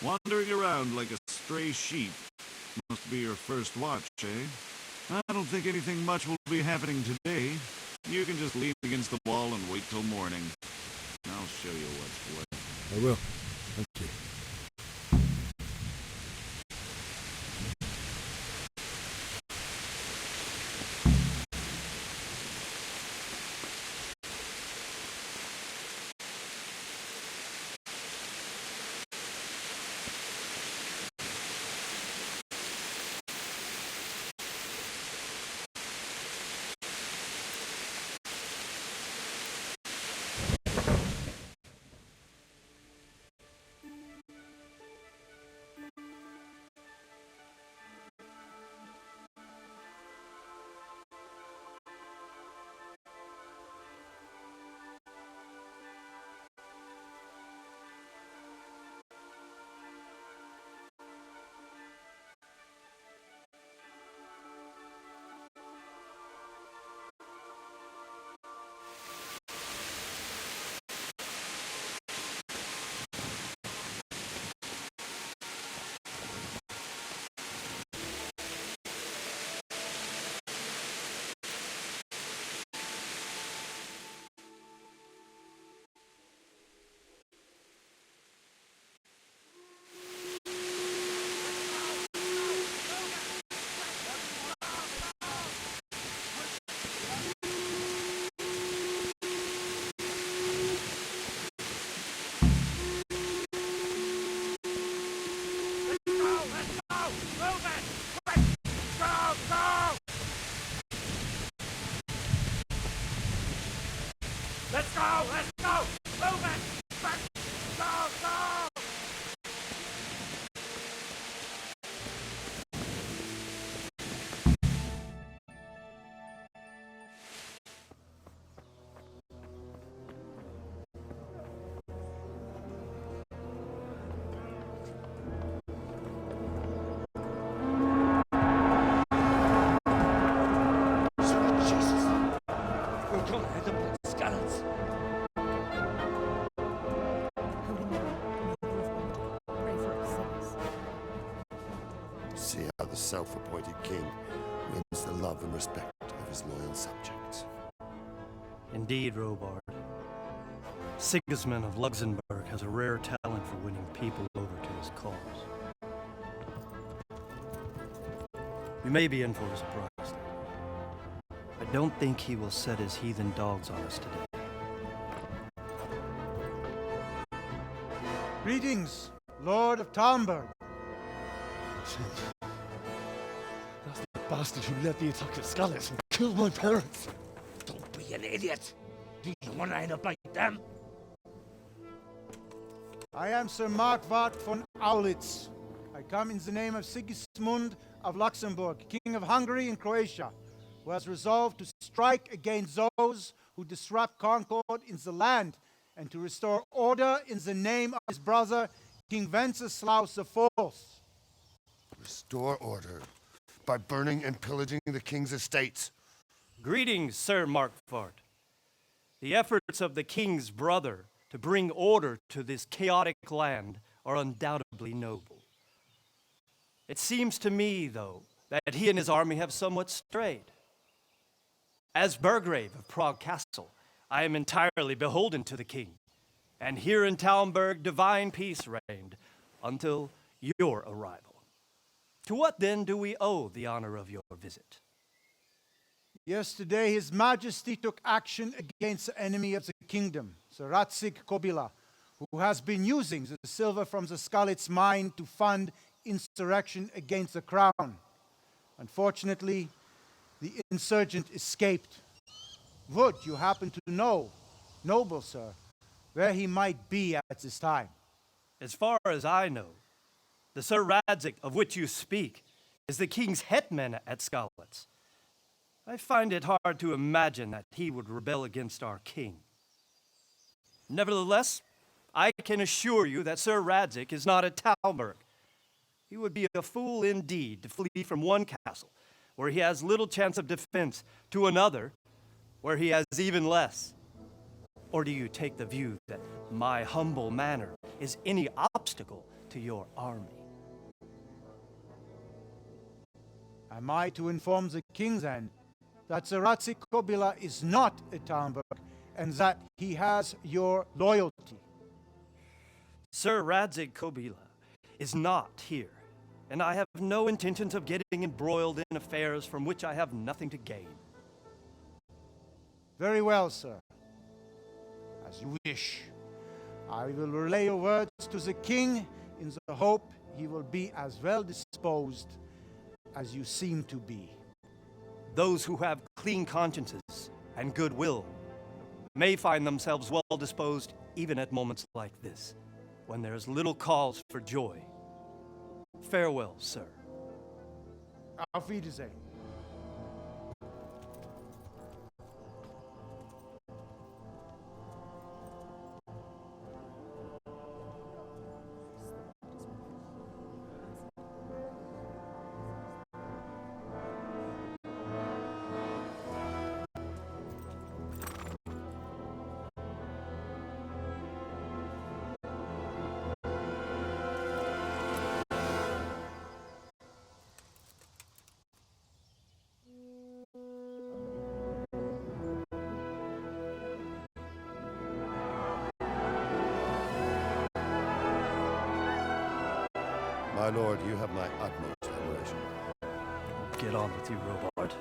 Wandering around like a stray sheep. Must be your first watch, eh? I don't think anything much will be happening today. You can just lean against the wall and wait till morning. I'll show you what's what. I will. Thank you. See how the self-appointed king wins the love and respect of his loyal subjects. Indeed, Robard. Sigismund of Luxembourg has a rare talent for winning people over to his cause. We may be in for a surprise, though. I don't think he will set his heathen dogs on us today. Greetings, Lord of Talmberg. That's the bastard who led the attack at Scarlet and killed my parents. Don't be an idiot. Do you want to end up like them? I am Sir Markwart von Aulitz. I come in the name of Sigismund of Luxembourg, King of Hungary and Croatia, who has resolved to strike against those who disrupt concord in the land and to restore order in the name of his brother, King Wenceslaus IV. Restore order by burning and pillaging the king's estates. Greetings, Sir Markwart. The efforts of the king's brother to bring order to this chaotic land are undoubtedly noble. It seems to me, though, that he and his army have somewhat strayed. As Burgrave of Prague Castle, I am entirely beholden to the king, and here in Talmberg divine peace reigned until your arrival. To what then do we owe the honor of your visit? Yesterday, His Majesty took action against the enemy of the kingdom, Sir Radzig Kobyla, who has been using the silver from the Skalitz mine to fund insurrection against the crown. Unfortunately, the insurgent escaped. Would you happen to know, noble sir, where he might be at this time? As far as I know, the Sir Radzig of which you speak is the king's hetman at Skalitz. I find it hard to imagine that he would rebel against our king. Nevertheless, I can assure you that Sir Radzig is not at Talmberg. He would be a fool indeed to flee from one castle, where he has little chance of defense, to another, where he has even less. Or do you take the view that my humble manner is any obstacle to your army. Am I to inform the king then that Sir Radzig Kobyla is not a Talmberg and that he has your loyalty? Sir Radzig Kobyla is not here, and I have no intentions of getting embroiled in affairs from which I have nothing to gain. Very well, sir. As you wish. I will relay your words to the king in the hope he will be as well disposed as you seem to be. Those who have clean consciences and goodwill may find themselves well disposed even at moments like this, when there is little cause for joy. Farewell, sir. Auf Wiedersehen. My lord, you have my utmost admiration. Get on with you, Robard.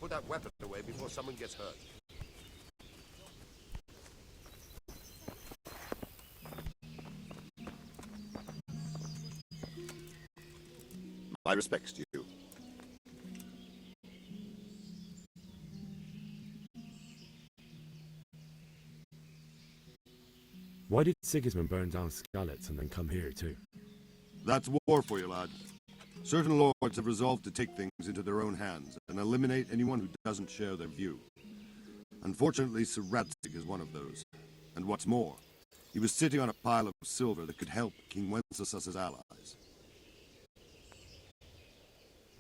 Put that weapon away before someone gets hurt. My respects to you. Why did Sigismund burn down Skalitz and then come here too? That's war for you, lad. Certain lords have resolved to take things into their own hands and eliminate anyone who doesn't share their view. Unfortunately, Sir Radzig is one of those. And what's more, he was sitting on a pile of silver that could help King Wenceslas's allies.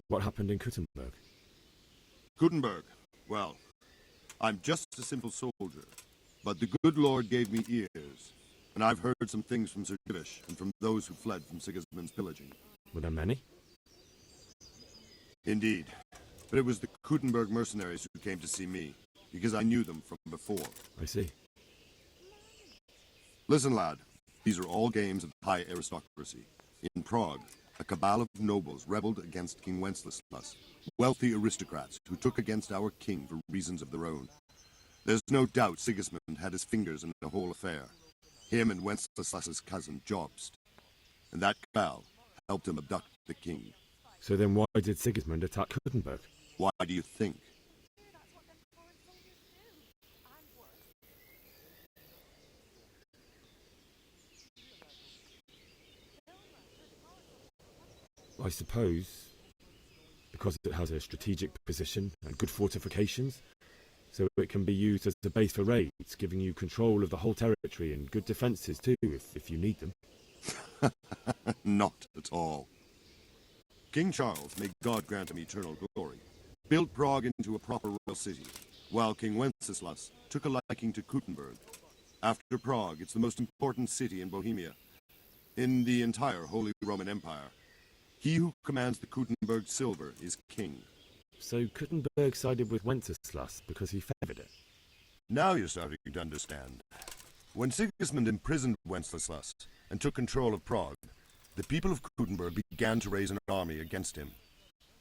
What happened in Kuttenberg? Kuttenberg. Well, I'm just a simple soldier, but the good Lord gave me ears, and I've heard some things from Sir Divish and from those who fled from Sigismund's pillaging. Were there many? Indeed, but it was the Kuttenberg mercenaries who came to see me, because I knew them from before. I see. Listen, lad, these are all games of high aristocracy. In Prague, a cabal of nobles rebelled against King Wenceslas, wealthy aristocrats who took against our king for reasons of their own. There's no doubt Sigismund had his fingers in the whole affair. Him and Wenceslas's cousin, Jobst. And that cabal helped him abduct the king. So then why did Sigismund attack Kuttenberg? Why do you think? I suppose because it has a strategic position and good fortifications, so it can be used as a base for raids, giving you control of the whole territory and good defences too, if you need them. Not at all. King Charles, may God grant him eternal glory, built Prague into a proper royal city, while King Wenceslas took a liking to Kuttenberg. After Prague, it's the most important city in Bohemia, in the entire Holy Roman Empire. He who commands the Kuttenberg silver is king. So Kuttenberg sided with Wenceslas because he favored it. Now you're starting to understand. When Sigismund imprisoned Wenceslas and took control of Prague, the people of Kuttenberg began to raise an army against him.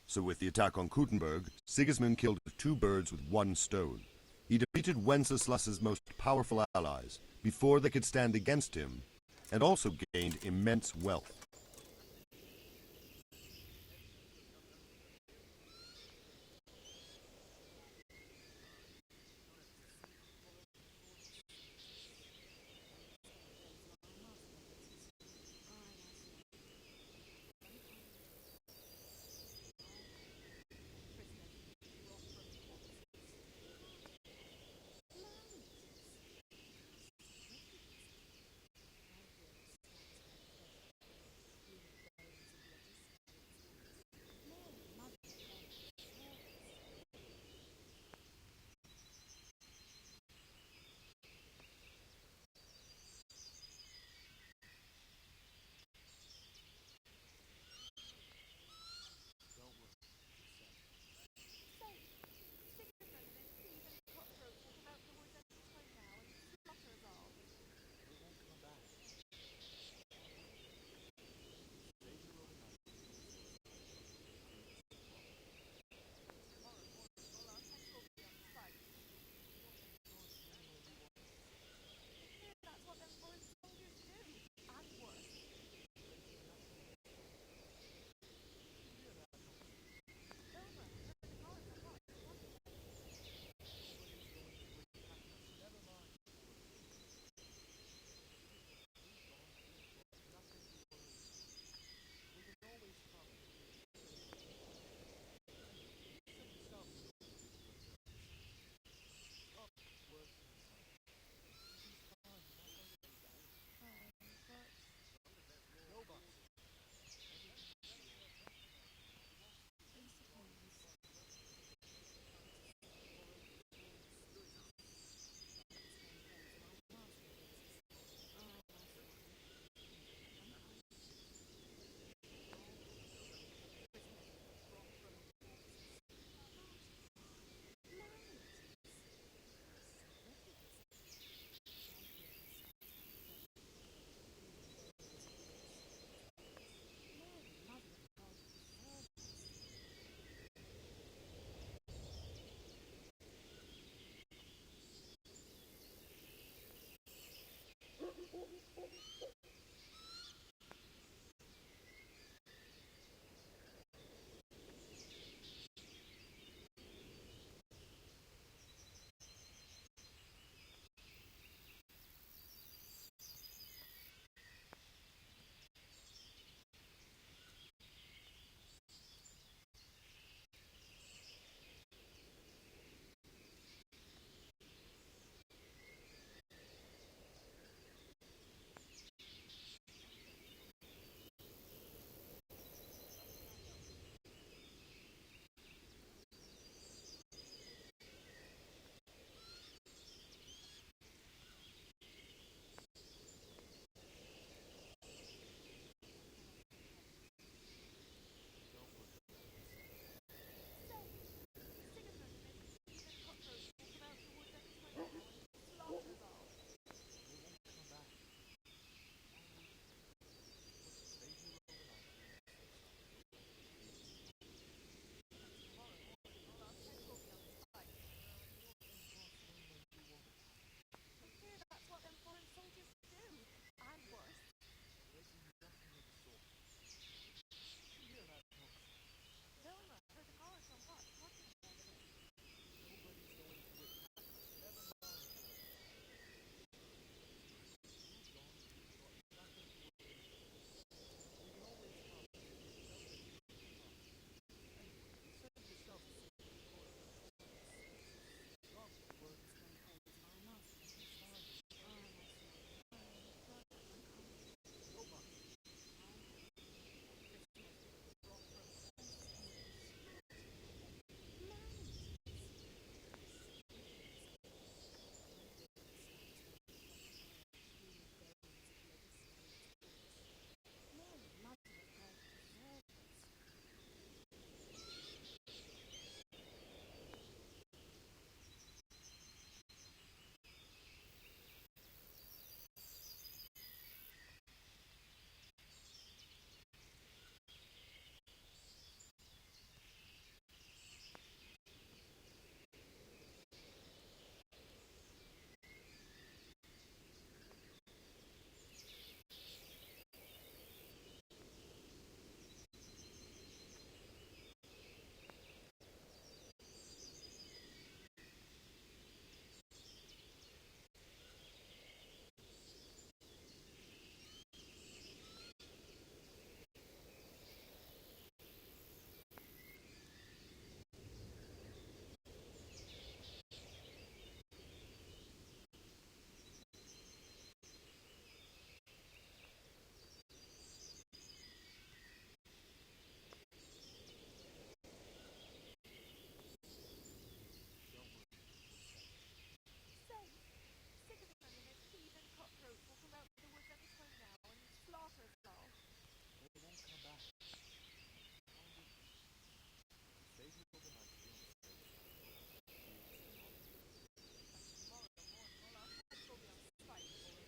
So with the attack on Kuttenberg, Sigismund killed two birds with one stone. He defeated Wenceslas's most powerful allies before they could stand against him, and also gained immense wealth.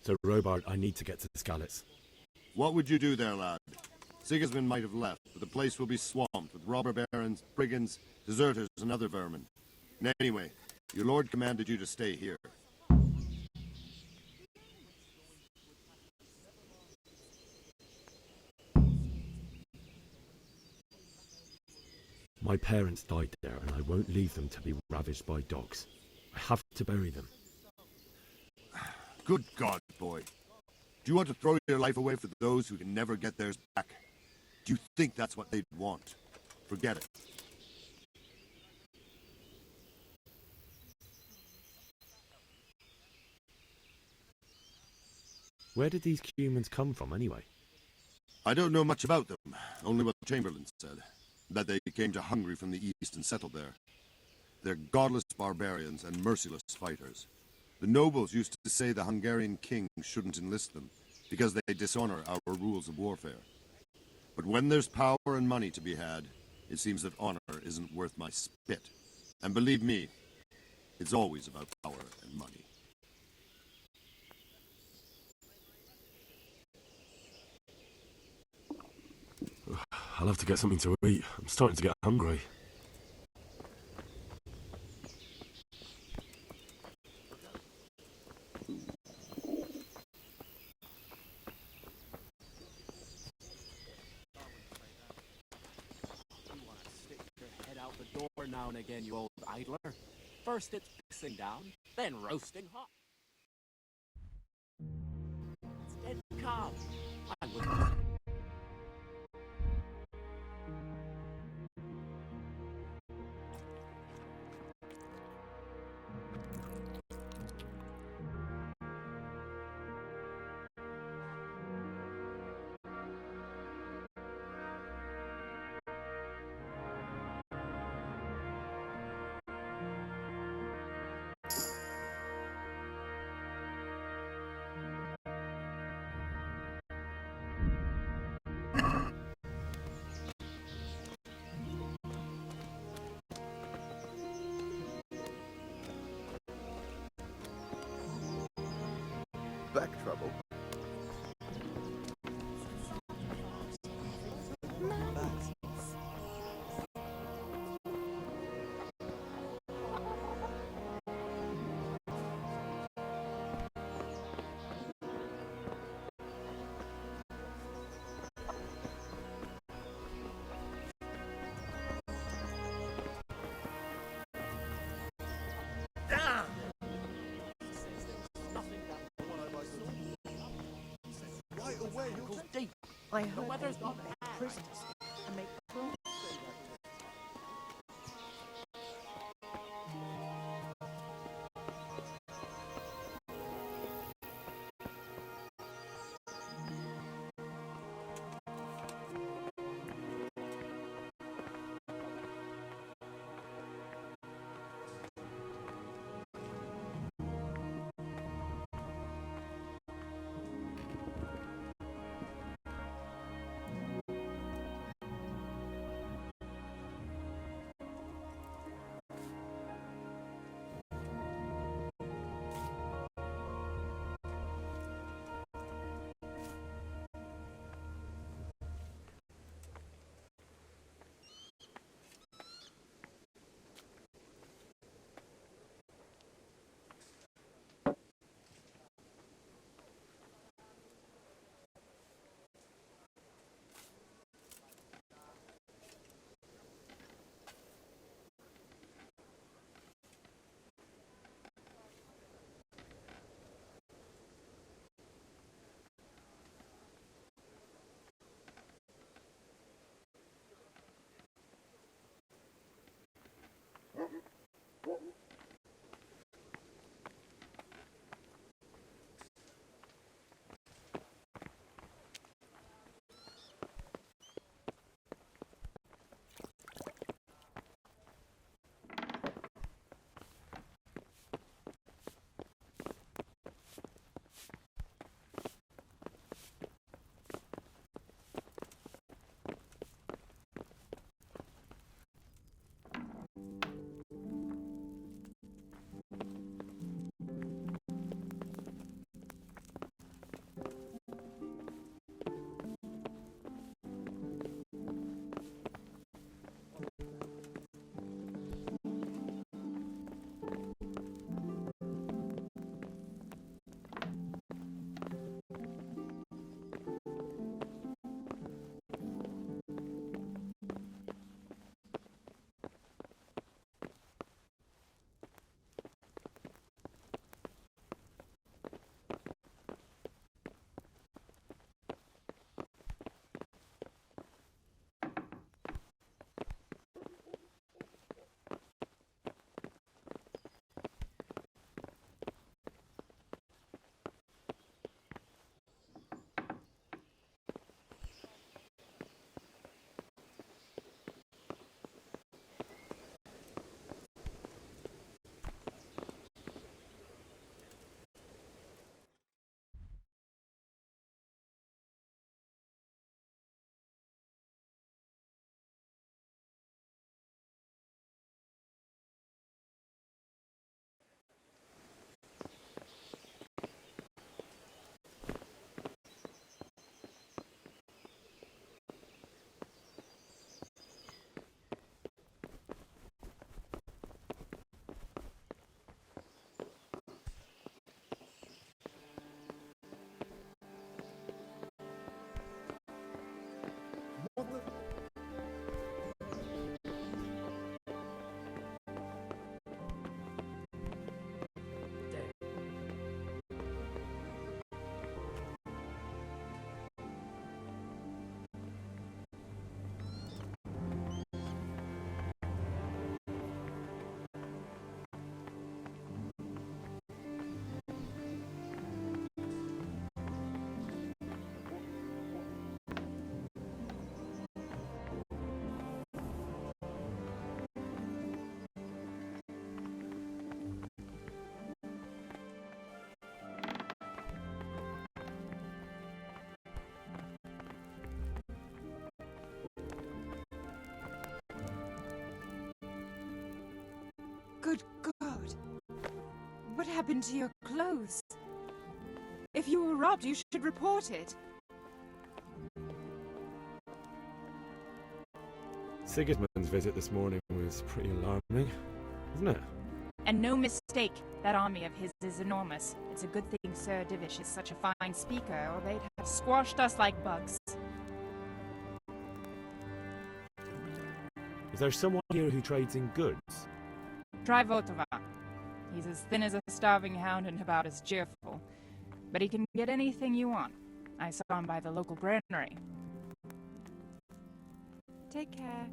Sir Robard, I need to get to the Skalitz. What would you do there, lad? Sigismund might have left, but the place will be swamped with robber barons, brigands, deserters, and other vermin. And anyway, your lord commanded you to stay here. My parents died there, and I won't leave them to be ravaged by dogs. I have to bury them. Good God, boy. Do you want to throw your life away for those who can never get theirs back? Do you think that's what they'd want? Forget it. Where did these humans come from, anyway? I don't know much about them, only what the Chamberlain said. That they came to Hungary from the east and settled there. They're godless barbarians and merciless fighters. The nobles used to say the Hungarian king shouldn't enlist them, because they dishonor our rules of warfare. But when there's power and money to be had, it seems that honor isn't worth my spit. And believe me, it's always about power and money. I'll have to get something to eat. I'm starting to get hungry. Head out the door now and again, you old idler. First it's pissing down, then roasting hot. It's dead calm. I wouldn't. Back trouble. Deep. I The heard weather's they not eat bad. prisoners and make prawns. Good God. What happened to your clothes? If you were robbed, you should report it. Sigismund's visit this morning was pretty alarming, isn't it? And no mistake, that army of his is enormous. It's a good thing Sir Divish is such a fine speaker, or they'd have squashed us like bugs. Is there someone here who trades in goods? Try Votova. He's as thin as a starving hound and about as cheerful. But he can get anything you want. I saw him by the local granary. Take care.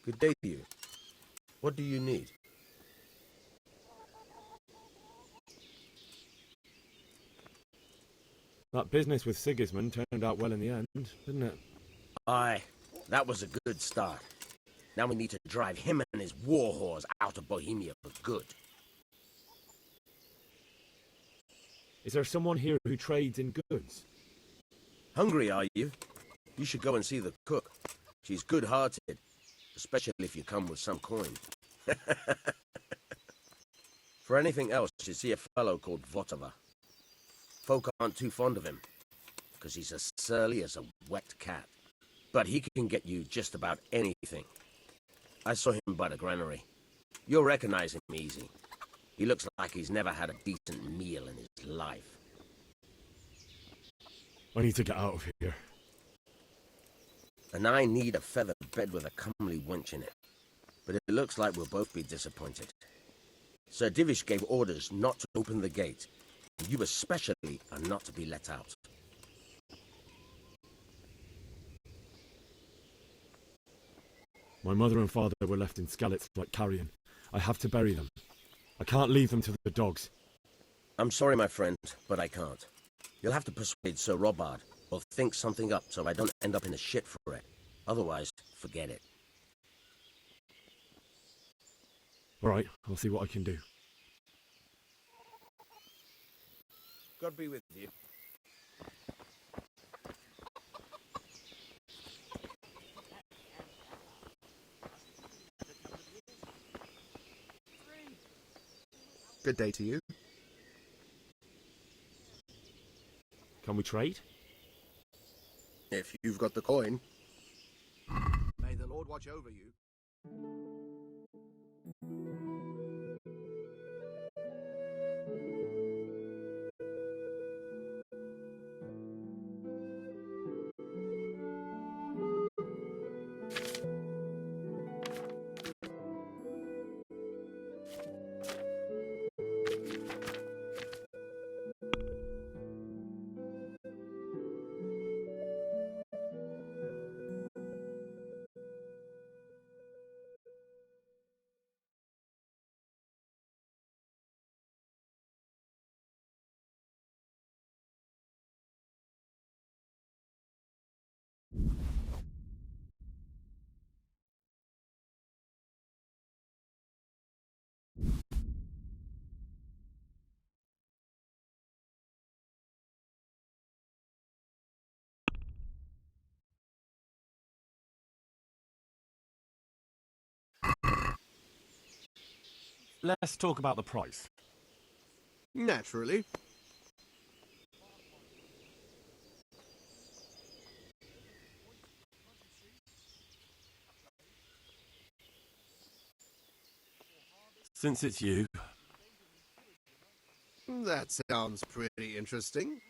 Good day to you. What do you need? That business with Sigismund turned out well in the end, didn't it? Aye, that was a good start. Now we need to drive him and his war whores out of Bohemia for good. Is there someone here who trades in goods? Hungry, are you? You should go and see the cook. She's good-hearted, especially if you come with some coin. For anything else, you see a fellow called Votova. Folk aren't too fond of him, because he's as surly as a wet cat. But he can get you just about anything. I saw him by the granary. You'll recognize him easy. He looks like he's never had a decent meal in his life. I need to get out of here. And I need a feather bed with a comely wench in it. But it looks like we'll both be disappointed. Sir Divish gave orders not to open the gate. And you especially are not to be let out. My mother and father were left in Skalitz like carrion. I have to bury them. I can't leave them to the dogs. I'm sorry, my friend, but I can't. You'll have to persuade Sir Robard, or think something up so I don't end up in a shit for it. Otherwise, forget it. All right, I'll see what I can do. God be with you. Good day to you. Can we trade? If you've got the coin. May the Lord watch over you. Let's talk about the price. Naturally. Since it's you. That sounds pretty interesting.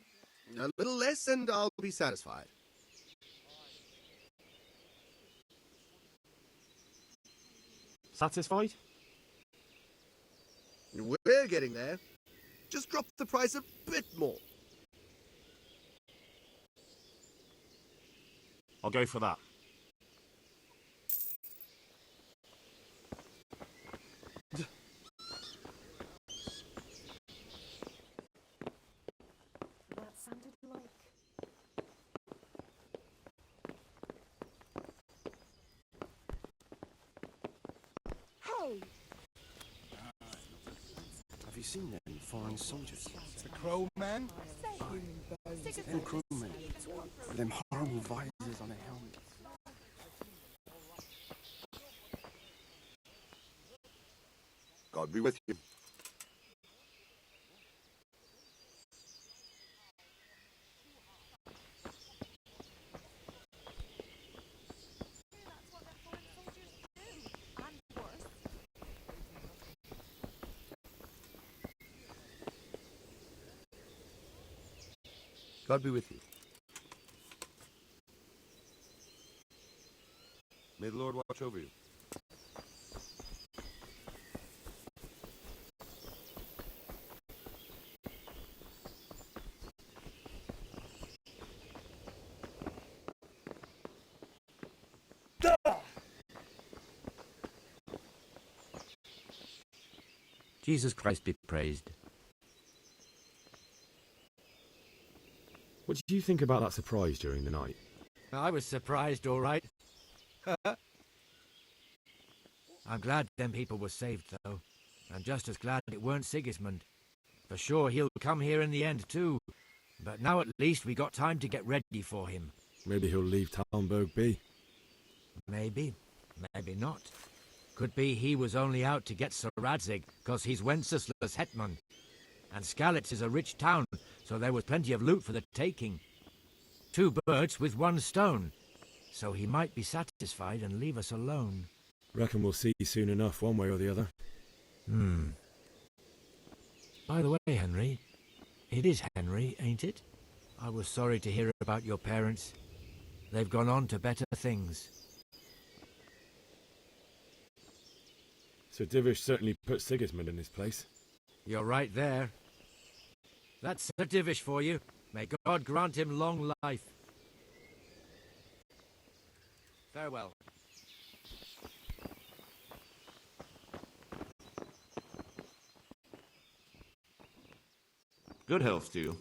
A little less and I'll be satisfied. Satisfied? We're getting there. Just drop the price a bit more. I'll go for that. That sounded like... Hey! Have you seen them foreign soldiers? The Crow Man? Them crewmen. With them horrible visors on their helmets. God be with you. God be with you. May the Lord watch over you. Jesus Christ be praised. What did you think about that surprise during the night? I was surprised, all right. I'm glad them people were saved, though. I'm just as glad it weren't Sigismund. For sure he'll come here in the end, too. But now at least we got time to get ready for him. Maybe he'll leave Talmberg be. Maybe. Maybe not. Could be he was only out to get Sir Radzig, 'cause he's Wenceslaus hetman. And Skalitz is a rich town, so there was plenty of loot for the taking. 2 birds with 1 stone. So he might be satisfied and leave us alone. Reckon we'll see soon enough, one way or the other. By the way, Henry, it is Henry, ain't it? I was sorry to hear about your parents. They've gone on to better things. Sir Divish certainly put Sigismund in his place. You're right there. That's Sir Divish for you. May God grant him long life. Farewell. Good health to you.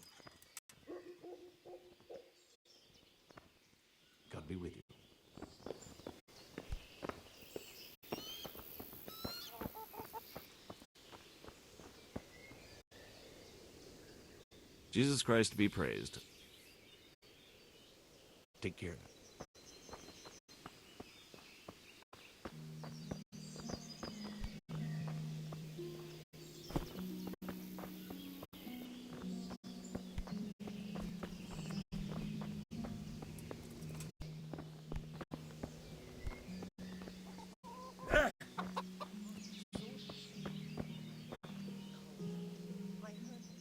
God be with you. Jesus Christ be praised. Take care.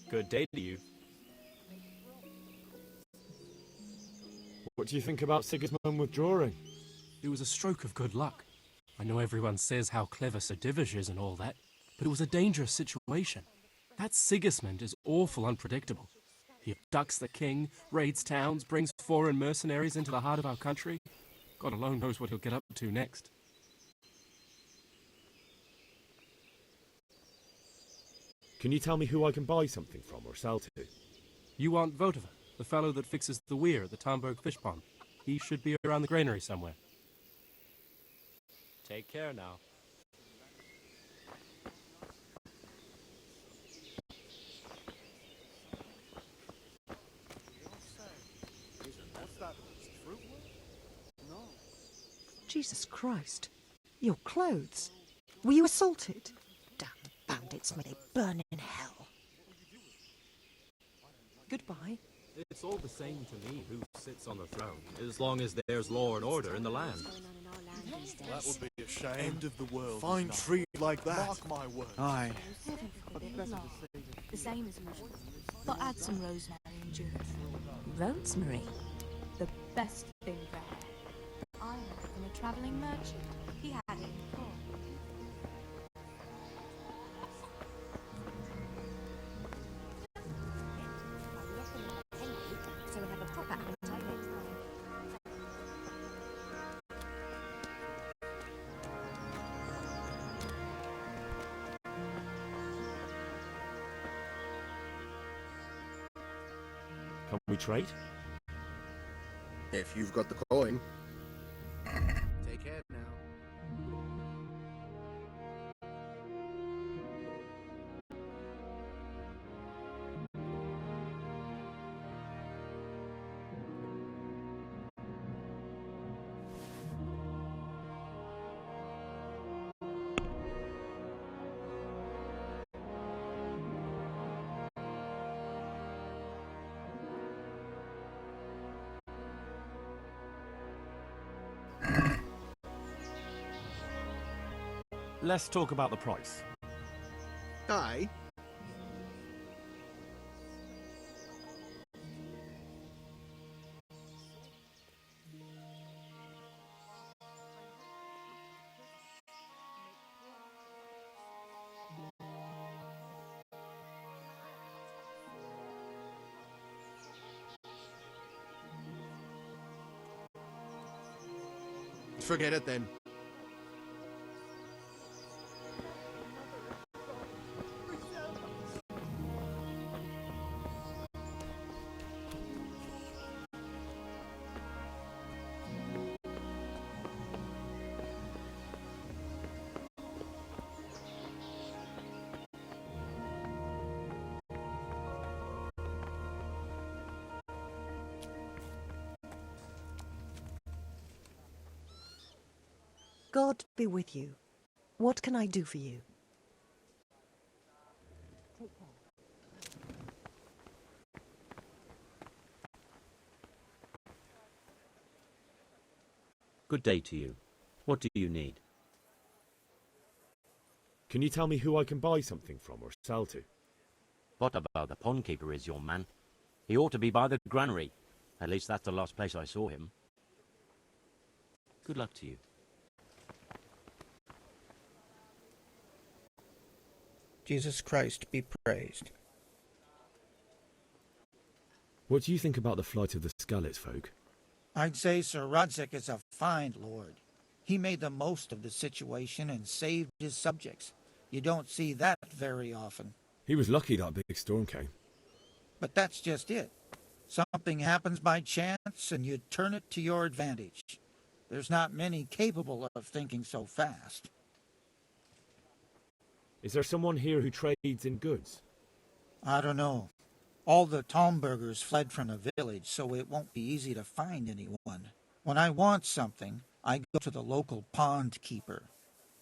Good day to you. What do you think about Sigismund withdrawing? It was a stroke of good luck. I know everyone says how clever Sir Divish is and all that, but it was a dangerous situation. That Sigismund is awful unpredictable. He abducts the king, raids towns, brings foreign mercenaries into the heart of our country. God alone knows what he'll get up to next. Can you tell me who I can buy something from or sell to? You want Votova, the fellow that fixes the weir at the Talmberg fish pond. He should be around the granary somewhere. Take care now. Jesus Christ. Your clothes. Were you assaulted? Damn bandits, may they burn in hell. Goodbye. It's all the same to me who sits on the throne, as long as there's law and order in the land. That would be a shame. End of the world. Fine tree like that. Mark my word. Aye. The same as usual. But add some rosemary and juniper. Rosemary? The best thing for hair. I heard from a travelling merchant. He had it before. we trade? If you've got the coin. Take care now. Let's talk about the price. Aye. Forget it then. God be with you. What can I do for you? Good day to you. What do you need? Can you tell me who I can buy something from or sell to? Votava, the pond keeper, is your man. He ought to be by the granary. At least that's the last place I saw him. Good luck to you. Jesus Christ be praised. What do you think about the flight of the Skalitz folk? I'd say Sir Radzig is a fine lord. He made the most of the situation and saved his subjects. You don't see that very often. He was lucky that big storm came. But that's just it. Something happens by chance and you turn it to your advantage. There's not many capable of thinking so fast. Is there someone here who trades in goods? I don't know. All the Tomburgers fled from the village, so it won't be easy to find anyone. When I want something, I go to the local pond keeper.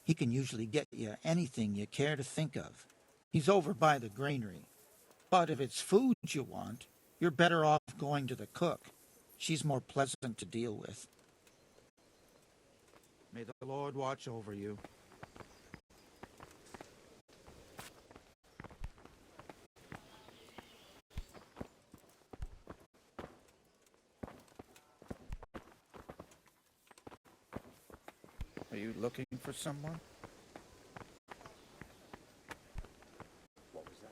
He can usually get you anything you care to think of. He's over by the granary. But if it's food you want, you're better off going to the cook. She's more pleasant to deal with. May the Lord watch over you. Are you looking for someone? What was that?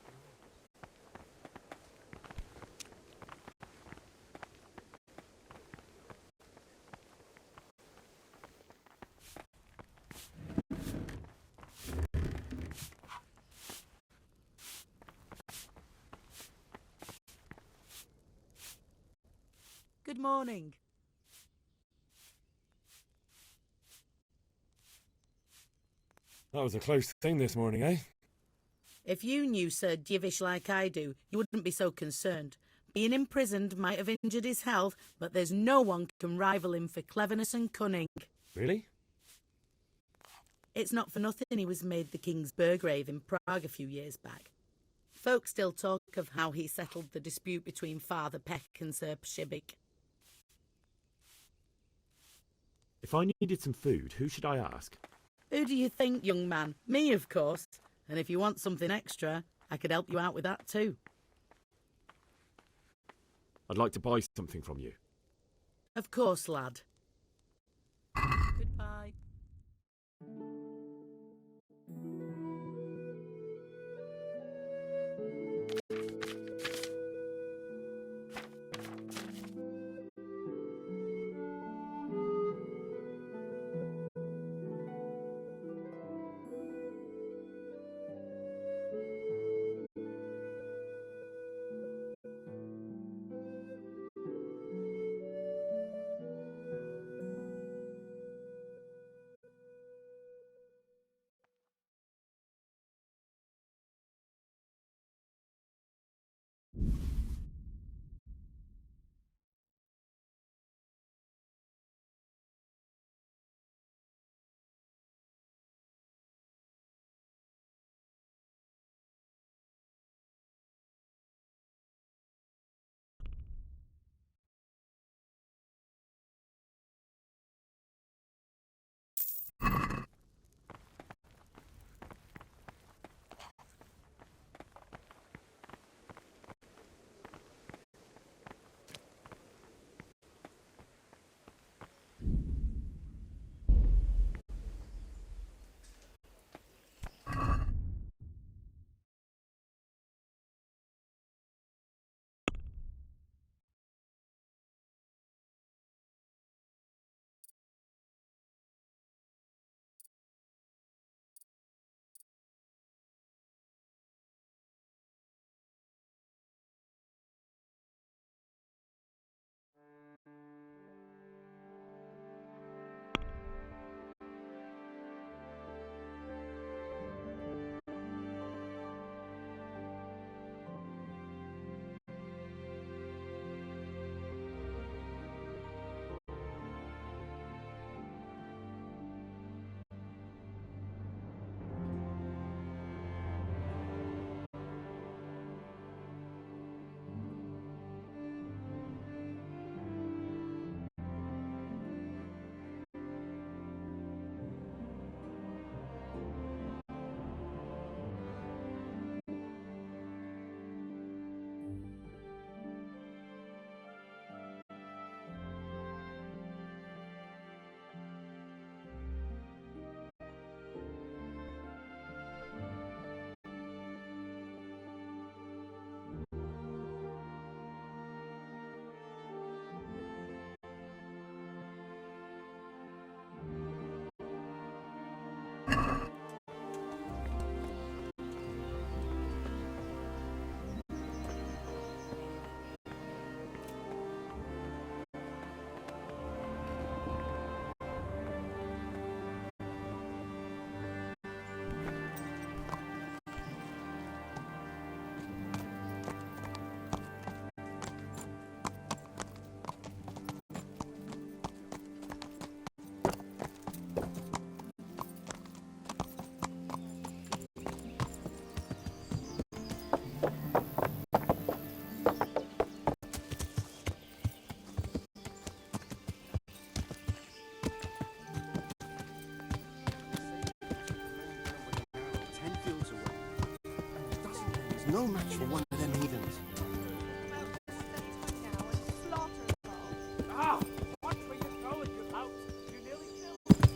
Good morning. That was a close thing this morning, eh? If you knew Sir Divish like I do, you wouldn't be so concerned. Being imprisoned might have injured his health, but there's no one can rival him for cleverness and cunning. Really? It's not for nothing he was made the King's Burgrave in Prague a few years back. Folk still talk of how he settled the dispute between Father Peck and Sir Pshibik. If I needed some food, who should I ask? Who do you think, young man? Me, of course. And if you want something extra, I could help you out with that too. I'd like to buy something from you. Of course, lad. Goodbye. no match for one of them heathens. Ah! Watch where you're going, you lout! You nearly killed me!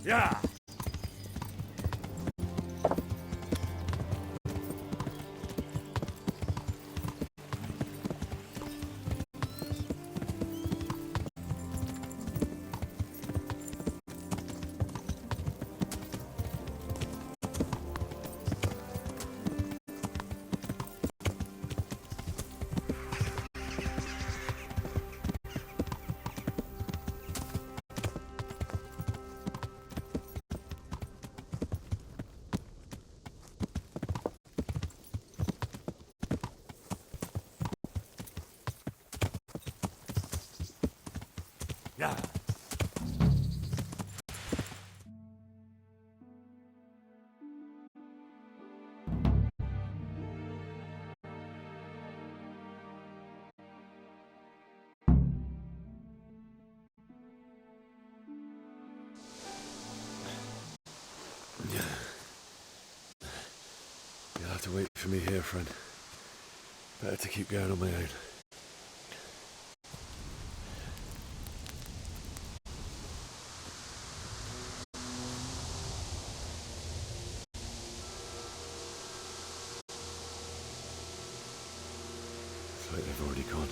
Yeah! Yeah! You'll have to wait for me here, friend. Better to keep going on my own. It's like they've already gone.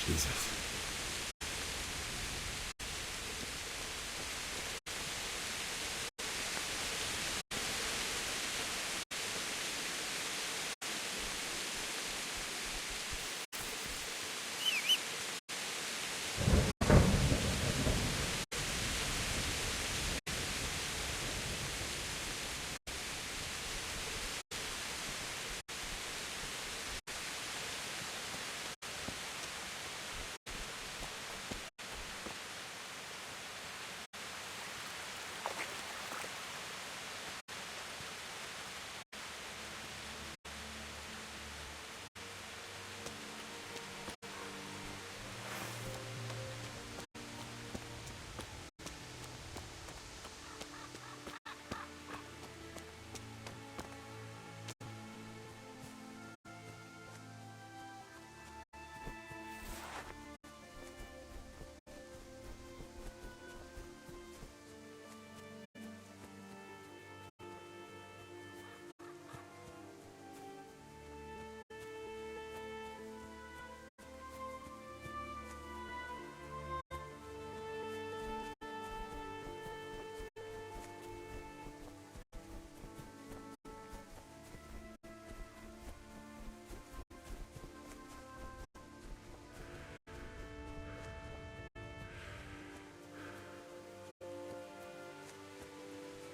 Jesus.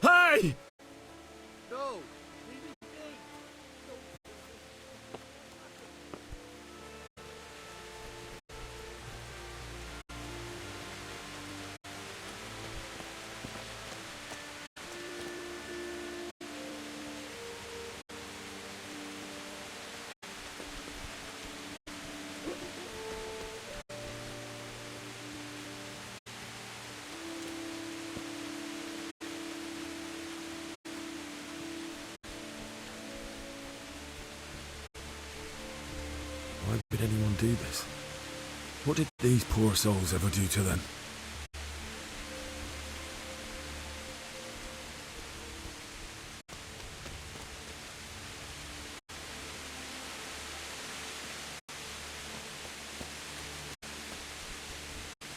Hey! No! Why would anyone do this? What did these poor souls ever do to them?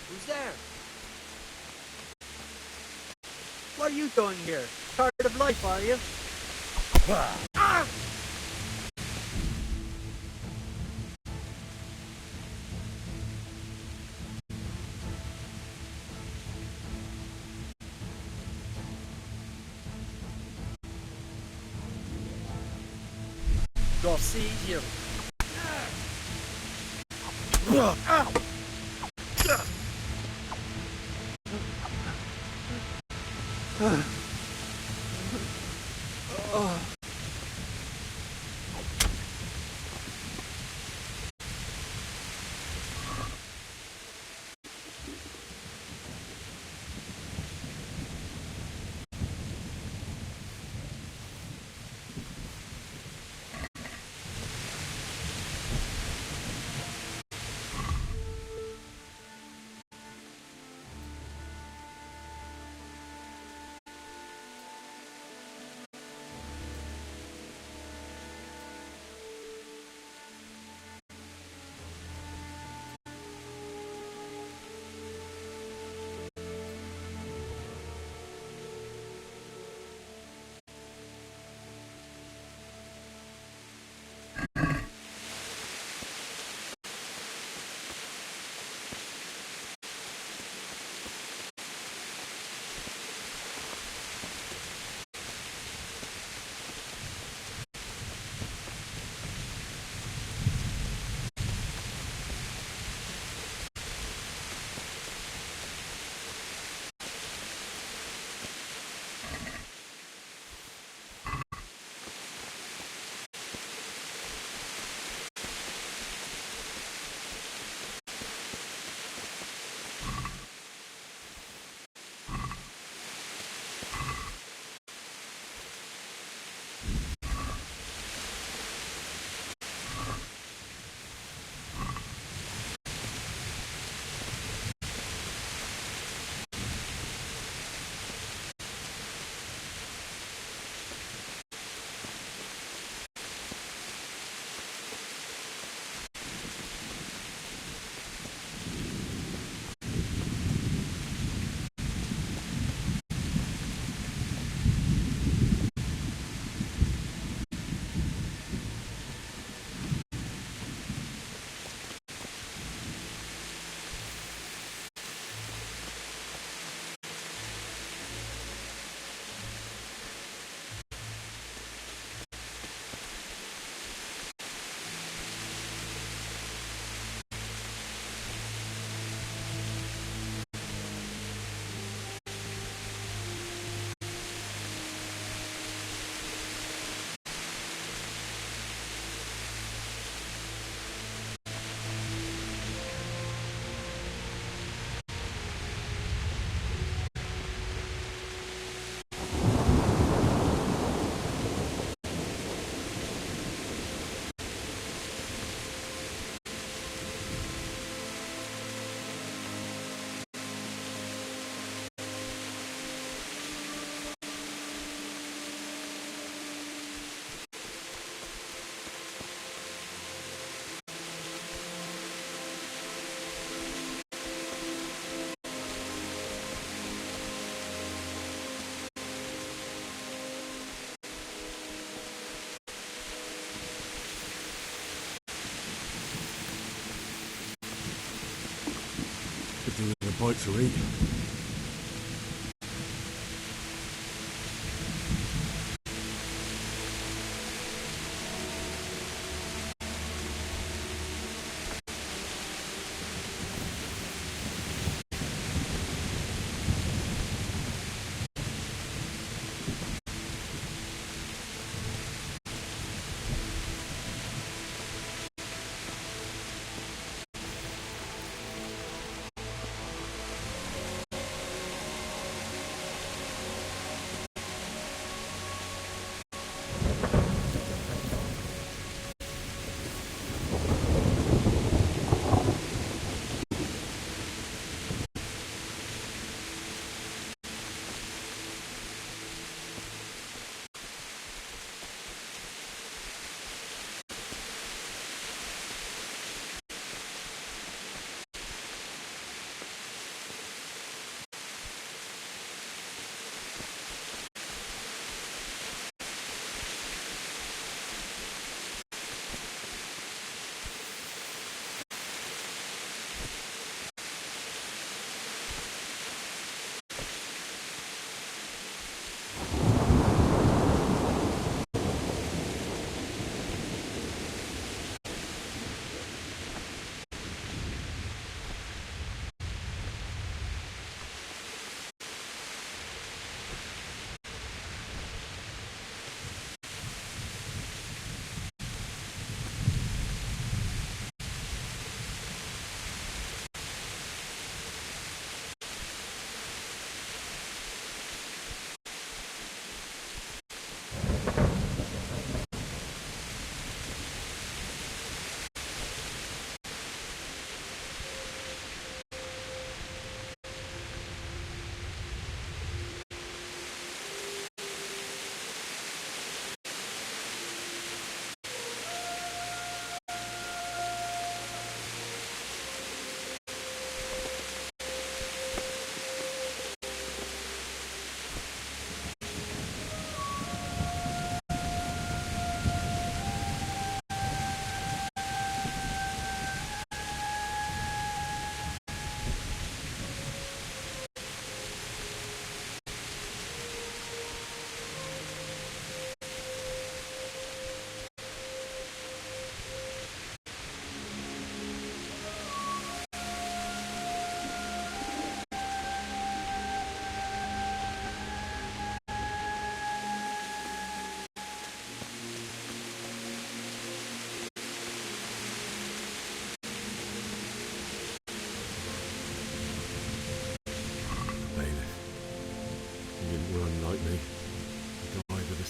Who's there? What are you doing here? Tired of life, are you? Ah! Go see you. like to eat.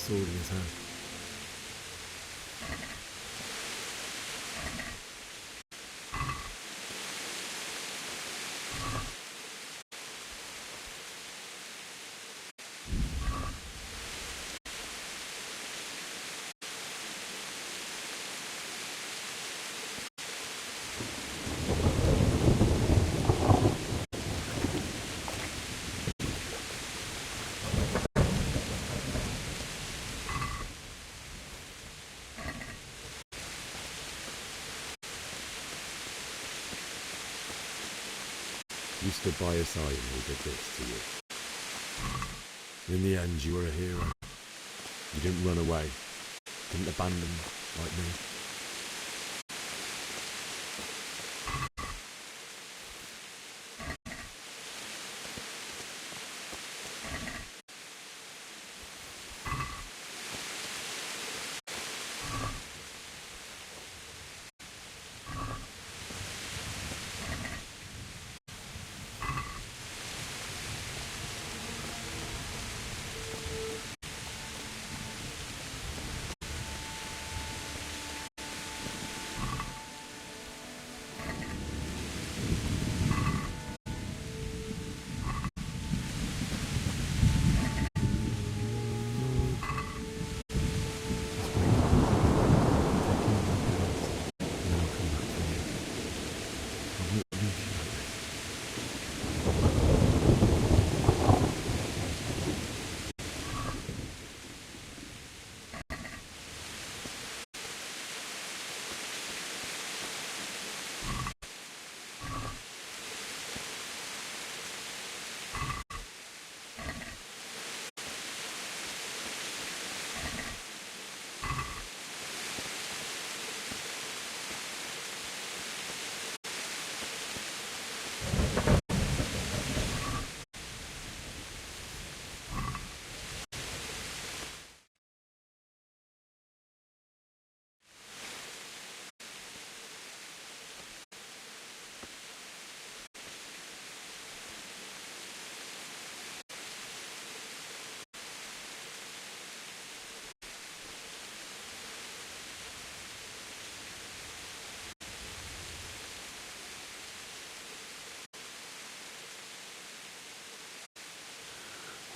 Sword in his hand. You stood by his side and he did this to you. In the end, you were a hero. You didn't run away. Didn't abandon like me.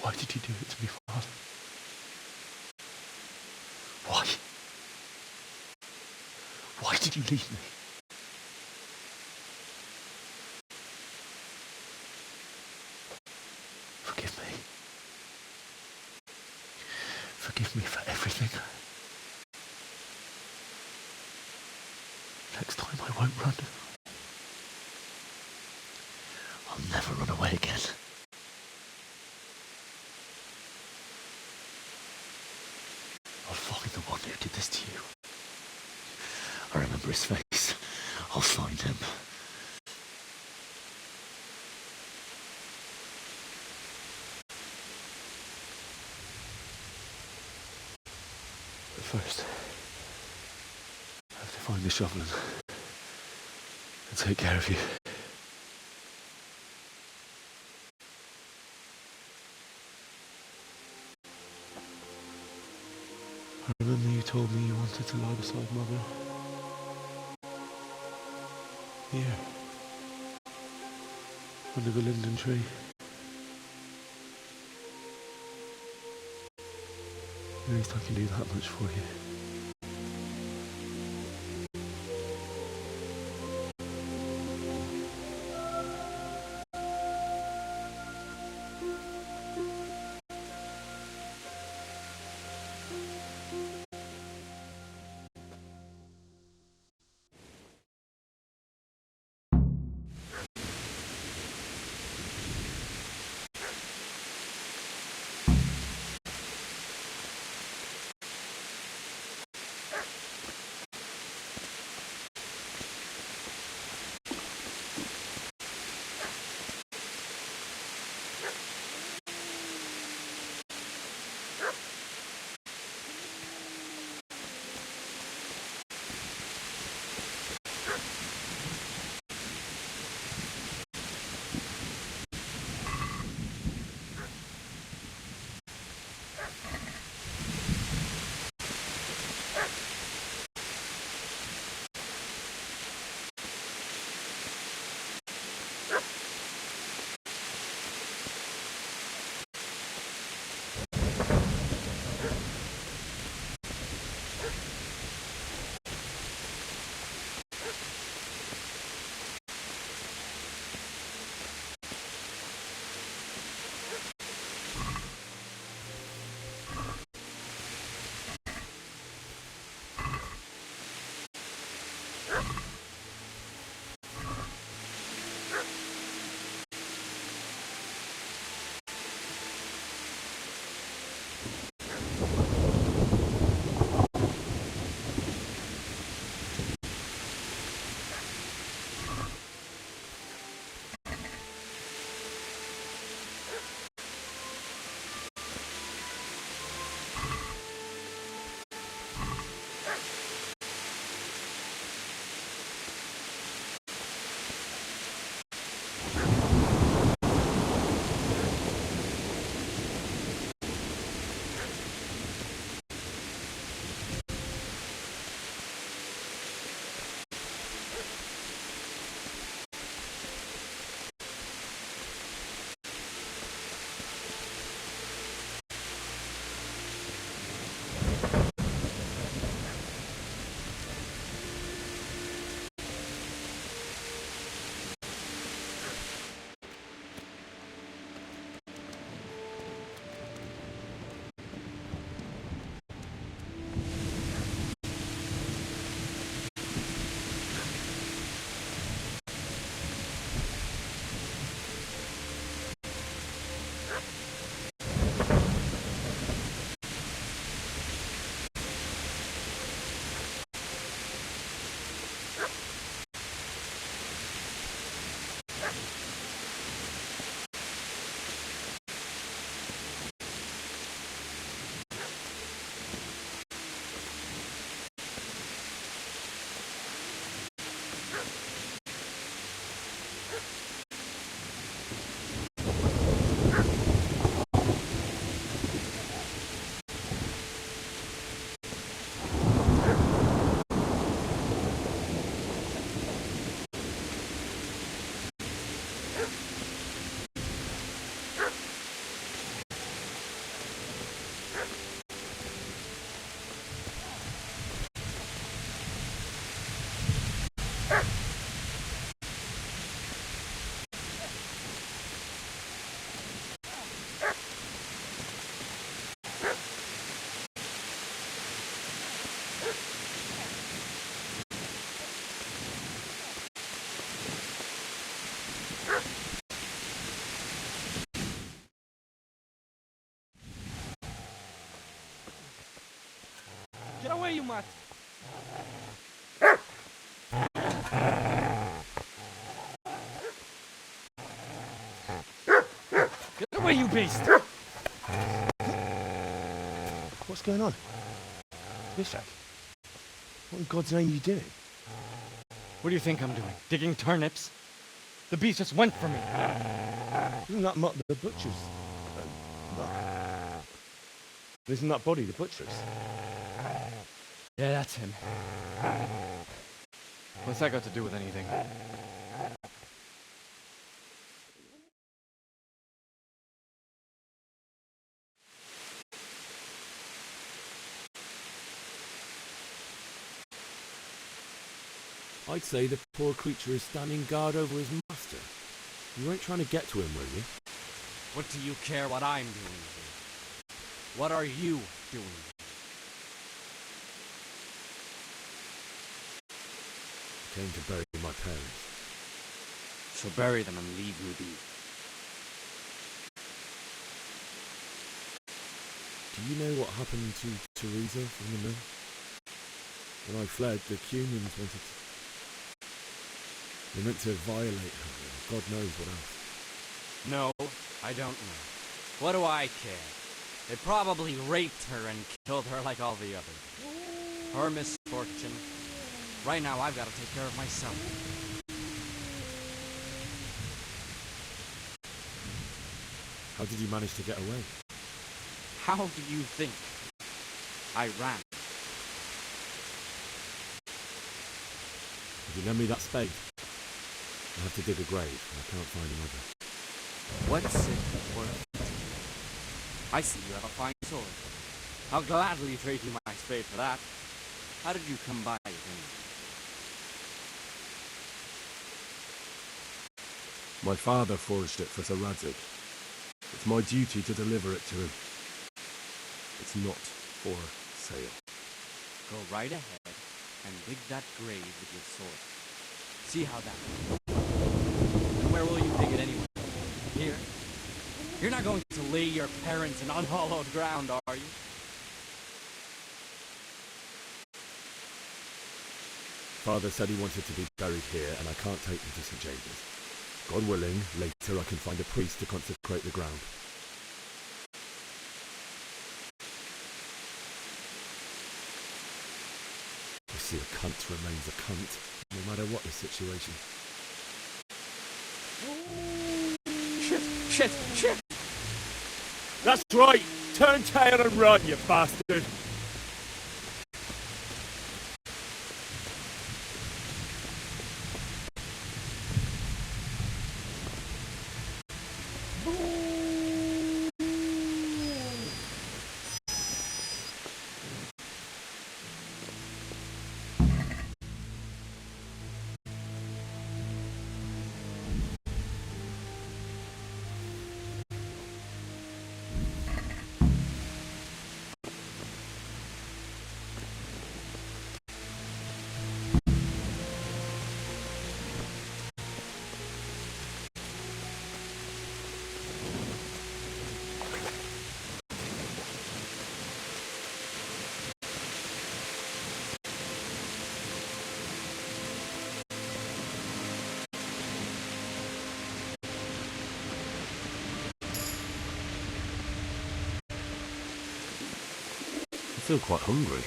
Why did you do it to me, Father? Why? Why did you leave me? Forgive me. Forgive me for everything. Next time I won't run. I'll never run away again. I'll find the one who did this to you. I remember his face. I'll find him. But first, I have to find the shovel and take care of you. I remember you told me you wanted to lie beside Mother. Here. Under the linden tree. At least I can do that much for you. Get away, you mutt! Get away, you beast! What's going on? Vishak? What in God's name are you doing? What do you think I'm doing? Digging turnips? The beast just went for me. Isn't that Mutt the butcher's? Isn't that body the butcher's? Yeah, that's him. What's that got to do with anything? I'd say the poor creature is standing guard over his master. You weren't trying to get to him, were you? What do you care what I'm doing here? What are you doing? I came to bury my parents. So bury them and leave me be. Do you know what happened to Teresa from the mill? When I fled, the Cumans wanted to... They meant to violate her, and God knows what else. No, I don't know. What do I care? They probably raped her and killed her like all the others. Her misfortune. Right now, I've got to take care of myself. How did you manage to get away? How do you think? I ran. If you lend me that spade, I'll have to dig a grave, and I can't find another. What's it worth? I see you have a fine sword. I'll gladly trade you my spade for that. How did you come by it anyway? My father forged it for Sir Radzig. It's my duty to deliver it to him. It's not for sale. Go right ahead and dig that grave with your sword. See how that goes. And where will you dig it anyway? Here? You're not going to lay your parents in unhallowed ground, are you? Father said he wanted to be buried here, and I can't take him to St. James's. God willing, later I can find a priest to consecrate the ground. You see, a cunt remains a cunt, no matter what the situation. Shit! That's right! Turn tail and run, you bastard! I feel quite hungry.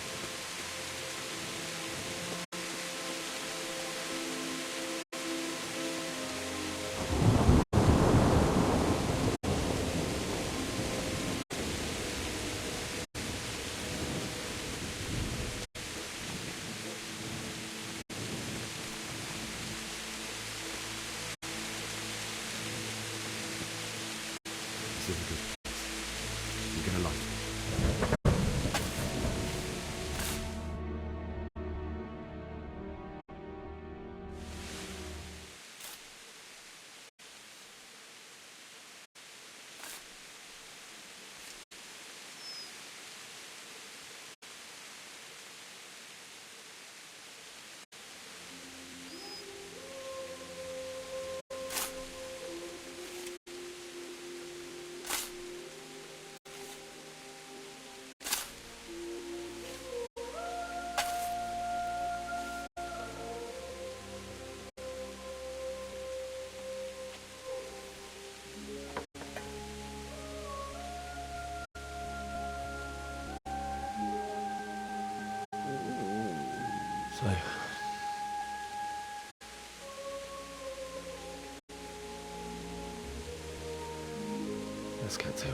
This isn't good. You're gonna like it. So, let's get to it.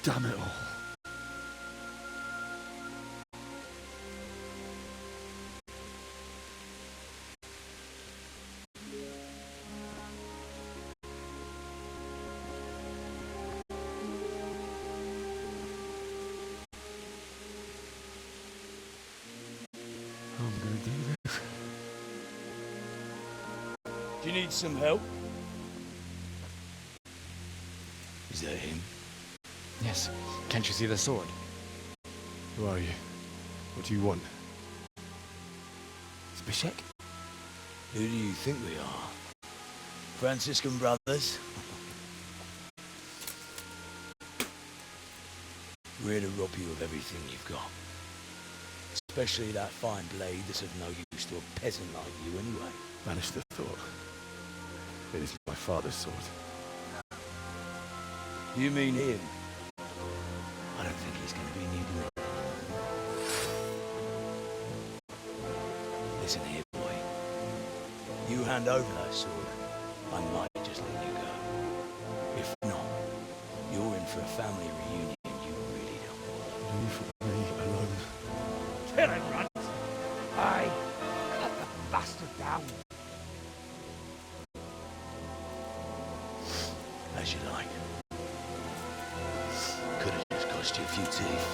Damn it all. I'm gonna do this. Do you need some help? Is that him? Yes. Can't you see the sword? Who are you? What do you want? Zbyszek? Who do you think we are? Franciscan brothers? We're here to rob you of everything you've got. Especially that fine blade that's of no use to a peasant like you anyway. Banish the thought. It is my father's sword. You mean him? I don't think he's going to be needing it. Listen here, boy. You hand over that sword, I might just let you go. If not, you're in for a family reunion you really don't want. Leave me alone. Kill him, Runt! Aye, cut the bastard down. As you like. Could have just cost you a few teeth.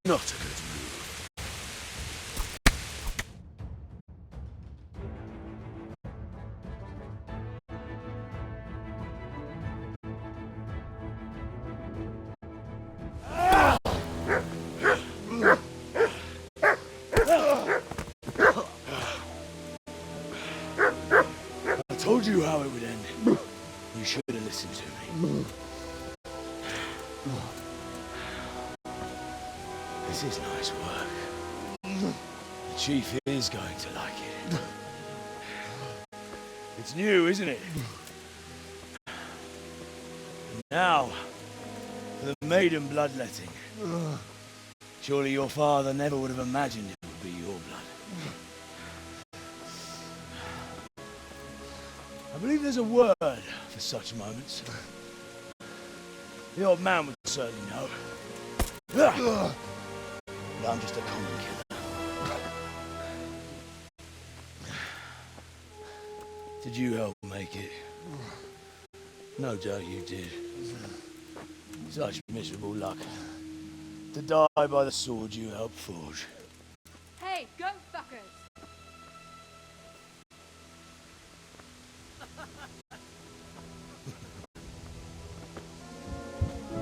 Not a good move. I told you how it would end. You should have listened to me. This is nice work. The chief is going to like it. It's new, isn't it? Now, for the maiden bloodletting. Surely your father never would have imagined it would be your blood. I believe there's a word for such moments. The old man would certainly know. But I'm just a common killer. Did you help make it? No doubt you did. Such miserable luck. To die by the sword you helped forge. Hey, go fuckers!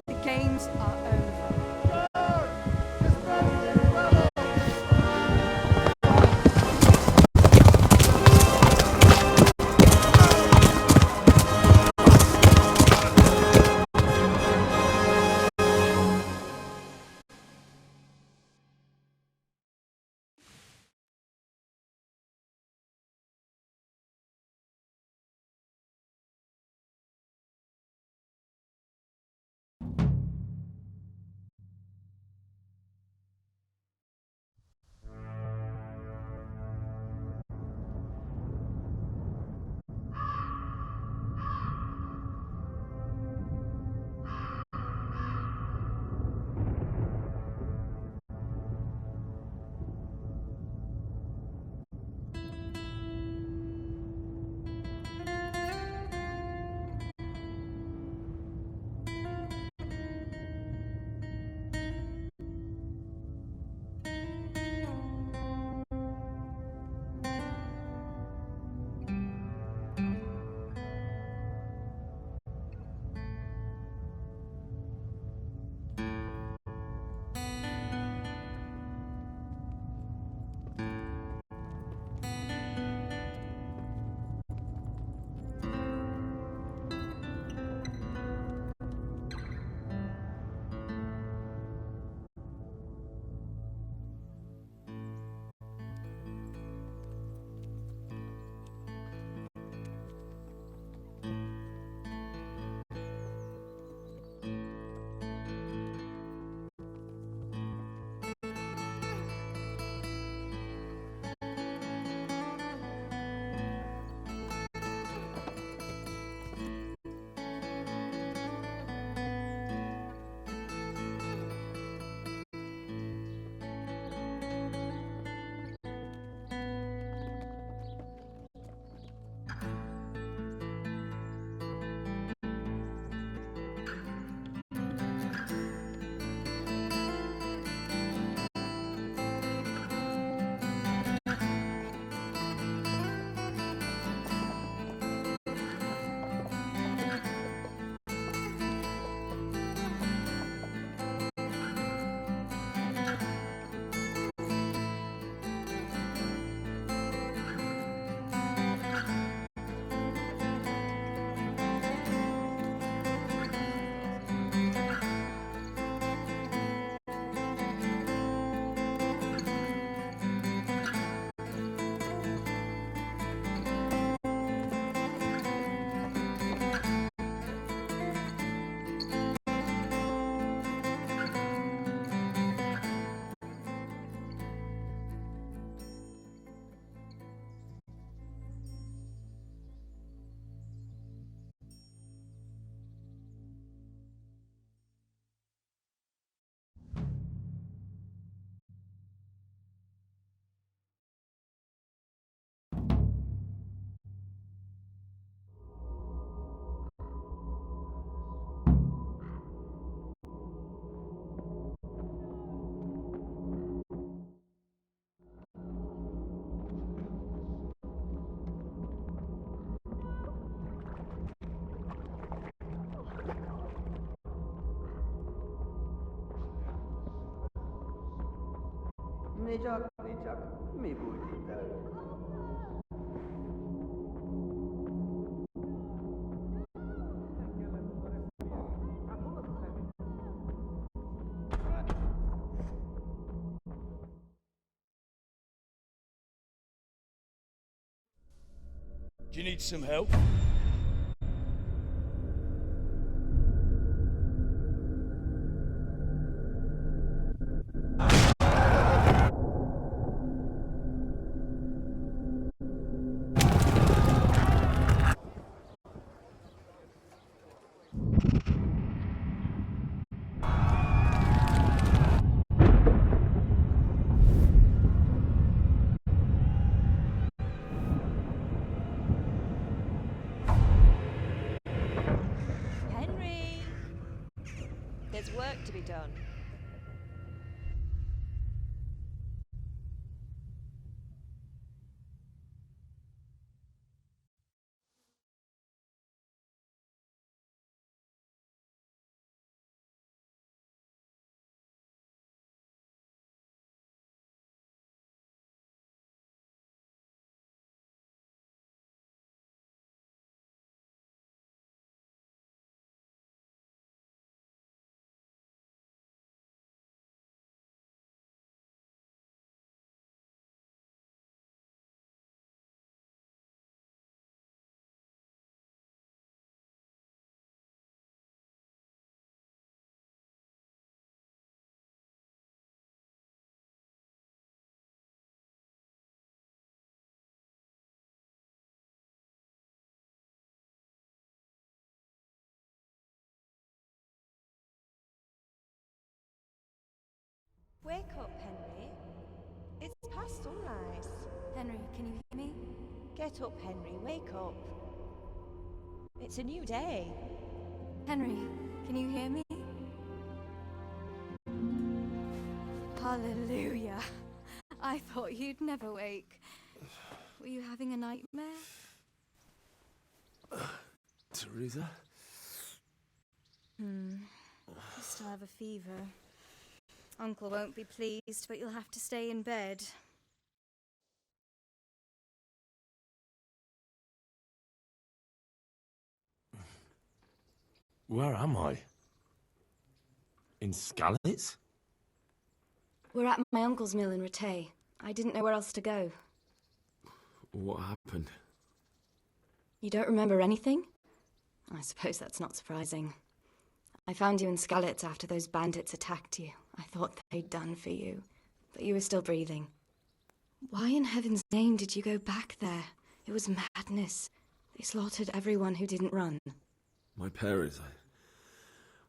The games are over. mi buddha. Do you need some help? Henry! There's work to be done. Wake up, Henry. It's past sunrise. Henry, can you hear me? Get up, Henry. Wake up. It's a new day. Henry, can you hear me? Hallelujah. I thought you'd never wake. Were you having a nightmare? Teresa? You still have a fever. Uncle won't be pleased, but you'll have to stay in bed. Where am I? In Skalitz? We're at my uncle's mill in Rattay. I didn't know where else to go. What happened? You don't remember anything? I suppose that's not surprising. I found you in Skalitz after those bandits attacked you. I thought they'd done for you, but you were still breathing. Why in heaven's name did you go back there? It was madness. They slaughtered everyone who didn't run. My parents,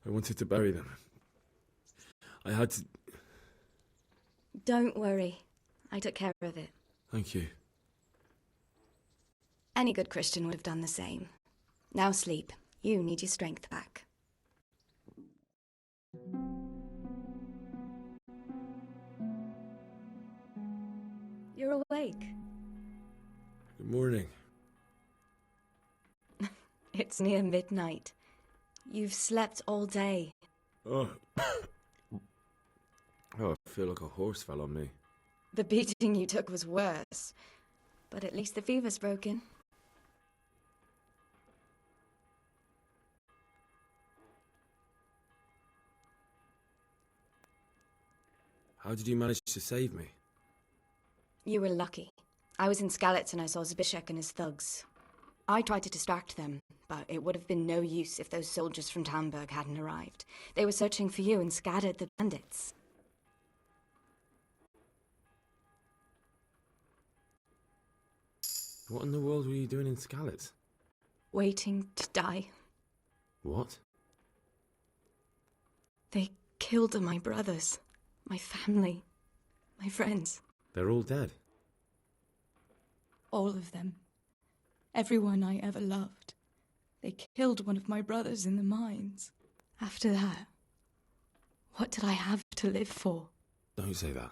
I wanted to bury them. I had to... Don't worry. I took care of it. Thank you. Any good Christian would have done the same. Now sleep. You need your strength back. You're awake. Good morning. It's near midnight. You've slept all day. Oh. Oh, I feel like a horse fell on me. The beating you took was worse. But at least the fever's broken. How did you manage to save me? You were lucky. I was in Skalitz and I saw Zbyszek and his thugs. I tried to distract them, but it would have been no use if those soldiers from Talmberg hadn't arrived. They were searching for you and scattered the bandits. What in the world were you doing in Skalitz? Waiting to die. What? They killed my brothers, my family, my friends. They're all dead. All of them. Everyone I ever loved. They killed one of my brothers in the mines. After that, what did I have to live for? Don't say that.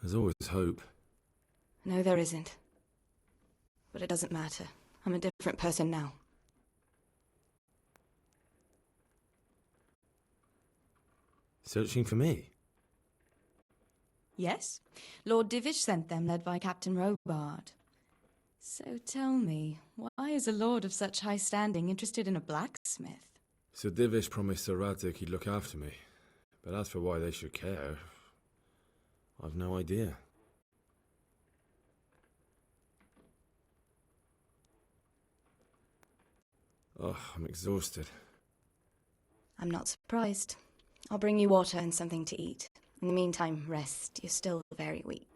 There's always hope. No, there isn't. But it doesn't matter. I'm a different person now. Searching for me? Yes, Lord Divish sent them, led by Captain Robard. So tell me, why is a lord of such high standing interested in a blacksmith? Sir Divish promised Sir Radzig he'd look after me. But as for why they should care, I've no idea. Oh, I'm exhausted. I'm not surprised. I'll bring you water and something to eat. In the meantime, rest. You're still very weak.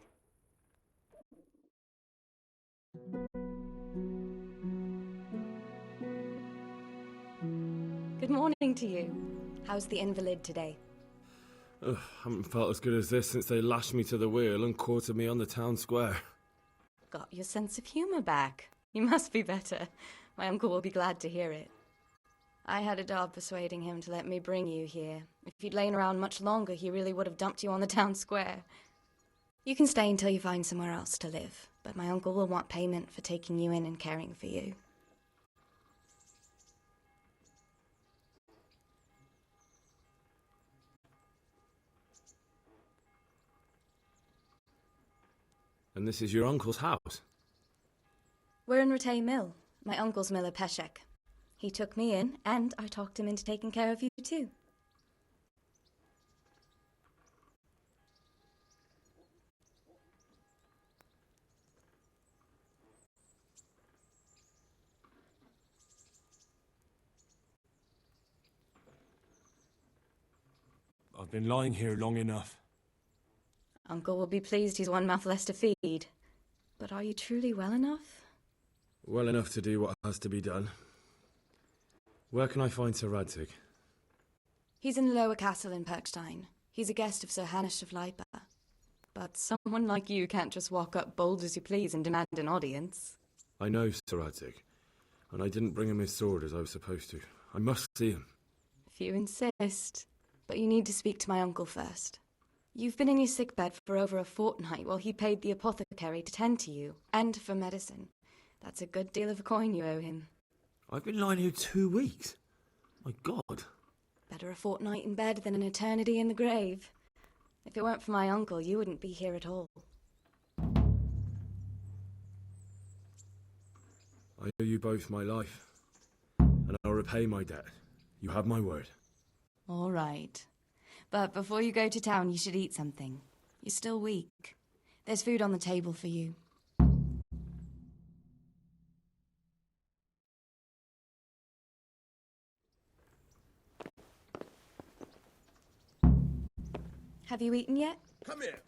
Good morning to you. How's the invalid today? Ugh, haven't felt as good as this since they lashed me to the wheel and quartered me on the town square. Got your sense of humour back. You must be better. My uncle will be glad to hear it. I had a job persuading him to let me bring you here. If you'd lain around much longer, he really would have dumped you on the town square. You can stay until you find somewhere else to live, but my uncle will want payment for taking you in and caring for you. And this is your uncle's house? We're in Rattay Mill, my uncle's mill at Peshek. He took me in, and I talked him into taking care of you too. I've been lying here long enough. Uncle will be pleased he's one mouth less to feed. But are you truly well enough? Well enough to do what has to be done. Where can I find Sir Radzig? He's in the lower castle in Perkstein. He's a guest of Sir Hanush of Leipa. But someone like you can't just walk up bold as you please and demand an audience. I know Sir Radzig, and I didn't bring him his sword as I was supposed to. I must see him. If you insist. But you need to speak to my uncle first. You've been in your sickbed for over a fortnight while he paid the apothecary to tend to you, and for medicine. That's a good deal of coin you owe him. I've been lying here 2 weeks. My God. Better a fortnight in bed than an eternity in the grave. If it weren't for my uncle, you wouldn't be here at all. I owe you both my life, and I'll repay my debt. You have my word. All right. But before you go to town, you should eat something. You're still weak. There's food on the table for you. Have you eaten yet? Come here.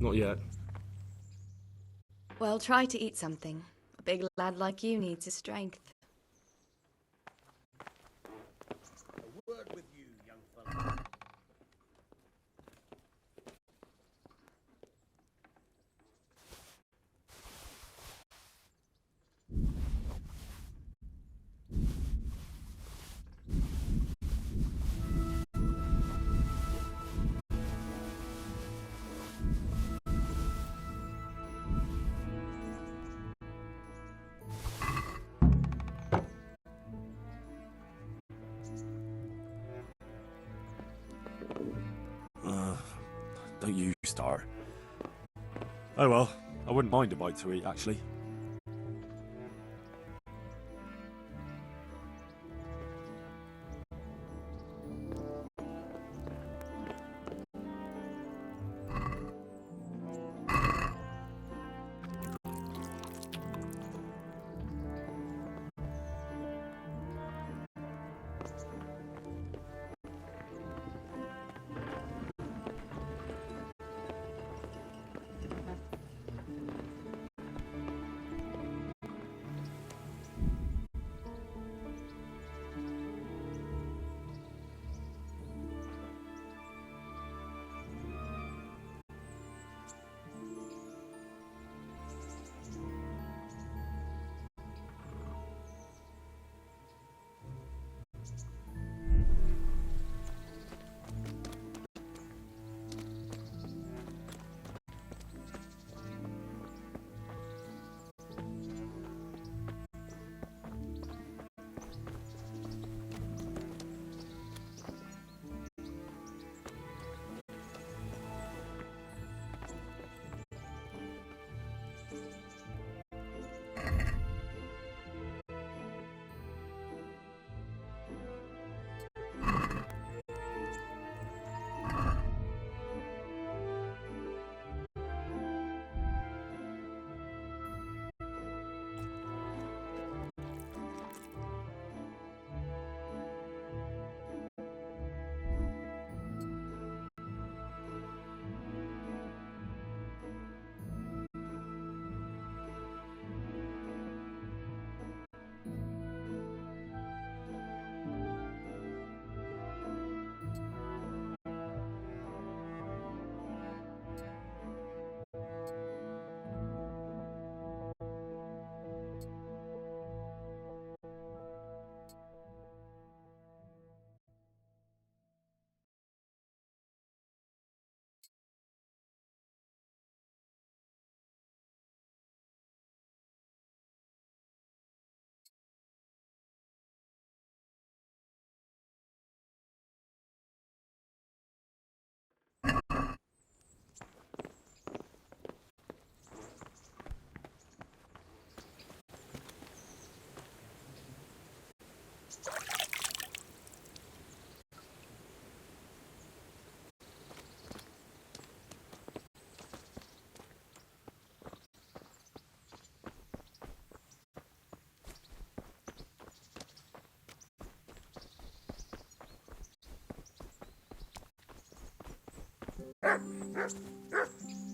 Not yet. Well, try to eat something. A big lad like you needs his strength. A word with you, young fellow. Don't you start. Oh well, I wouldn't mind a bite to eat, actually.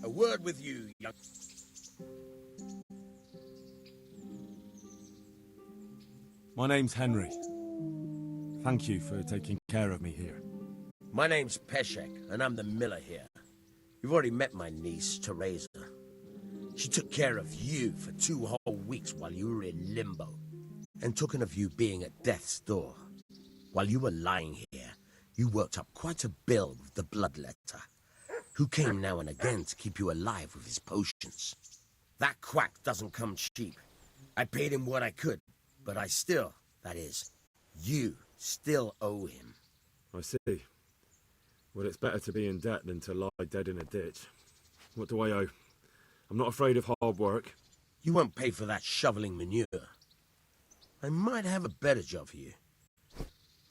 A word with you, young... My name's Henry. Thank you for taking care of me here. My name's Peshek, and I'm the miller here. You've already met my niece, Teresa. She took care of you for 2 whole weeks while you were in limbo, and took of you being at death's door. While you were lying here, you worked up quite a bill with the bloodletter, who came now and again to keep you alive with his potions. That quack doesn't come cheap. I paid him what I could, but I still, that is, you still owe him. I see. Well, it's better to be in debt than to lie dead in a ditch. What do I owe? I'm not afraid of hard work. You won't pay for that shoveling manure. I might have a better job for you.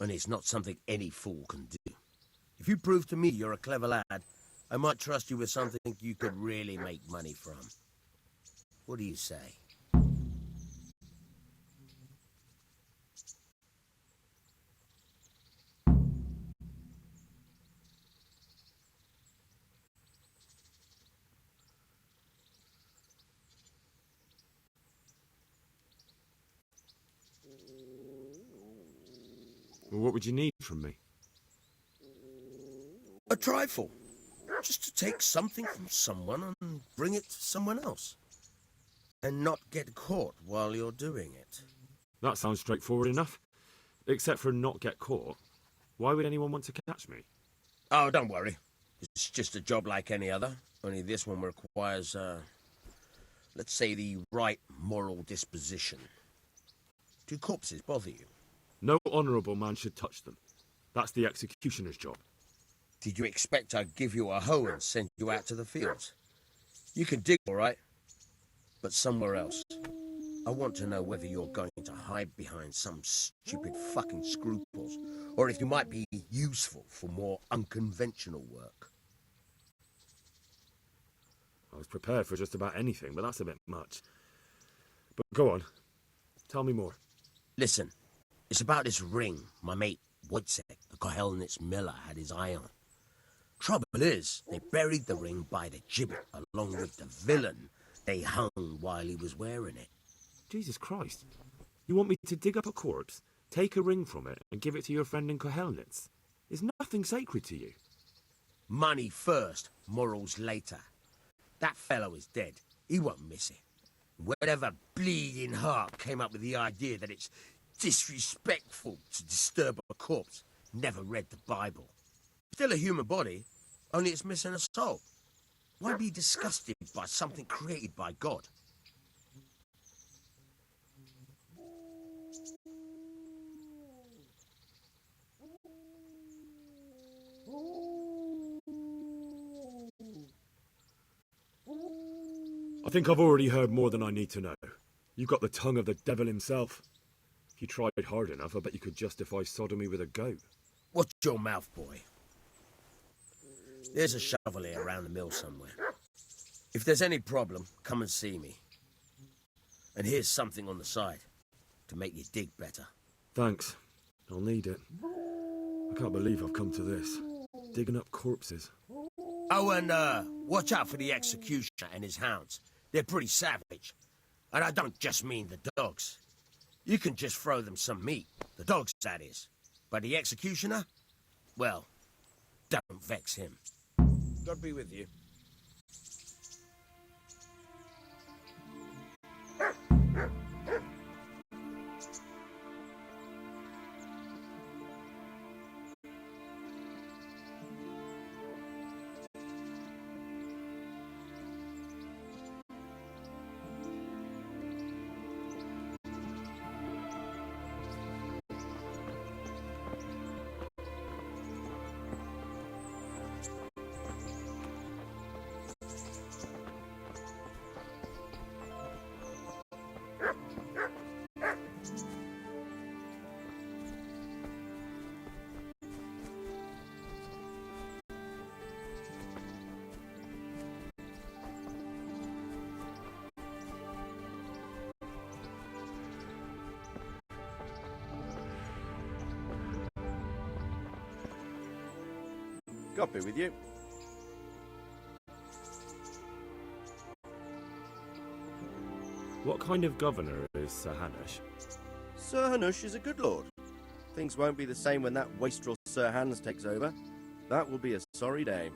And it's not something any fool can do. If you prove to me you're a clever lad, I might trust you with something you could really make money from. What do you say? Well, what would you need from me? A trifle. Just to take something from someone and bring it to someone else. And not get caught while you're doing it. That sounds straightforward enough. Except for not get caught. Why would anyone want to catch me? Oh, don't worry. It's just a job like any other. Only this one requires, let's say, the right moral disposition. Do corpses bother you? No honourable man should touch them. That's the executioner's job. Did you expect I'd give you a hoe and send you out to the fields? You can dig, all right, but somewhere else. I want to know whether you're going to hide behind some stupid fucking scruples, or if you might be useful for more unconventional work. I was prepared for just about anything, but that's a bit much. But go on. Tell me more. Listen, it's about this ring my mate Wojciech, the Kohelnitz miller, had his eye on. Trouble is, they buried the ring by the gibbet along with the villain they hung while he was wearing it. Jesus Christ. You want me to dig up a corpse, take a ring from it, and give it to your friend in Kohelnitz? Is nothing sacred to you? Money first, morals later. That fellow is dead. He won't miss it. Whatever bleeding heart came up with the idea that it's disrespectful to disturb a corpse never read the Bible. Still a human body, only it's missing a soul. Why be disgusted by something created by God? I think I've already heard more than I need to know. You've got the tongue of the devil himself. If you tried hard enough, I bet you could justify sodomy with a goat. Watch your mouth, boy. There's a shovel here around the mill somewhere. If there's any problem, come and see me. And here's something on the side to make you dig better. Thanks. I'll need it. I can't believe I've come to this. Digging up corpses. Oh, and watch out for the executioner and his hounds. They're pretty savage. And I don't just mean the dogs. You can just throw them some meat. The dogs, that is. But the executioner? Well, don't vex him. God be with you. God be with you. What kind of governor is Sir Hanush? Sir Hanush is a good lord. Things won't be the same when that wastrel Sir Hans takes over. That will be a sorry day.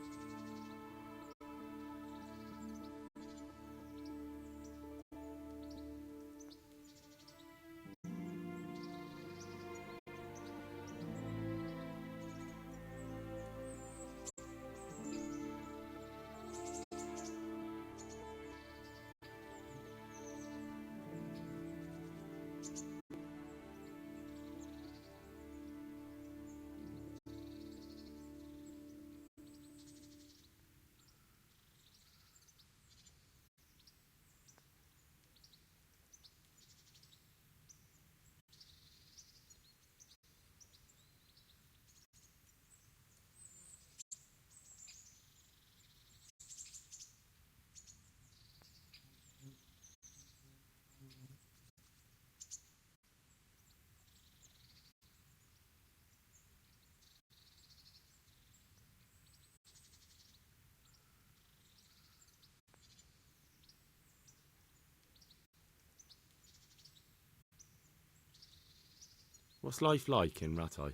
What's life like in Rattay?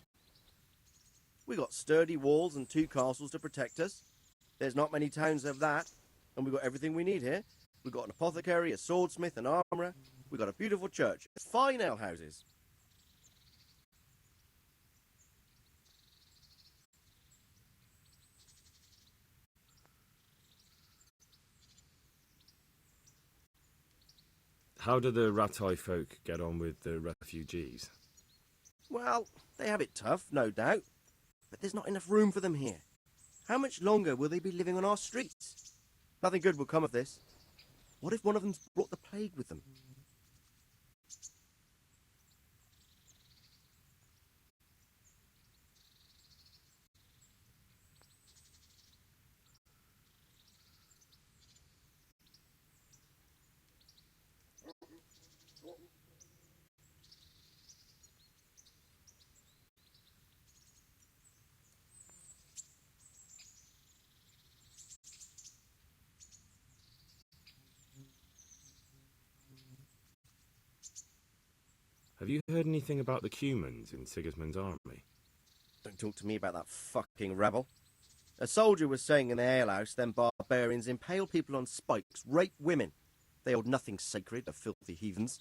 We got sturdy walls and 2 castles to protect us. There's not many towns have that, and we got everything we need here. We got an apothecary, a swordsmith, an armourer. We got a beautiful church, fine alehouses. How do the Rattay folk get on with the refugees? Well, they have it tough, no doubt, but there's not enough room for them here. How much longer will they be living on our streets? Nothing good will come of this. What if one of them's brought the plague with them? Have you heard anything about the Cumans in Sigismund's army? Don't talk to me about that fucking rabble. A soldier was saying in the alehouse them barbarians impale people on spikes, rape women. They hold nothing sacred, the filthy heathens.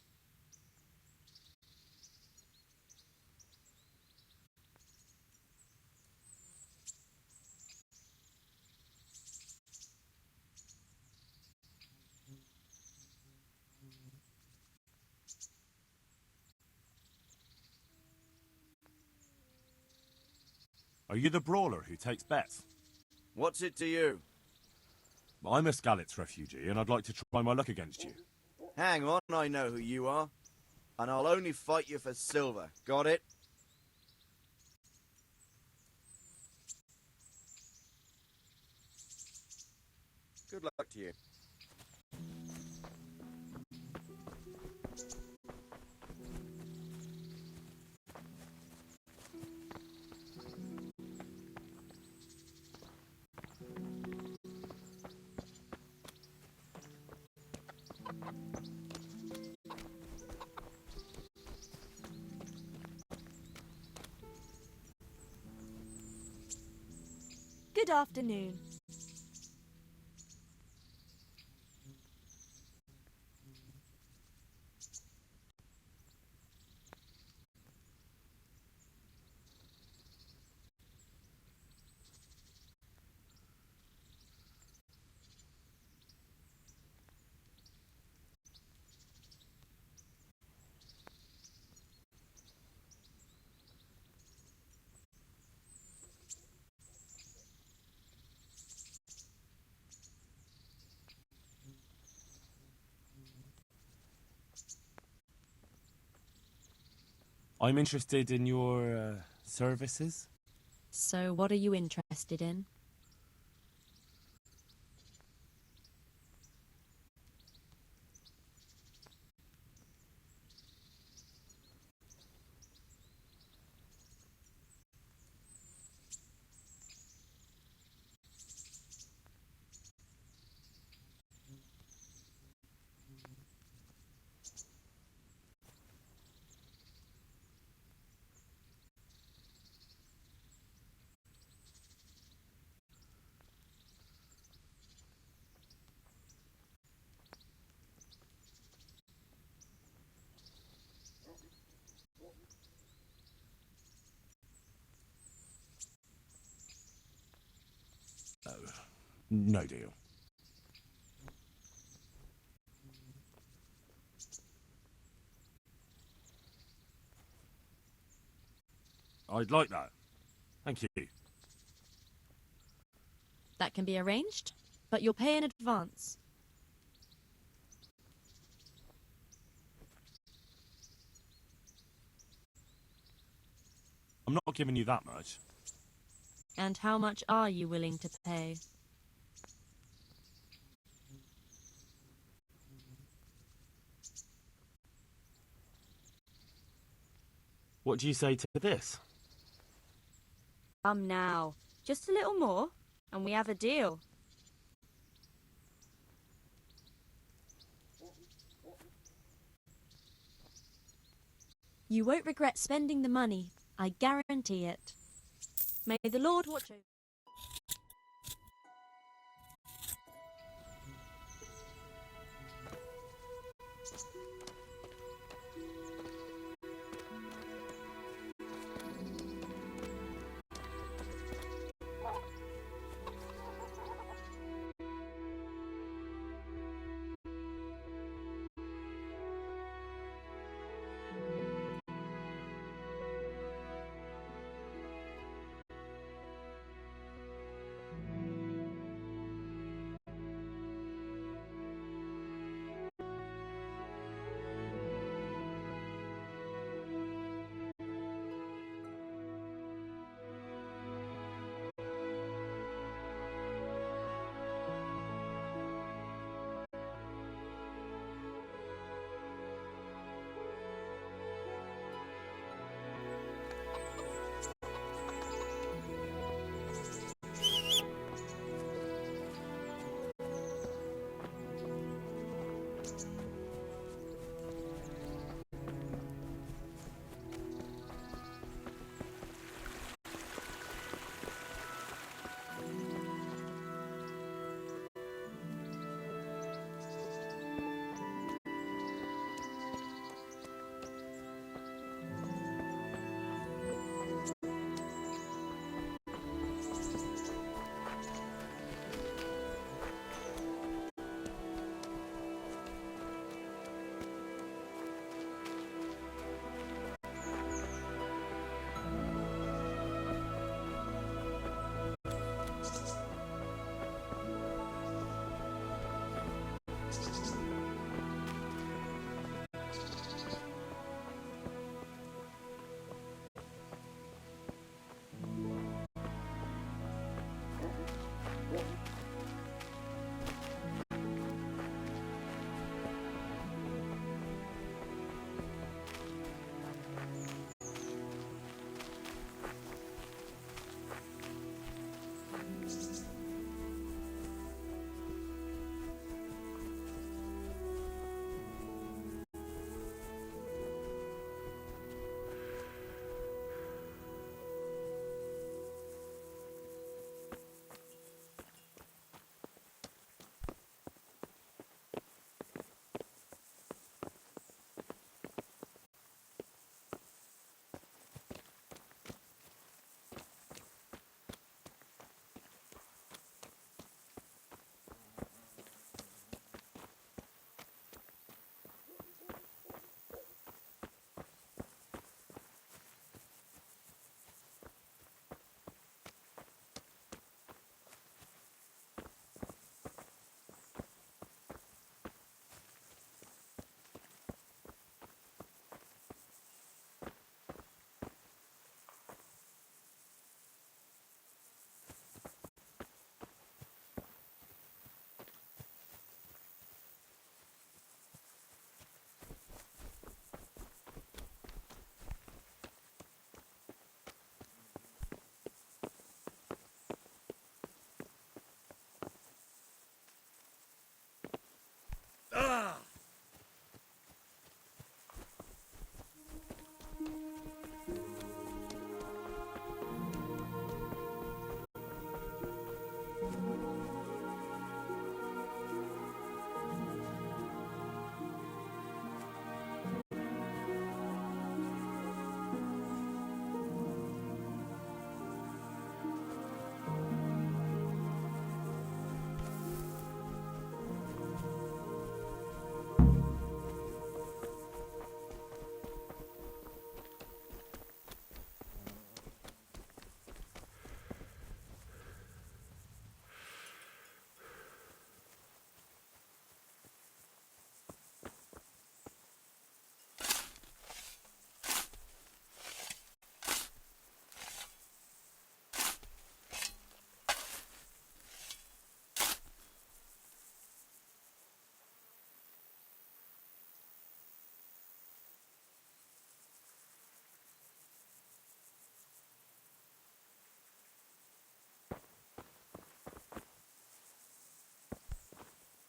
Are you the brawler who takes bets? What's it to you? I'm a Skalitz refugee, and I'd like to try my luck against you. Hang on, I know who you are. And I'll only fight you for silver. Got it? Good luck to you. Good afternoon. I'm interested in your services. So what are you interested in? No deal. I'd like that. Thank you. That can be arranged, but you'll pay in advance. I'm not giving you that much. And how much are you willing to pay? What do you say to this? Come now. Just a little more, and we have a deal. You won't regret spending the money. I guarantee it. May the Lord watch over.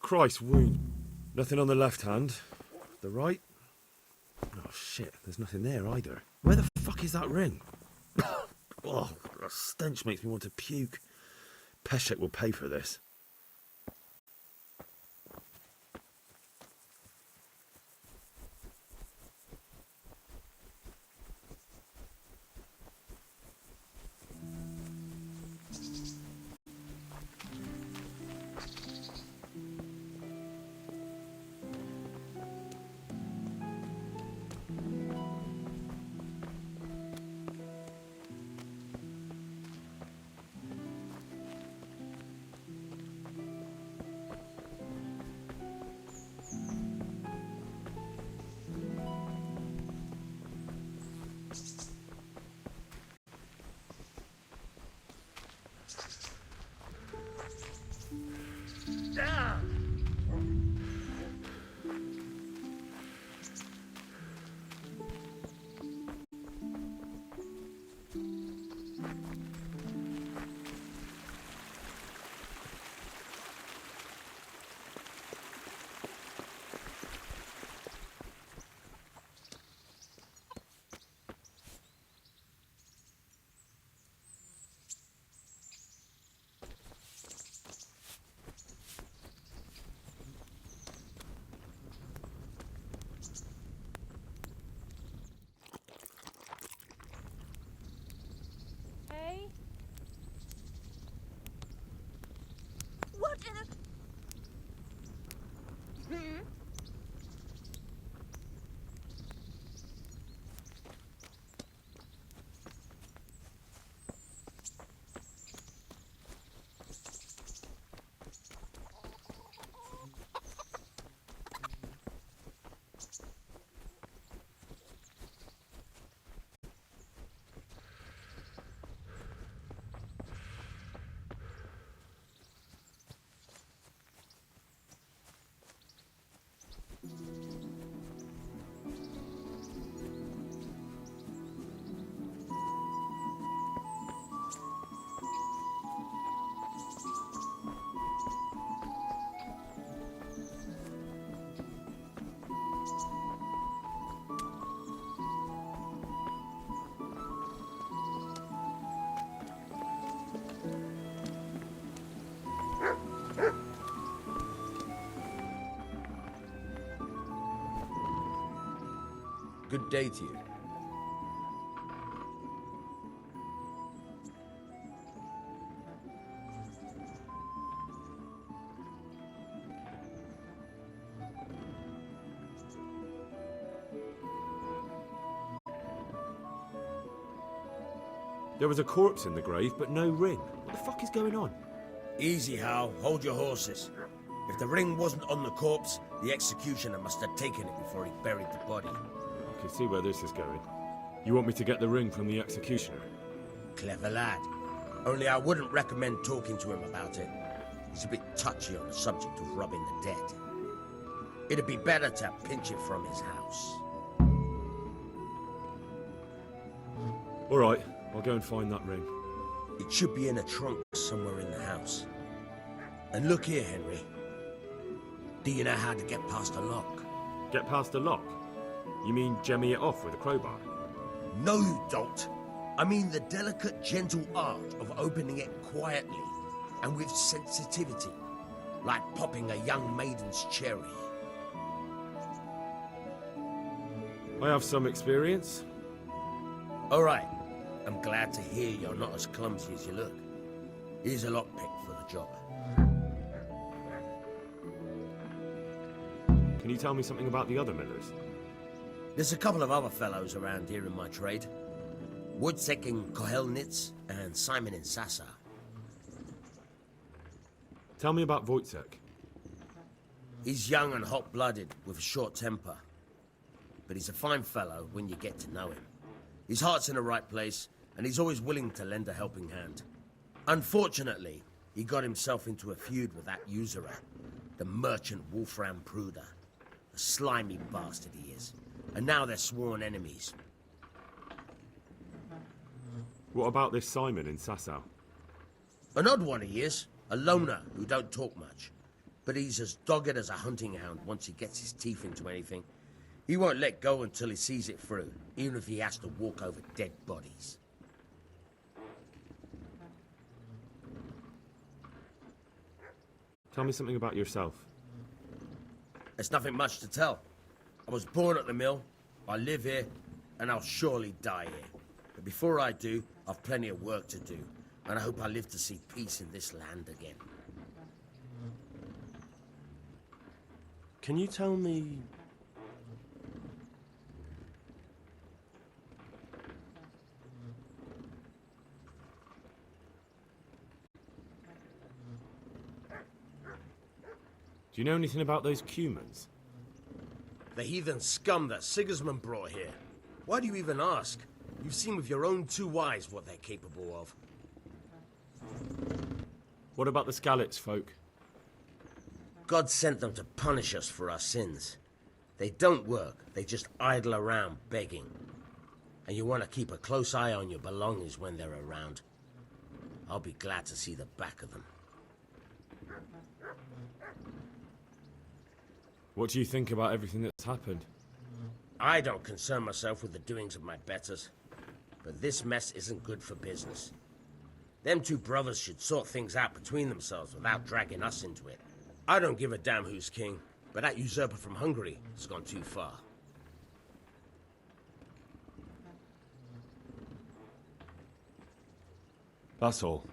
Christ, wound. Nothing on the left hand. The right? Oh shit, there's nothing there either. Where the fuck is that ring? Oh, the stench makes me want to puke. Peshek will pay for this. What in a... Good day to you. There was a corpse in the grave, but no ring. What the fuck is going on? Easy, Hal. Hold your horses. If the ring wasn't on the corpse, the executioner must have taken it before he buried the body. I can see where this is going. You want me to get the ring from the executioner? Clever lad. Only I wouldn't recommend talking to him about it. He's a bit touchy on the subject of robbing the dead. It'd be better to pinch it from his house. All right, I'll go and find that ring. It should be in a trunk somewhere in the house. And look here, Henry. Do you know how to get past a lock? Get past a lock? You mean jemmy it off with a crowbar? No, you don't. I mean the delicate, gentle art of opening it quietly and with sensitivity, like popping a young maiden's cherry. I have some experience. All right. I'm glad to hear you're not as clumsy as you look. Here's a lockpick for the job. Can you tell me something about the other millers? There's a couple of other fellows around here in my trade. Wojciech in Kohelnitz and Simon in Sasa. Tell me about Wojciech. He's young and hot-blooded with a short temper. But he's a fine fellow when you get to know him. His heart's in the right place, and he's always willing to lend a helping hand. Unfortunately, he got himself into a feud with that usurer, the merchant Wolfram Pruder. A slimy bastard he is. And now they're sworn enemies. What about this Simon in Sasau? An odd one he is. A loner who don't talk much. but he's as dogged as a hunting hound once he gets his teeth into anything. He won't let go until he sees it through, even if he has to walk over dead bodies. Tell me something about yourself. There's nothing much to tell. I was born at the mill, I live here, and I'll surely die here. But before I do, I've plenty of work to do, and I hope I live to see peace in this land again. Can you tell me... Do you know anything about those Cumans? The heathen scum that Sigismund brought here. Why do you even ask? You've seen with your own 2 eyes what they're capable of. What about the Skalitz folk? God sent them to punish us for our sins. They don't work, they just idle around begging. And you want to keep a close eye on your belongings when they're around. I'll be glad to see the back of them. What do you think about everything that's happened? I don't concern myself with the doings of my betters. But this mess isn't good for business. Them 2 brothers should sort things out between themselves without dragging us into it. I don't give a damn who's king, but that usurper from Hungary has gone too far. That's all.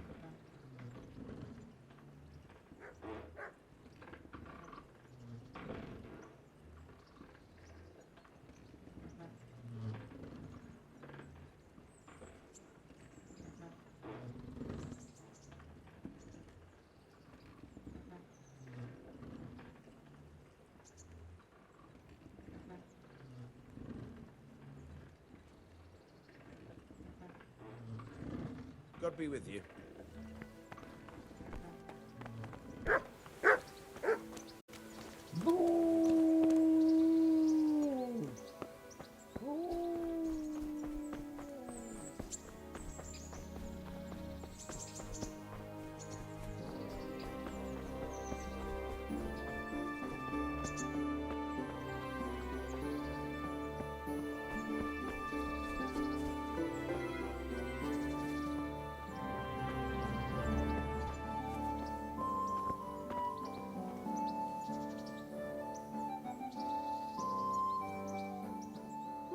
God be with you.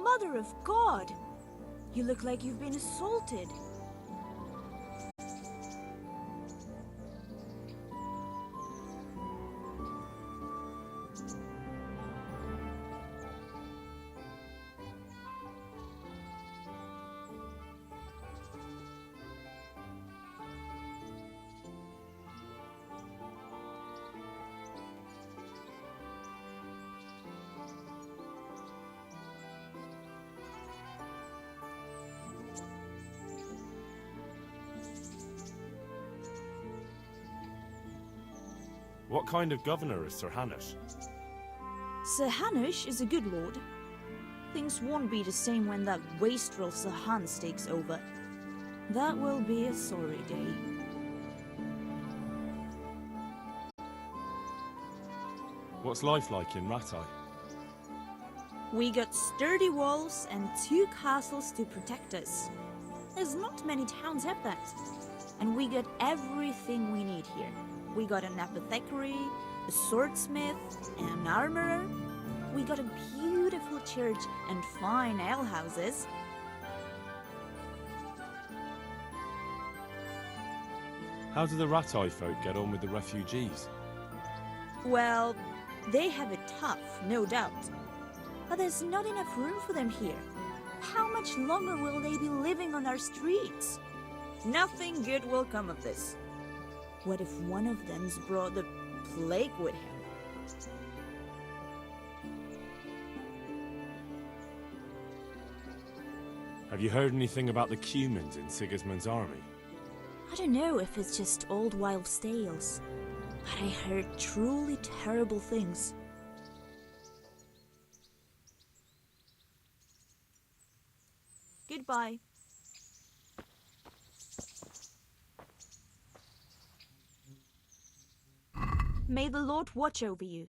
Mother of God! You look like you've been assaulted. What kind of governor is Sir Hanush? Sir Hanush is a good lord. Things won't be the same when that wastrel Sir Hans takes over. That will be a sorry day. What's life like in Rattay? We got sturdy walls and 2 castles to protect us. There's not many towns have that. And we got everything we need here. We got an apothecary, a swordsmith, an armorer. We got a beautiful church and fine alehouses. How do the Rattay folk get on with the refugees? Well, they have it tough, no doubt. But there's not enough room for them here. How much longer will they be living on our streets? Nothing good will come of this. What if one of them's brought the plague with him? Have you heard anything about the Cumans in Sigismund's army? I don't know if it's just old wives' tales, but I heard truly terrible things. Goodbye. May the Lord watch over you.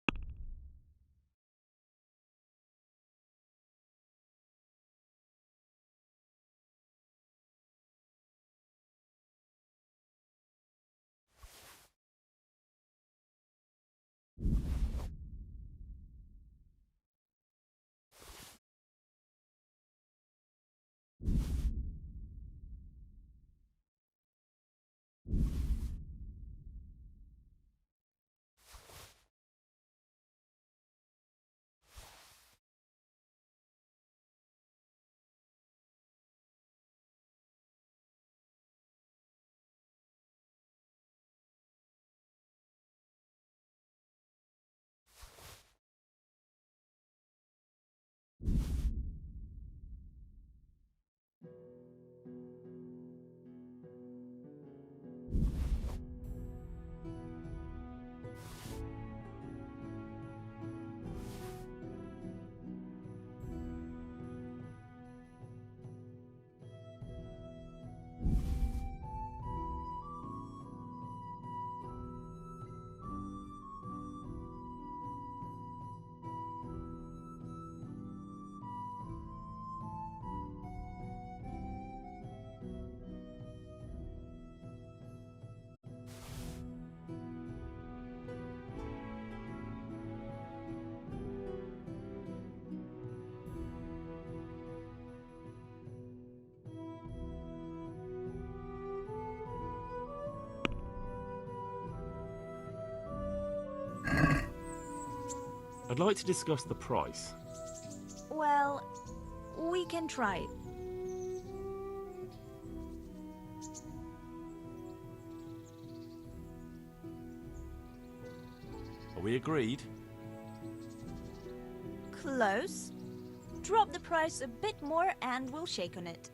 I'd like to discuss the price. Well, we can try it. Are we agreed? Close. Drop the price a bit more and we'll shake on it.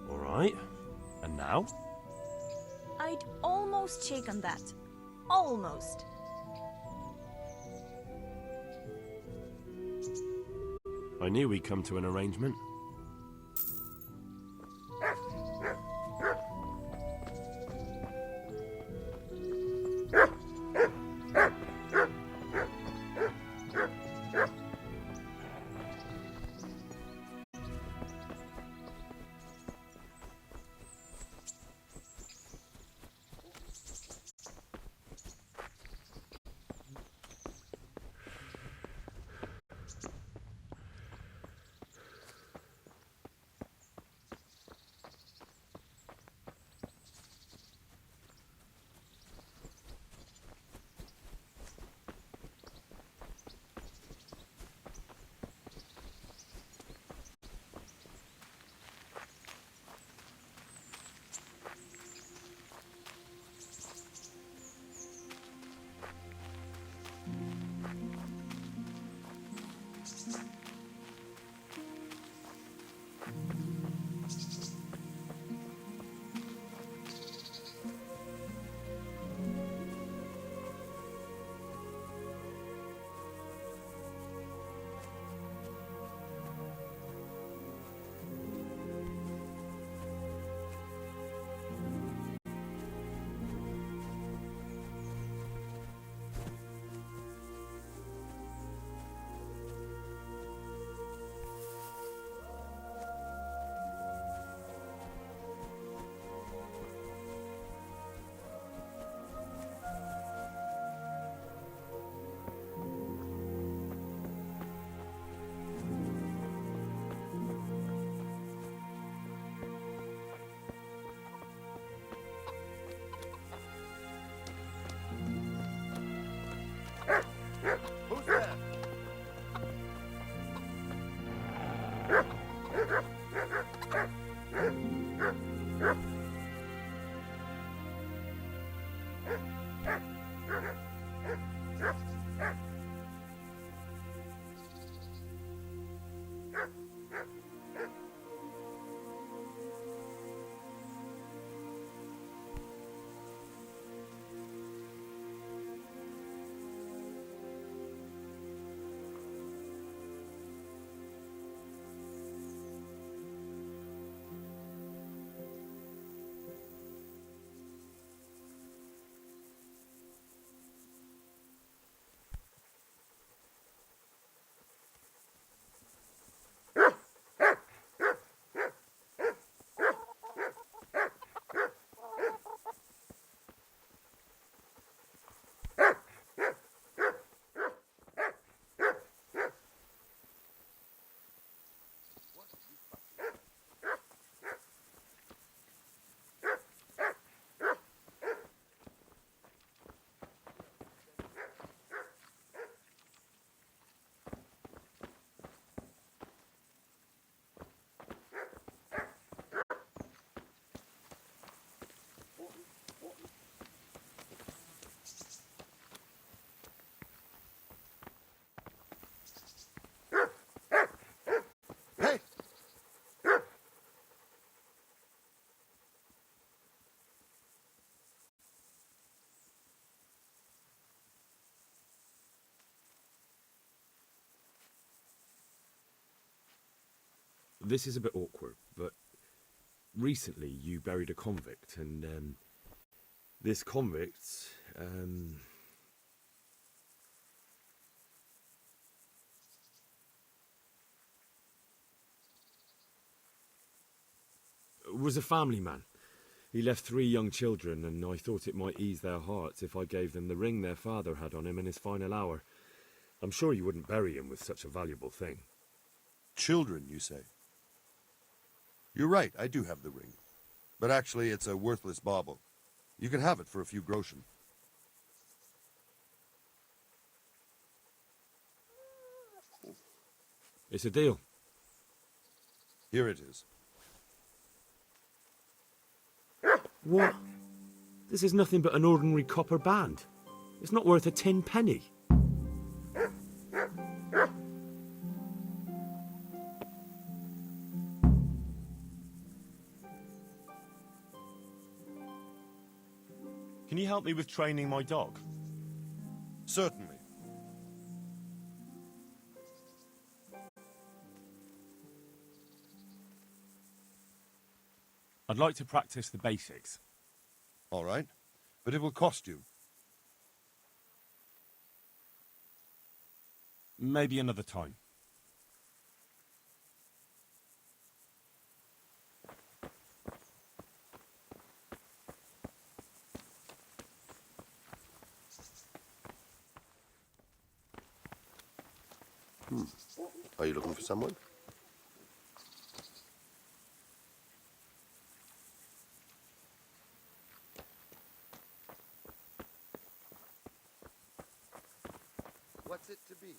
All right. And now? I'd almost shake on that. Almost. I knew we'd come to an arrangement. this is a bit awkward, but recently you buried a convict, and this convict, was a family man. He left 3 young children, and I thought it might ease their hearts if I gave them the ring their father had on him in his final hour. I'm sure you wouldn't bury him with such a valuable thing. Children, you say? You're right, I do have the ring. But actually, it's a worthless bauble. You can have it for a few groschen. It's a deal. Here it is. What? This is nothing but an ordinary copper band. It's not worth a 10 penny. Can you help me with training my dog? Certainly. I'd like to practice the basics. All right, but it will cost you. Maybe another time. Are you looking for someone? What's it to be?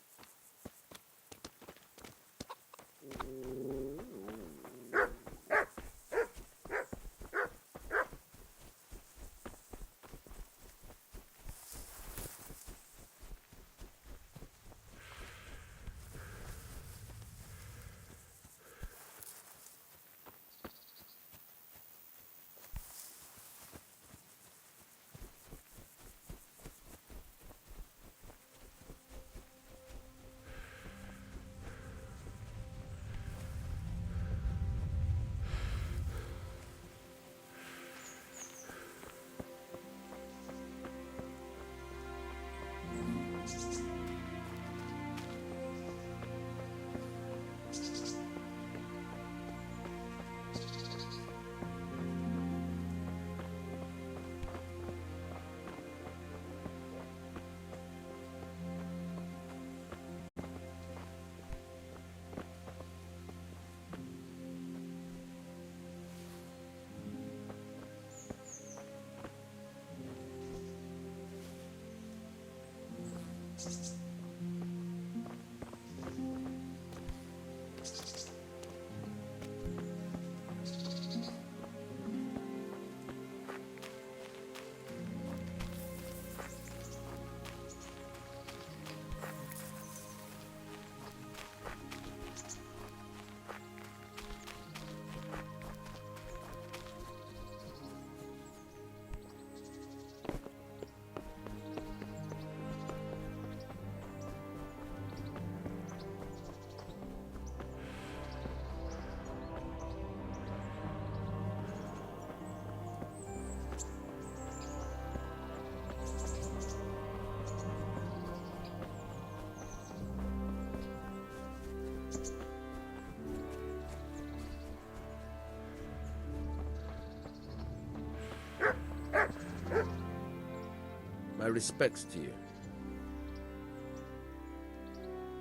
My respects to you.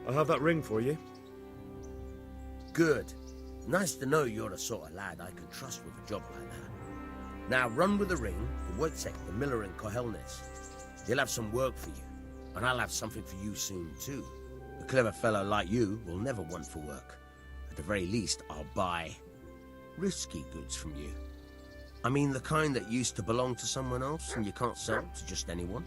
I'll have that ring for you. Good. Nice to know you're the sort of lad I could trust with a job like that. Now run with the ring to Wojciech, the miller in Kohelnitz. He'll have some work for you, and I'll have something for you soon too. A clever fellow like you will never want for work. At the very least, I'll buy risky goods from you. I mean the kind that used to belong to someone else and you can't sell to just anyone.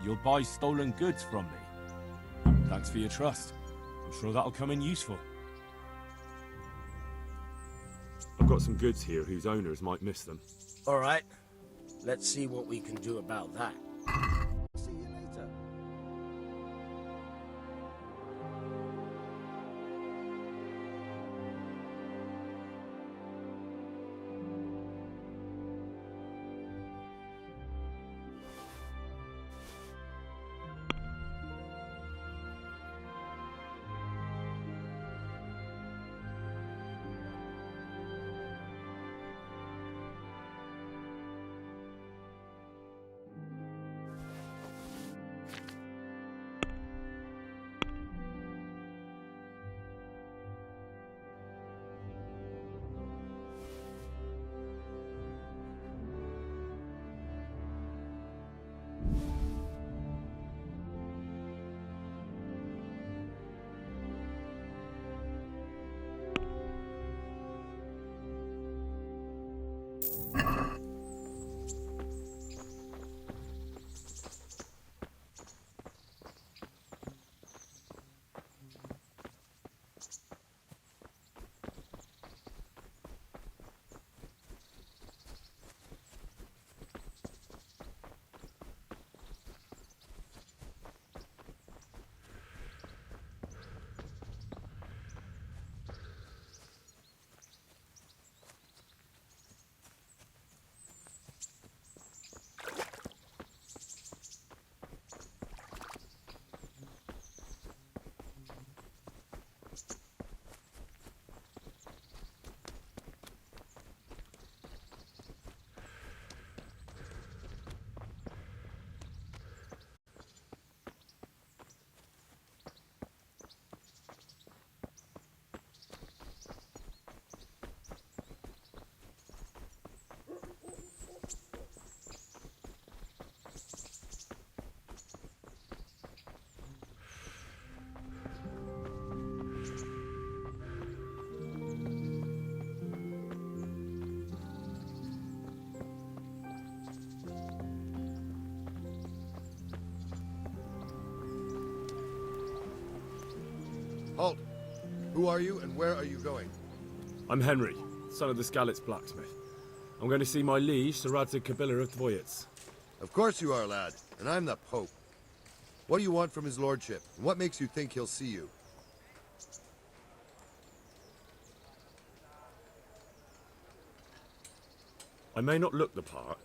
You'll buy stolen goods from me. Thanks for your trust. I'm sure that'll come in useful. I've got some goods here whose owners might miss them. All right. Let's see what we can do about that. See you later. Who are you and where are you going? I'm Henry, son of the Skalitz blacksmith. I'm going to see my liege, Sir Radzig Kobyla of Dvoyitz. Of course you are, lad, and I'm the Pope. What do you want from his lordship, and what makes you think he'll see you? I may not look the part,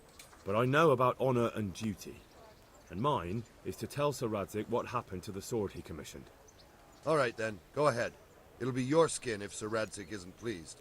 but I know about honour and duty. And mine is to tell Sir Radzig what happened to the sword he commissioned. All right then, go ahead. It'll be your skin if Sir Radzig isn't pleased.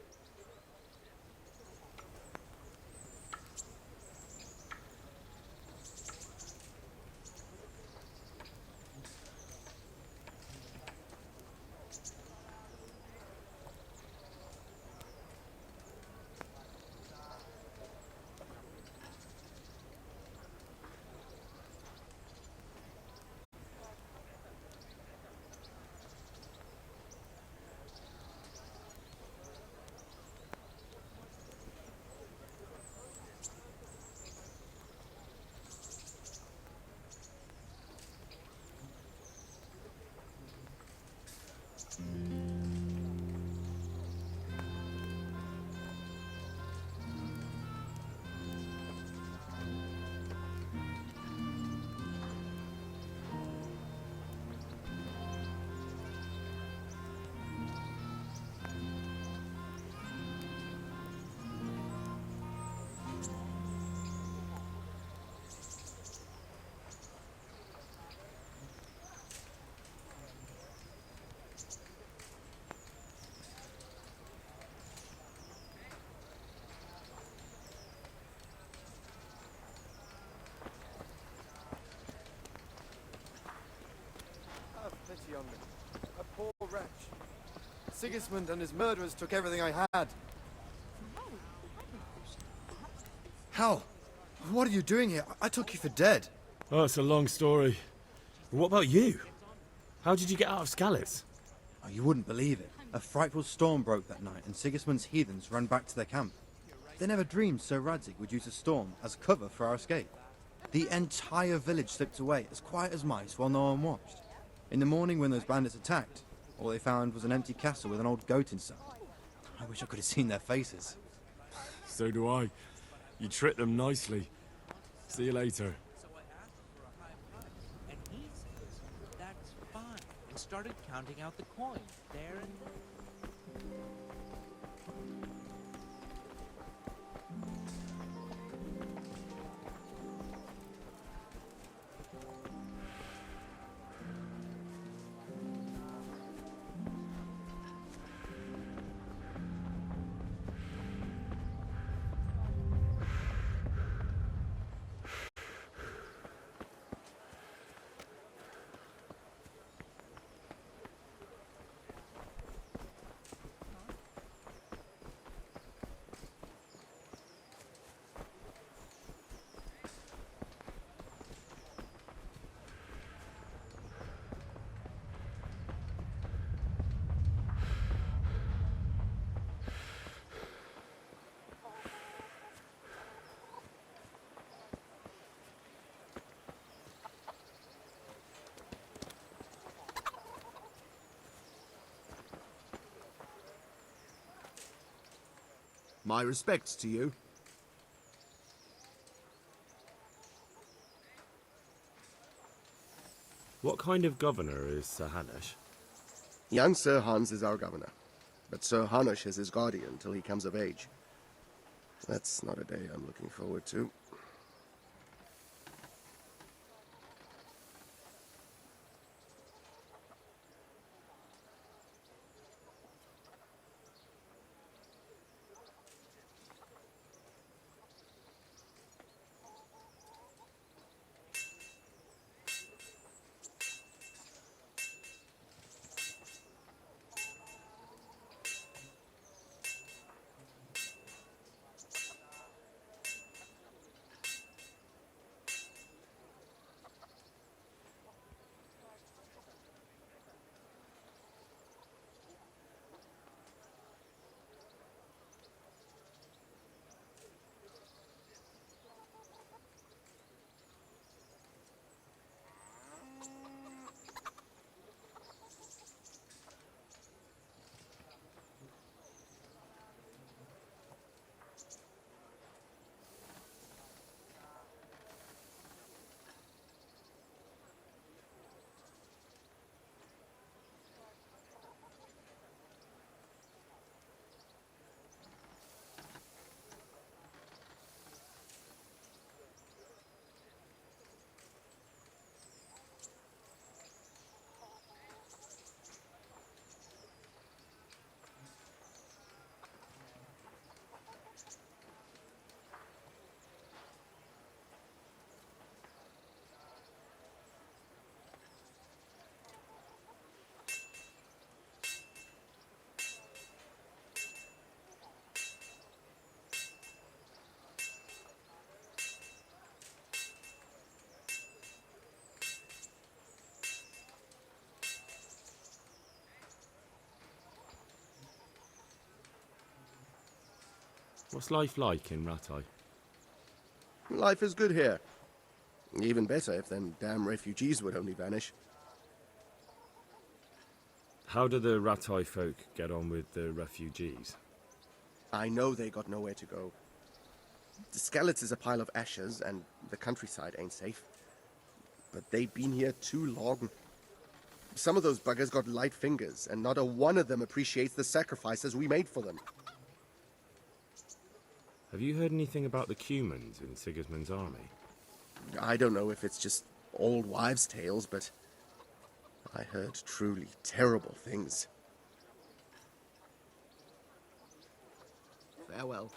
Pity on me. A poor wretch. Sigismund and his murderers took everything I had. Hal, what are you doing here? I took you for dead. Oh, it's a long story. But what about you? How did you get out of Skalitz? Oh, you wouldn't believe it. A frightful storm broke that night, and Sigismund's heathens ran back to their camp. They never dreamed Sir Radzig would use a storm as cover for our escape. The entire village slipped away, as quiet as mice, while no one watched. In the morning when those bandits attacked, all they found was an empty castle with an old goat inside. I wish I could have seen their faces. So do I. You tricked them nicely. See you later. And he says, that's fine, and started counting out the coins there and... My respects to you. What kind of governor is Sir Hanush? Young Sir Hans is our governor, but Sir Hanush is his guardian until he comes of age. That's not a day I'm looking forward to. What's life like in Rattay? Life is good here. Even better if them damn refugees would only vanish. How do the Rattay folk get on with the refugees? I know they got nowhere to go. The Skalitz is a pile of ashes, and the countryside ain't safe. But they've been here too long. Some of those buggers got light fingers, and not a one of them appreciates the sacrifices we made for them. Have you heard anything about the Cumans in Sigismund's army? I don't know if it's just old wives' tales, but I heard truly terrible things. Farewell.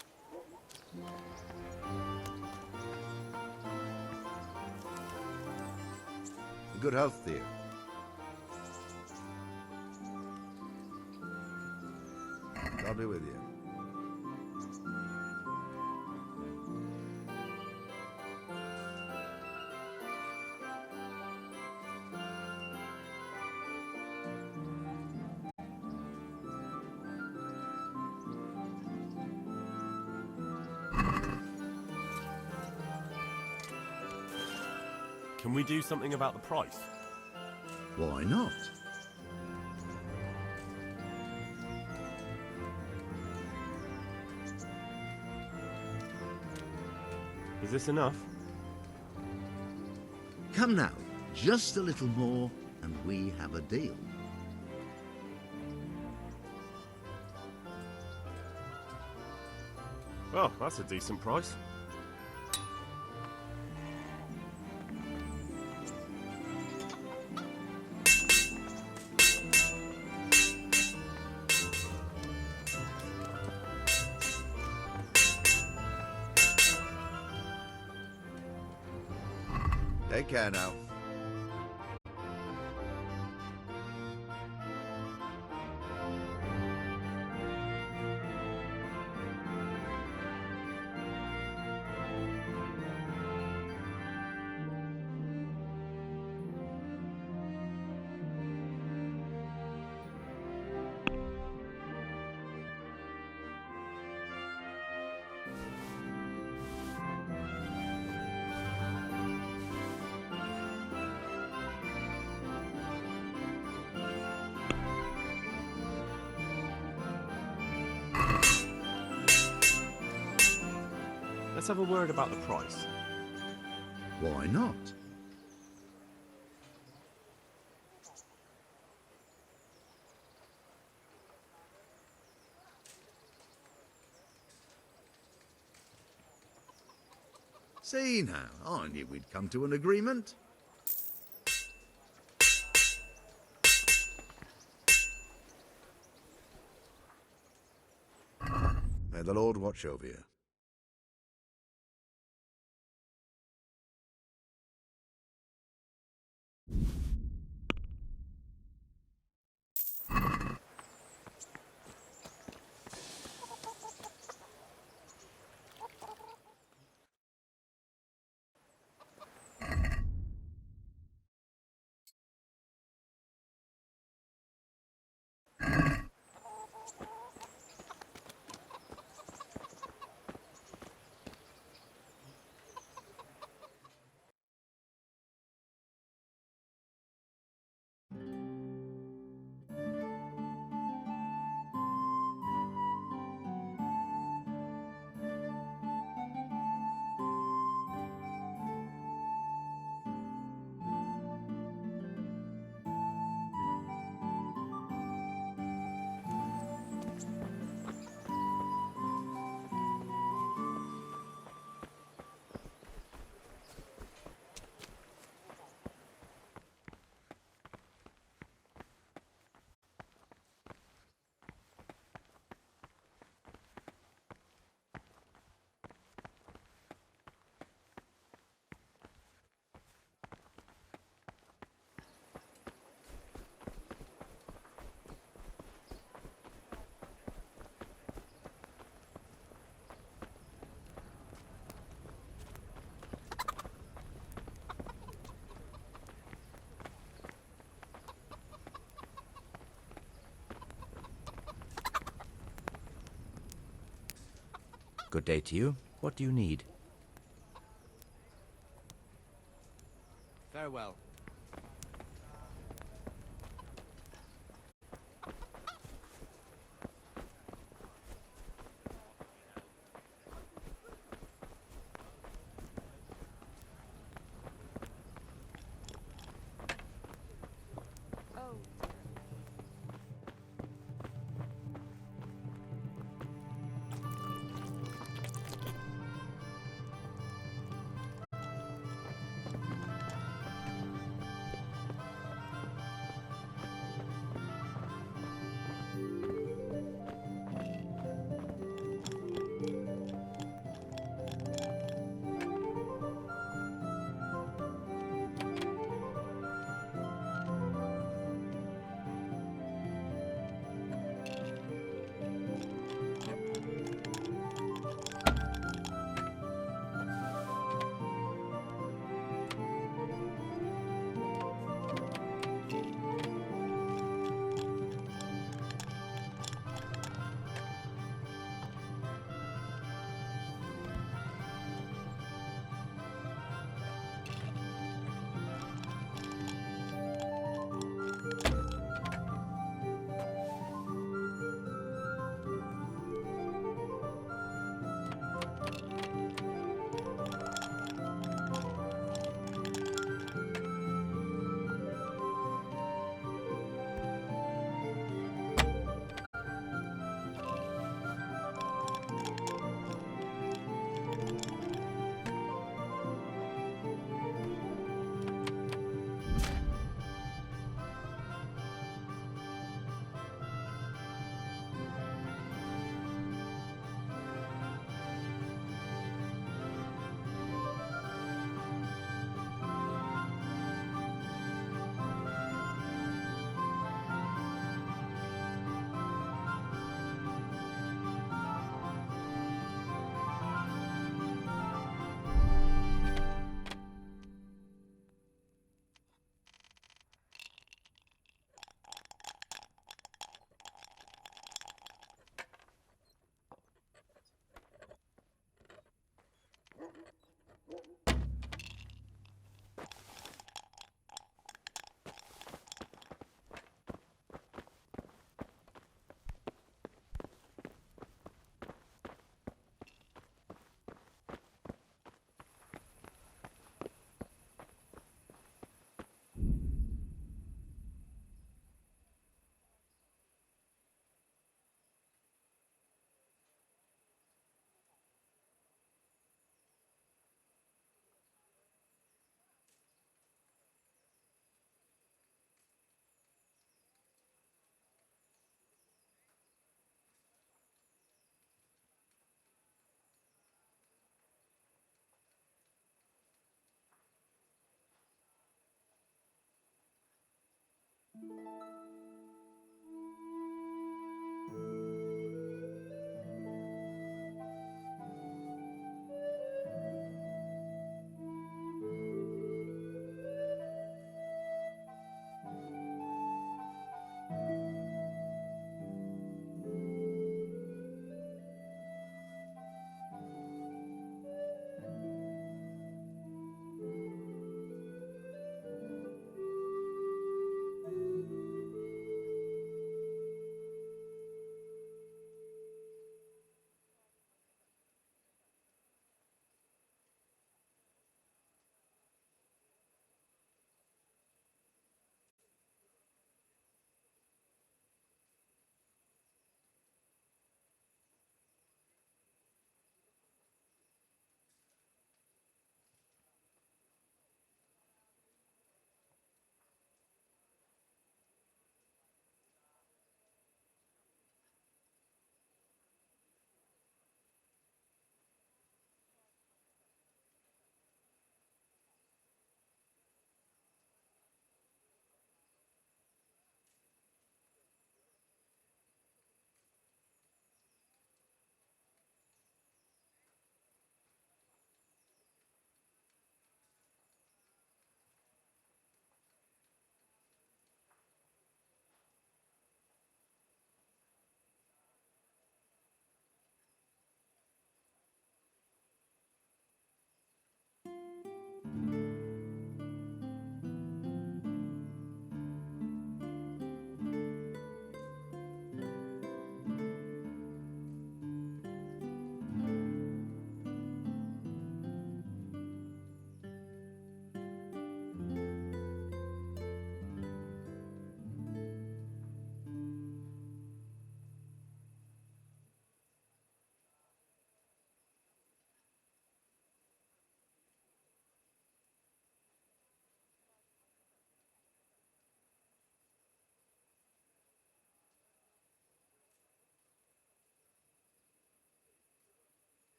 Good health to you. God be with you. Can we do something about the price? Why not? Is this enough? Come now, just a little more, and we have a deal. Oh, that's a decent price. Take care now. Let's have a word about the price. Why not? See now, I knew we'd come to an agreement. May the Lord watch over you. Good day to you. What do you need? Farewell.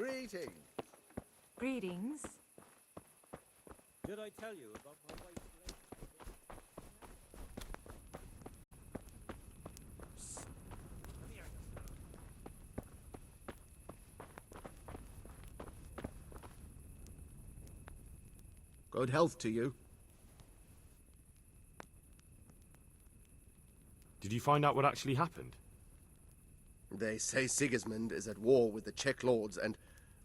Greetings. Greetings. Did I tell you about my wife's Good health to you. Did you find out what actually happened? They say Sigismund is at war with the Czech lords and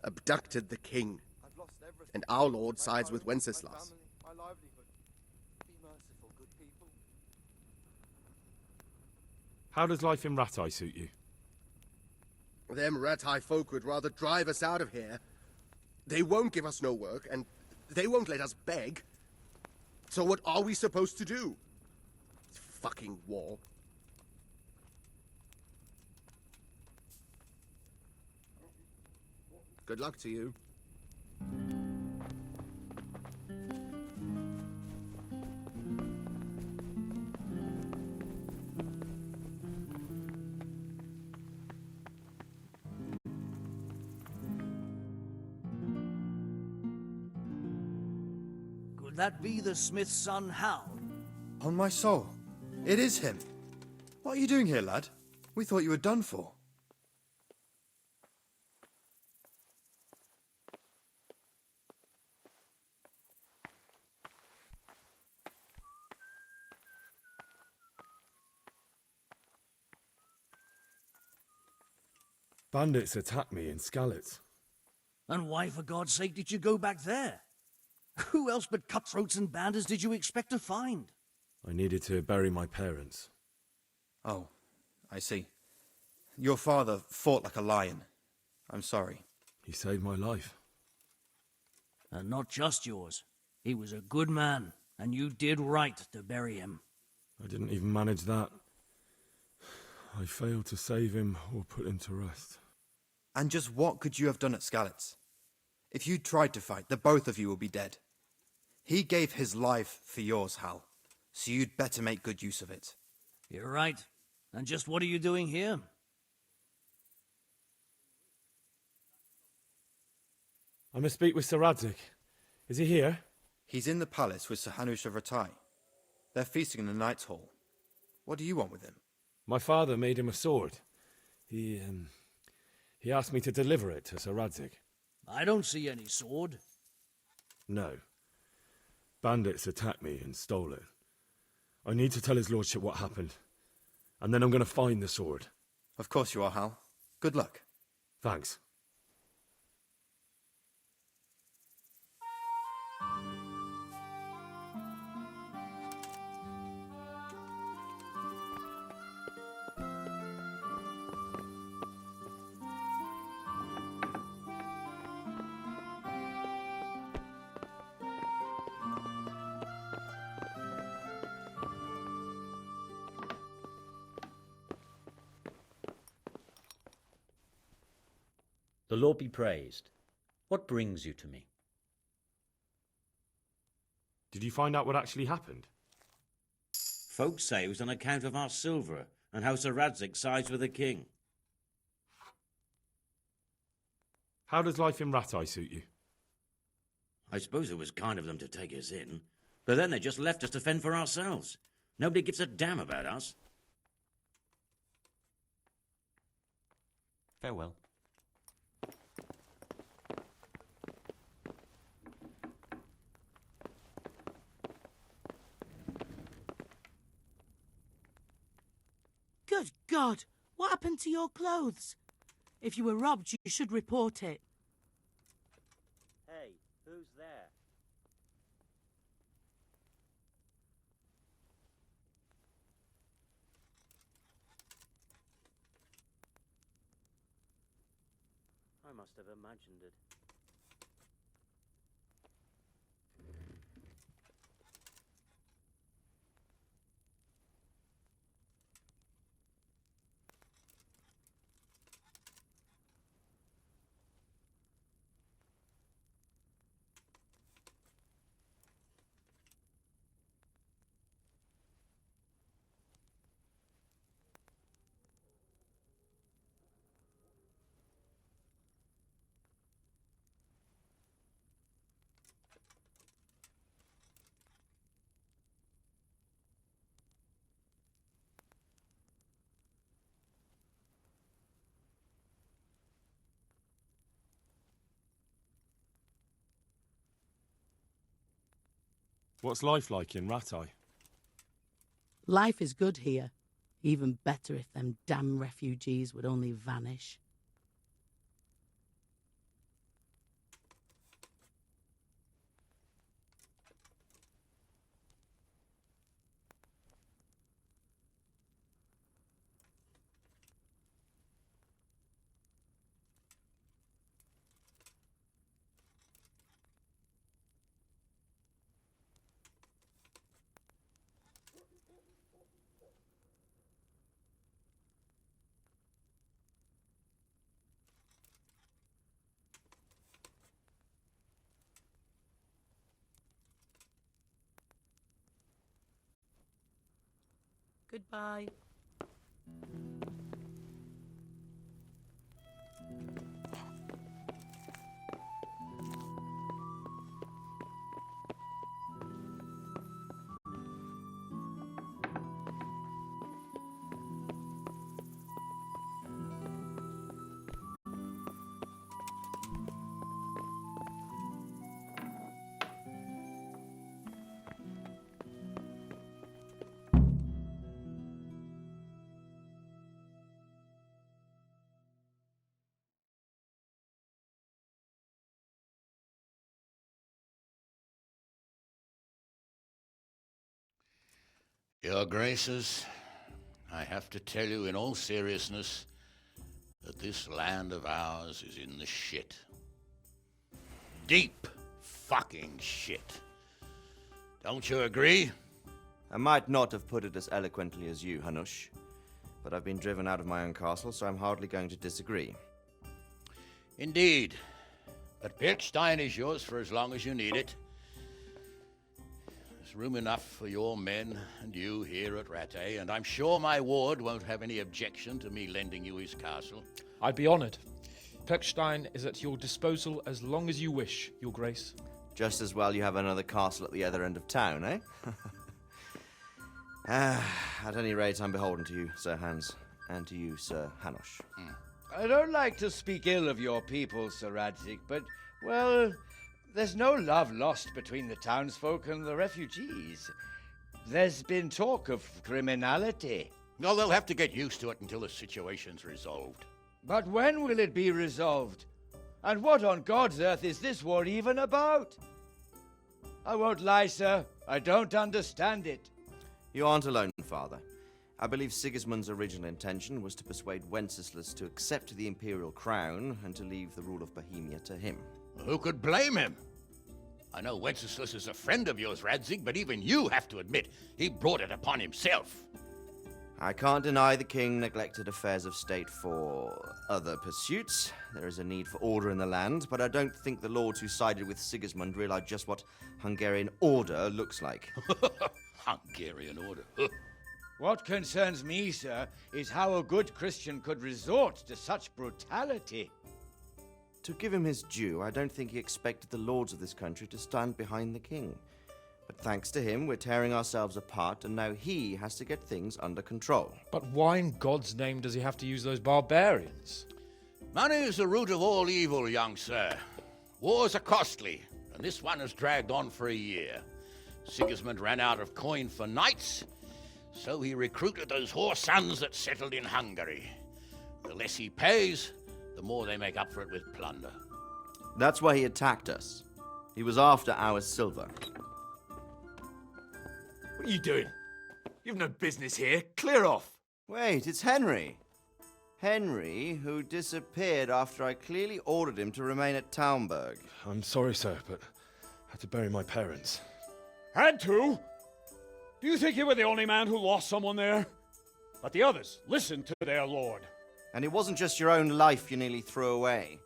abducted the king. I've lost everything. And our lord sides with My Wenceslas. family, my livelihood. Be merciful, good people. How does life in Ratai suit you? Them Ratai folk would rather drive us out of here. They won't give us no work, and they won't let us beg. So what are we supposed to do? Fucking war. Good luck to you. Could that be the smith's son, Hal? On my soul, it is him. What are you doing here, lad? We thought you were done for. Bandits attacked me in Skalitz. And why, for God's sake, did you go back there? Who else but cutthroats and bandits did you expect to find? I needed to bury my parents. Oh, I see. Your father fought like a lion. I'm sorry. He saved my life. And not just yours. He was a good man, and you did right to bury him. I didn't even manage that. I failed to save him or put him to rest. And just what could you have done at Skalitz? If you tried to fight, the both of you will be dead. He gave his life for yours, Hal, so you'd better make good use of it. You're right. And just what are you doing here? I must speak with Sir Radzig. Is he here? He's in the palace with Sir Hanush of Ratai. They're feasting in the Knight's Hall. What do you want with him? My father made him a sword. He asked me to deliver it to Sir Radzig. I don't see any sword. No. Bandits attacked me and stole it. I need to tell his lordship what happened. And then I'm going to find the sword. Of course you are, Hal. Good luck. Thanks. The Lord be praised. What brings you to me? Did you find out what actually happened? Folks say it was on account of our silver and how Sir Radzig sides with the king. How does life in Ratai suit you? I suppose it was kind of them to take us in, but then they just left us to fend for ourselves. Nobody gives a damn about us. Farewell. Good God! What happened to your clothes? If you were robbed, you should report it. Hey, who's there? I must have imagined it. What's life like in Rattay? Life is good here. Even better if them damn refugees would only vanish. Goodbye. Your Graces, I have to tell you in all seriousness that this land of ours is in the shit. Deep fucking shit. Don't you agree? I might not have put it as eloquently as you, Hanush, but I've been driven out of my own castle, so I'm hardly going to disagree. Indeed. But Pilchstein is yours for as long as you need it. There's room enough for your men and you here at Rattay, and I'm sure my ward won't have any objection to me lending you his castle. I'd be honoured. Pechstein is at your disposal as long as you wish, Your Grace. Just as well you have another castle at the other end of town, eh? At any rate, I'm beholden to you, Sir Hans, and to you, Sir Hanush. I don't like to speak ill of your people, Sir Radzig, but, well, there's no love lost between the townsfolk and the refugees. There's been talk of criminality. Well, they'll have to get used to it until the situation's resolved. But when will it be resolved? And what on God's earth is this war even about? I won't lie, sir. I don't understand it. You aren't alone, Father. I believe Sigismund's original intention was to persuade Wenceslas to accept the imperial crown and to leave the rule of Bohemia to him. Who could blame him? I know Wenceslas is a friend of yours, Radzig, but even you have to admit he brought it upon himself. I can't deny the king neglected affairs of state for other pursuits. There is a need for order in the land, but I don't think the lords who sided with Sigismund realized just what Hungarian order looks like. Hungarian order? What concerns me, sir, is how a good Christian could resort to such brutality. To give him his due, I don't think he expected the lords of this country to stand behind the king. But thanks to him, we're tearing ourselves apart, and now he has to get things under control. But why in God's name does he have to use those barbarians? Money is the root of all evil, young sir. Wars are costly, and this one has dragged on for a year. Sigismund ran out of coin for knights, so he recruited those whore sons that settled in Hungary. The less he pays, the more they make up for it with plunder. That's why he attacked us. He was after our silver. What are you doing? You've no business here. Clear off. Wait, it's Henry. Henry, who disappeared after I clearly ordered him to remain at Taunberg. I'm sorry, sir, but I had to bury my parents. Had to? Do you think you were the only man who lost someone there? But the others listened to their lord. And it wasn't just your own life you nearly threw away.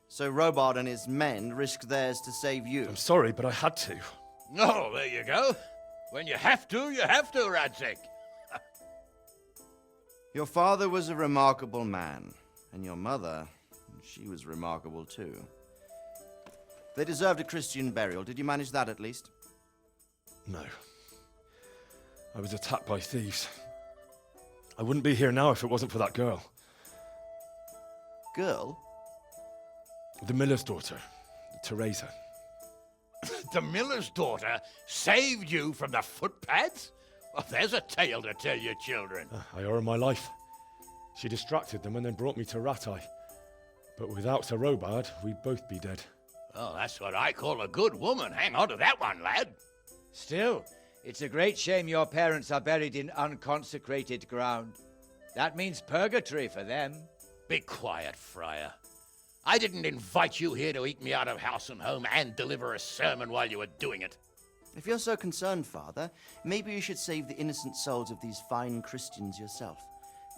So Robard and his men risked theirs to save you. I'm sorry, but I had to. Oh, there you go. When you have to, Radzig. Your father was a remarkable man, and your mother, she was remarkable too. They deserved a Christian burial. Did you manage that at least? No. I was attacked by thieves. I wouldn't be here now if it wasn't for that girl. Girl? The miller's daughter, Teresa. the miller's daughter saved you from the footpads? Well, there's a tale to tell your children. I owe her my life. She distracted them and then brought me to Rattay. But without Sir Robard, we'd both be dead. Oh, that's what I call a good woman. Hang on to that one, lad. Still, it's a great shame your parents are buried in unconsecrated ground. That means purgatory for them. Be quiet, Friar. I didn't invite you here to eat me out of house and home and deliver a sermon while you were doing it. If you're so concerned, Father, maybe you should save the innocent souls of these fine Christians yourself.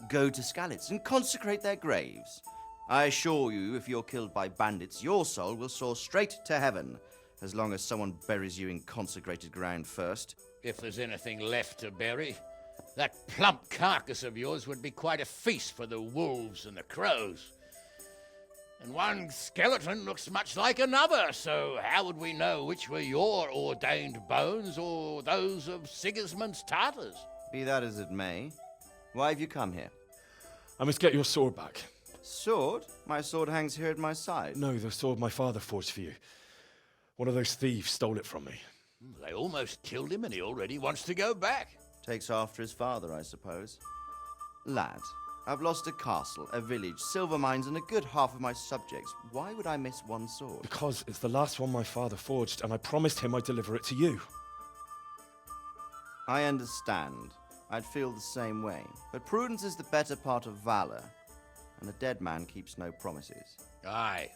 Go to Skalitz and consecrate their graves. I assure you, if you're killed by bandits, your soul will soar straight to heaven, as long as someone buries you in consecrated ground first. If there's anything left to bury, that plump carcass of yours would be quite a feast for the wolves and the crows. And one skeleton looks much like another, so how would we know which were your ordained bones or those of Sigismund's Tartars? Be that as it may, why have you come here? I must get your sword back. Sword? My sword hangs here at my side. No, the sword my father forged for you. One of those thieves stole it from me. They almost killed him and he already wants to go back. Takes after his father, I suppose. Lad, I've lost a castle, a village, silver mines, and a good half of my subjects. Why would I miss one sword? Because it's the last one my father forged, and I promised him I'd deliver it to you. I understand. I'd feel the same way. But prudence is the better part of valor, and a dead man keeps no promises. Aye.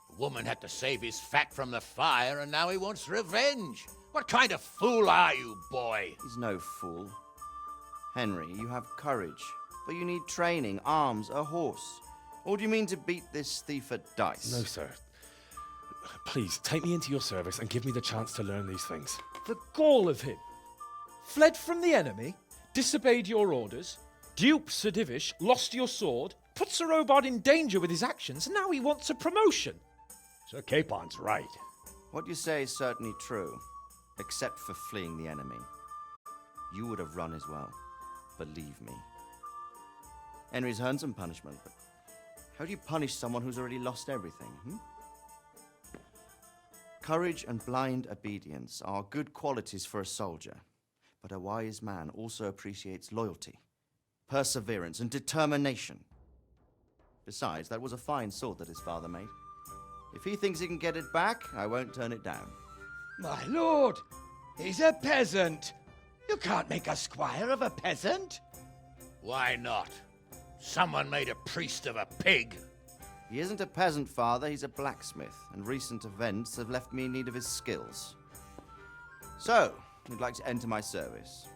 The woman had to save his fat from the fire, and now he wants revenge. What kind of fool are you, boy? He's no fool. Henry, you have courage, but you need training, arms, a horse. Or do you mean to beat this thief at dice? No, sir. Please, take me into your service and give me the chance to learn these things. The gall of him. Fled from the enemy, disobeyed your orders, duped Sir Divish, lost your sword, put Sir Robard in danger with his actions, and now he wants a promotion. Sir Capon's right. What you say is certainly true, except for fleeing the enemy. You would have run as well. Believe me. Henry's earned some punishment, but how do you punish someone who's already lost everything, Courage and blind obedience are good qualities for a soldier, but a wise man also appreciates loyalty, perseverance, and determination. Besides, that was a fine sword that his father made. If he thinks he can get it back, I won't turn it down. My lord, he's a peasant. You can't make a squire of a peasant. Why not? Someone made a priest of a pig. He isn't a peasant, Father. He's a blacksmith, and recent events have left me in need of his skills. So, you'd like to enter my service?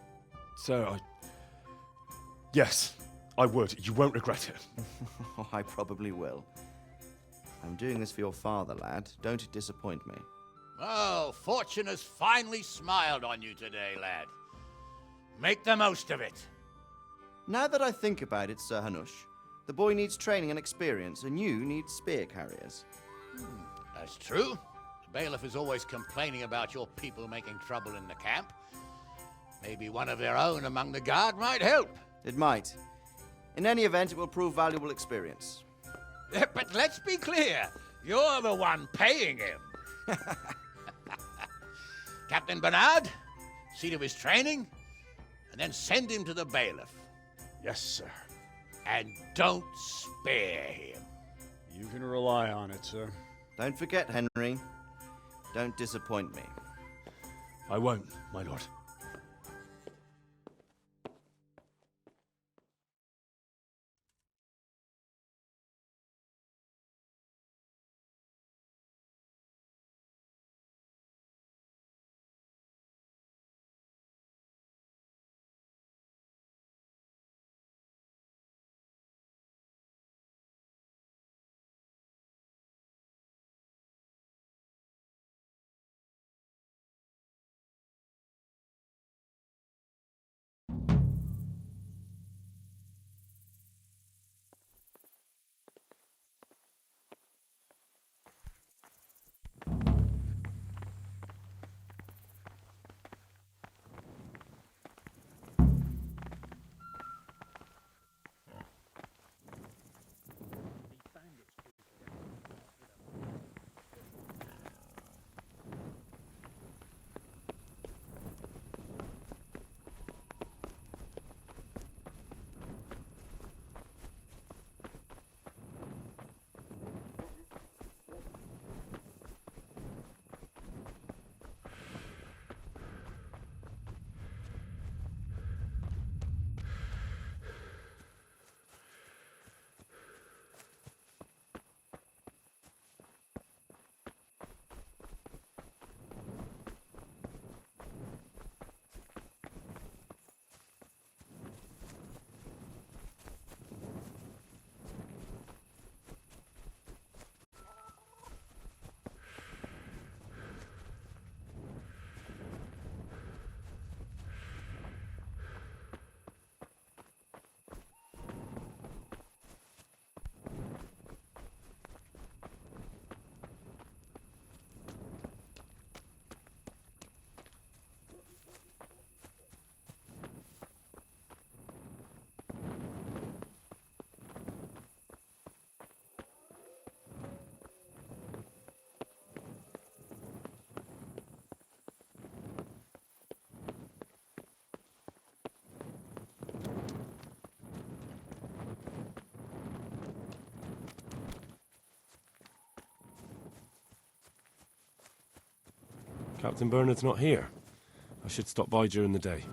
Sir, Yes, I would. You won't regret it. I probably will. I'm doing this for your father, lad. Don't disappoint me. Oh, fortune has finally smiled on you today, lad. Make the most of it. Now that I think about it, Sir Hanush, the boy needs training and experience, and you need spear carriers. That's true. The bailiff is always complaining about your people making trouble in the camp. Maybe one of their own among the guard might help. It might. In any event, it will prove valuable experience. But let's be clear. You're the one paying him. Captain Bernard, see to his training, and then send him to the bailiff. Yes, sir. And don't spare him. You can rely on it, sir. Don't forget, Henry. Don't disappoint me. I won't, my lord. Captain Bernard's not here. I should stop by during the day.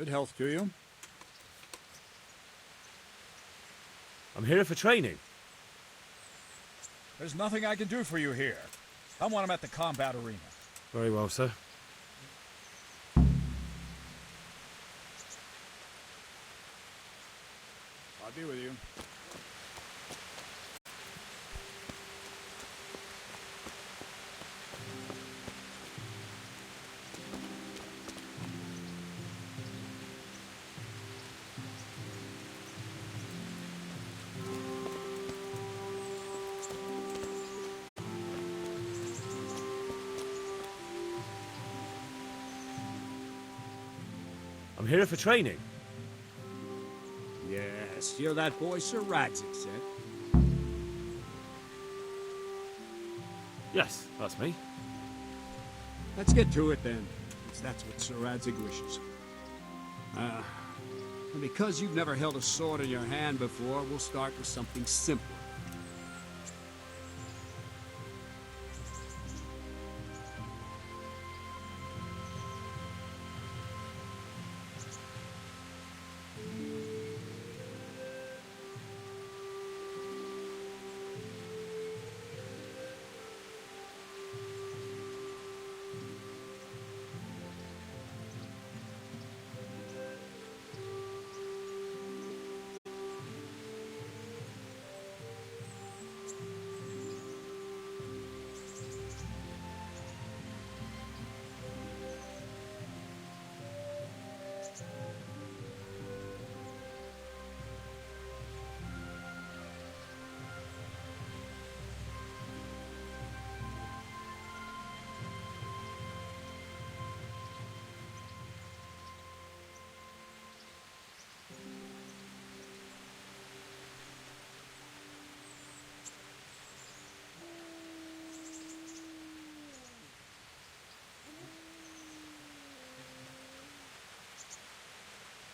Good health to you. I'm here for training. There's nothing I can do for you here. Come when I'm at the combat arena. Very well, sir. I'll be with you. I'm here for training. Yes, you're that boy Sir Radzig said. Yes, that's me. Let's get to it then, since that's what Sir Radzig wishes. And because you've never held a sword in your hand before, we'll start with something simple.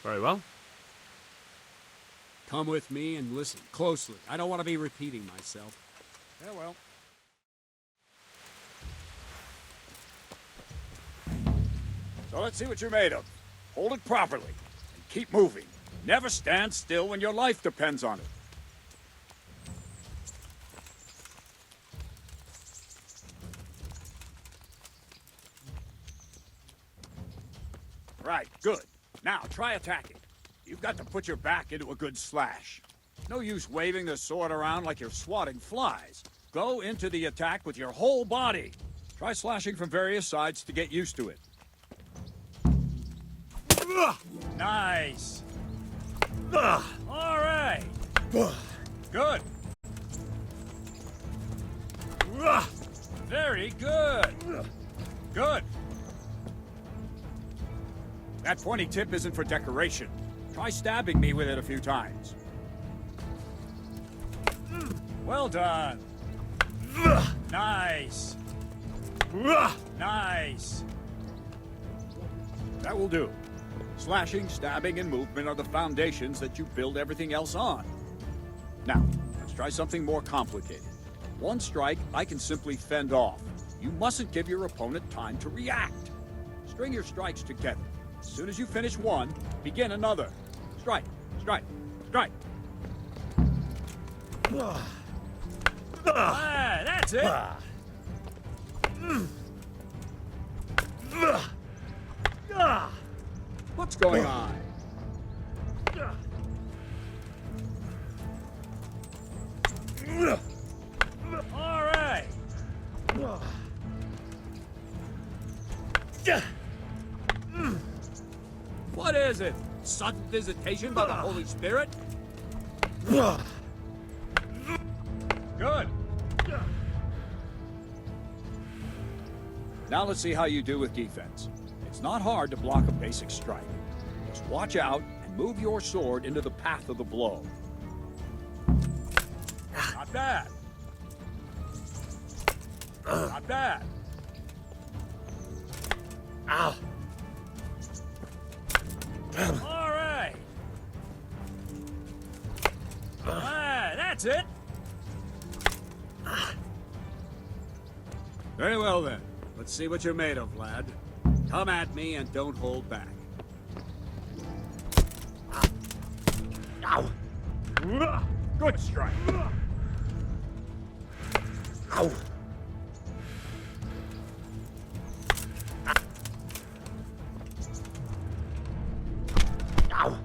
Very well. Come with me and listen closely. I don't want to be repeating myself. Farewell. So let's see what you're made of. Hold it properly and keep moving. Never stand still when your life depends on it. Right, good. Now, try attacking. You've got to put your back into a good slash. No use waving the sword around like you're swatting flies. Go into the attack with your whole body. Try slashing from various sides to get used to it. Nice. All right. Good. Very good. Good. That pointy tip isn't for decoration. Try stabbing me with it a few times. Well done. Nice. Nice. That will do. Slashing, stabbing, and movement are the foundations that you build everything else on. Now, let's try something more complicated. One strike I can simply fend off. You mustn't give your opponent time to react. String your strikes together. As soon as you finish one, begin another. Strike, strike, strike. That's it. What's going on? All right. What is it? Sudden visitation by the Holy Spirit? Good. Now let's see how you do with defense. It's not hard to block a basic strike. Just watch out and move your sword into the path of the blow. Not bad. Not bad. Ow. All right. That's it. Very well then. Let's see what you're made of, lad. Come at me and don't hold back. Ow! Good strike. Ow! Ow!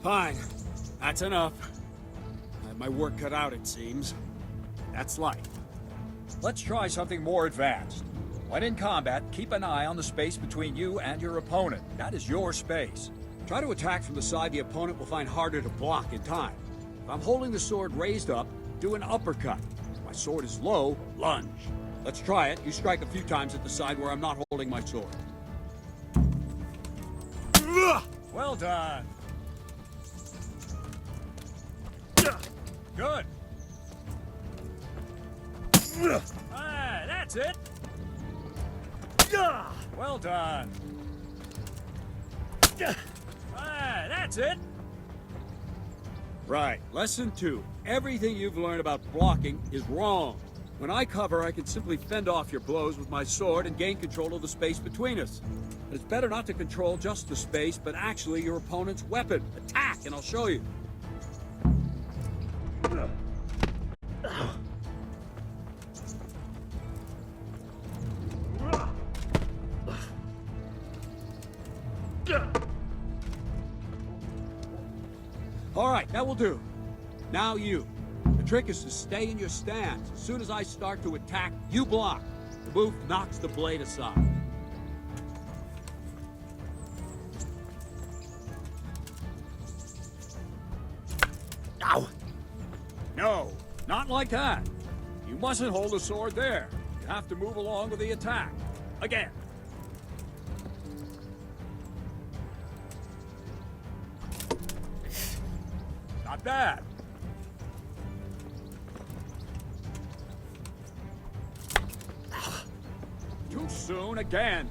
Fine. That's enough. I have my work cut out, it seems. That's life. Let's try something more advanced. When in combat, keep an eye on the space between you and your opponent. That is your space. Try to attack from the side the opponent will find harder to block in time. If I'm holding the sword raised up, do an uppercut. If my sword is low, lunge. Let's try it. You strike a few times at the side where I'm not holding my sword. Well done. Good. Ah, that's it. Well done. Ah, that's it. Right. Lesson 2. Everything you've learned about blocking is wrong. When I cover, I can simply fend off your blows with my sword and gain control of the space between us. But it's better not to control just the space, but actually your opponent's weapon. Attack, and I'll show you. All right, that will do. Now you. The trick is to stay in your stance. As soon as I start to attack, you block. The move knocks the blade aside. Ow! No, not like that. You mustn't hold the sword there. You have to move along with the attack. Again. Not bad. Too soon again.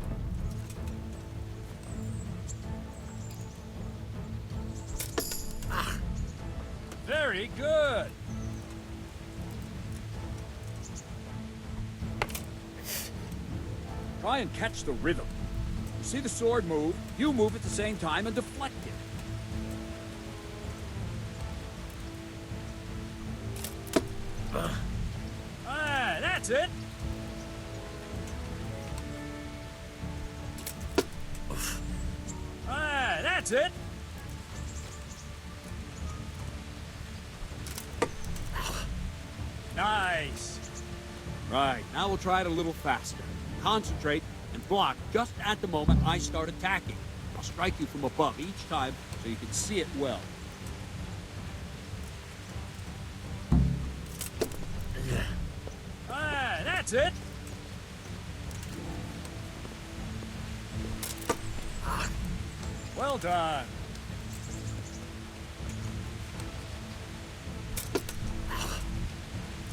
Very good. Try and catch the rhythm. You see the sword move, you move at the same time and deflect it. Ah, that's it. Ah, that's it. Nice. Right, now we'll try it a little faster. Concentrate and block just at the moment I start attacking. I'll strike you from above each time so you can see it well. Ah, that's it. Well done.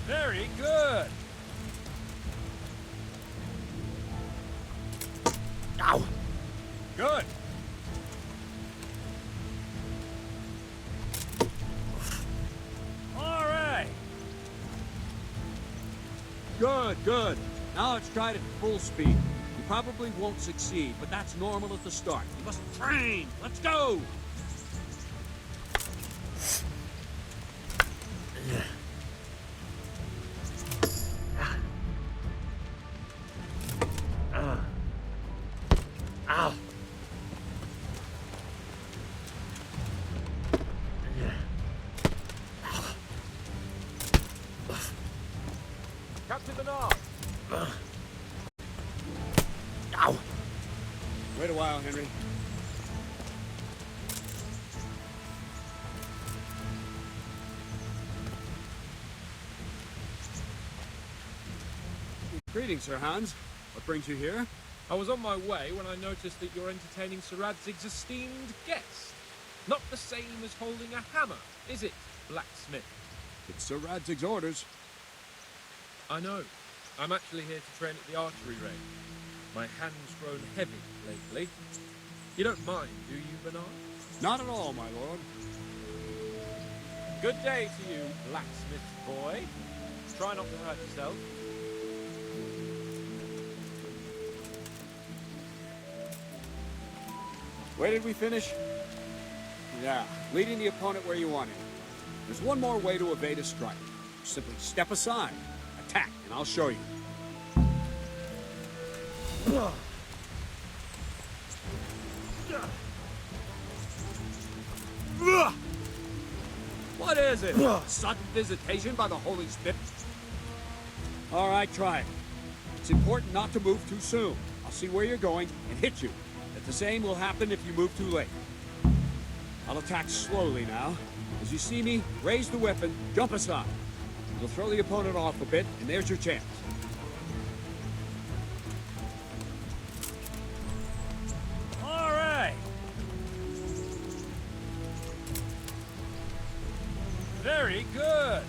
Very good. Ow! Good. All right. Good, good. Now let's try it at full speed. You probably won't succeed, but that's normal at the start. You must train. Let's go. Ow! Captain Bernard! Ow! Way to Henry. Greetings, Sir Hans. What brings you here? I was on my way when I noticed that you're entertaining Sir Radzig's esteemed guest. Not the same as holding a hammer, is it, blacksmith? It's Sir Radzig's orders. I know. I'm actually here to train at the archery range. My hand's grown heavy lately. You don't mind, do you, Bernard? Not at all, my lord. Good day to you, blacksmith boy. Try not to hurt yourself. Where did we finish? Yeah, leading the opponent where you want him. There's one more way to evade a strike. Simply step aside, attack, and I'll show you. What is it? Sudden visitation by the Holy Spirit? All right, try it. It's important not to move too soon. I'll see where you're going and hit you. But the same will happen if you move too late. I'll attack slowly now. As you see me, raise the weapon, jump aside. You'll throw the opponent off a bit, and there's your chance. All right. Very good.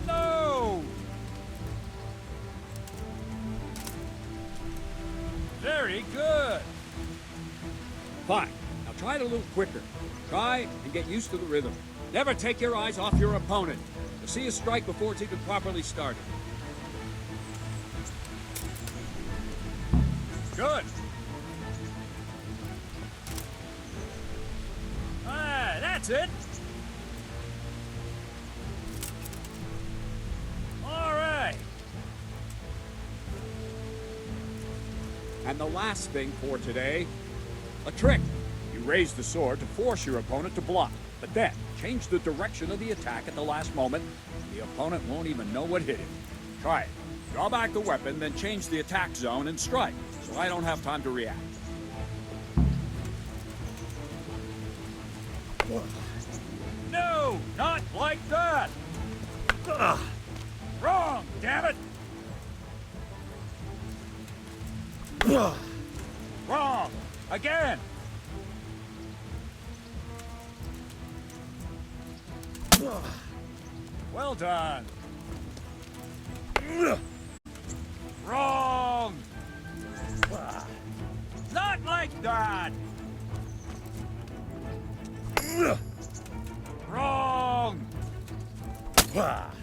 No! Very good. Fine. Now try it a little quicker. Try and get used to the rhythm. Never take your eyes off your opponent. You'll see a strike before it's even properly started. Good. Ah, that's it. All right. And the last thing for today, a trick. You raise the sword to force your opponent to block, but then change the direction of the attack at the last moment. The opponent won't even know what hit him. Try it. Draw back the weapon, then change the attack zone and strike, so I don't have time to react. No, not like that. Ugh. Wrong, damn it. Ugh. Wrong. Again. Ugh. Well done. Ugh. Wrong. Ugh. Not like that. Ugh. Wrong. Ugh.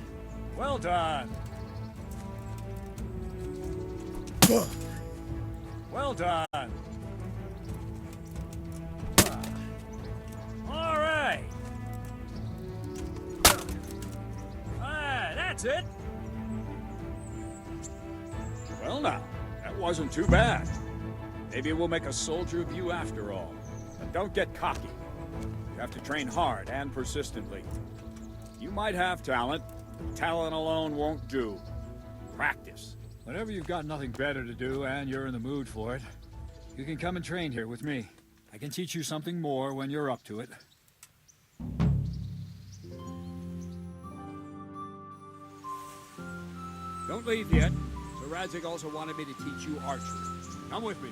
Well done. Ugh. Well done. All right. Ah, that's it. Well now, that wasn't too bad. Maybe we'll make a soldier of you after all. But don't get cocky. You have to train hard and persistently. You might have talent. Talent alone won't do. Practice. Whenever you've got nothing better to do and you're in the mood for it, you can come and train here with me. I can teach you something more when you're up to it. Don't leave yet. Sir Radzig also wanted me to teach you archery. Come with me.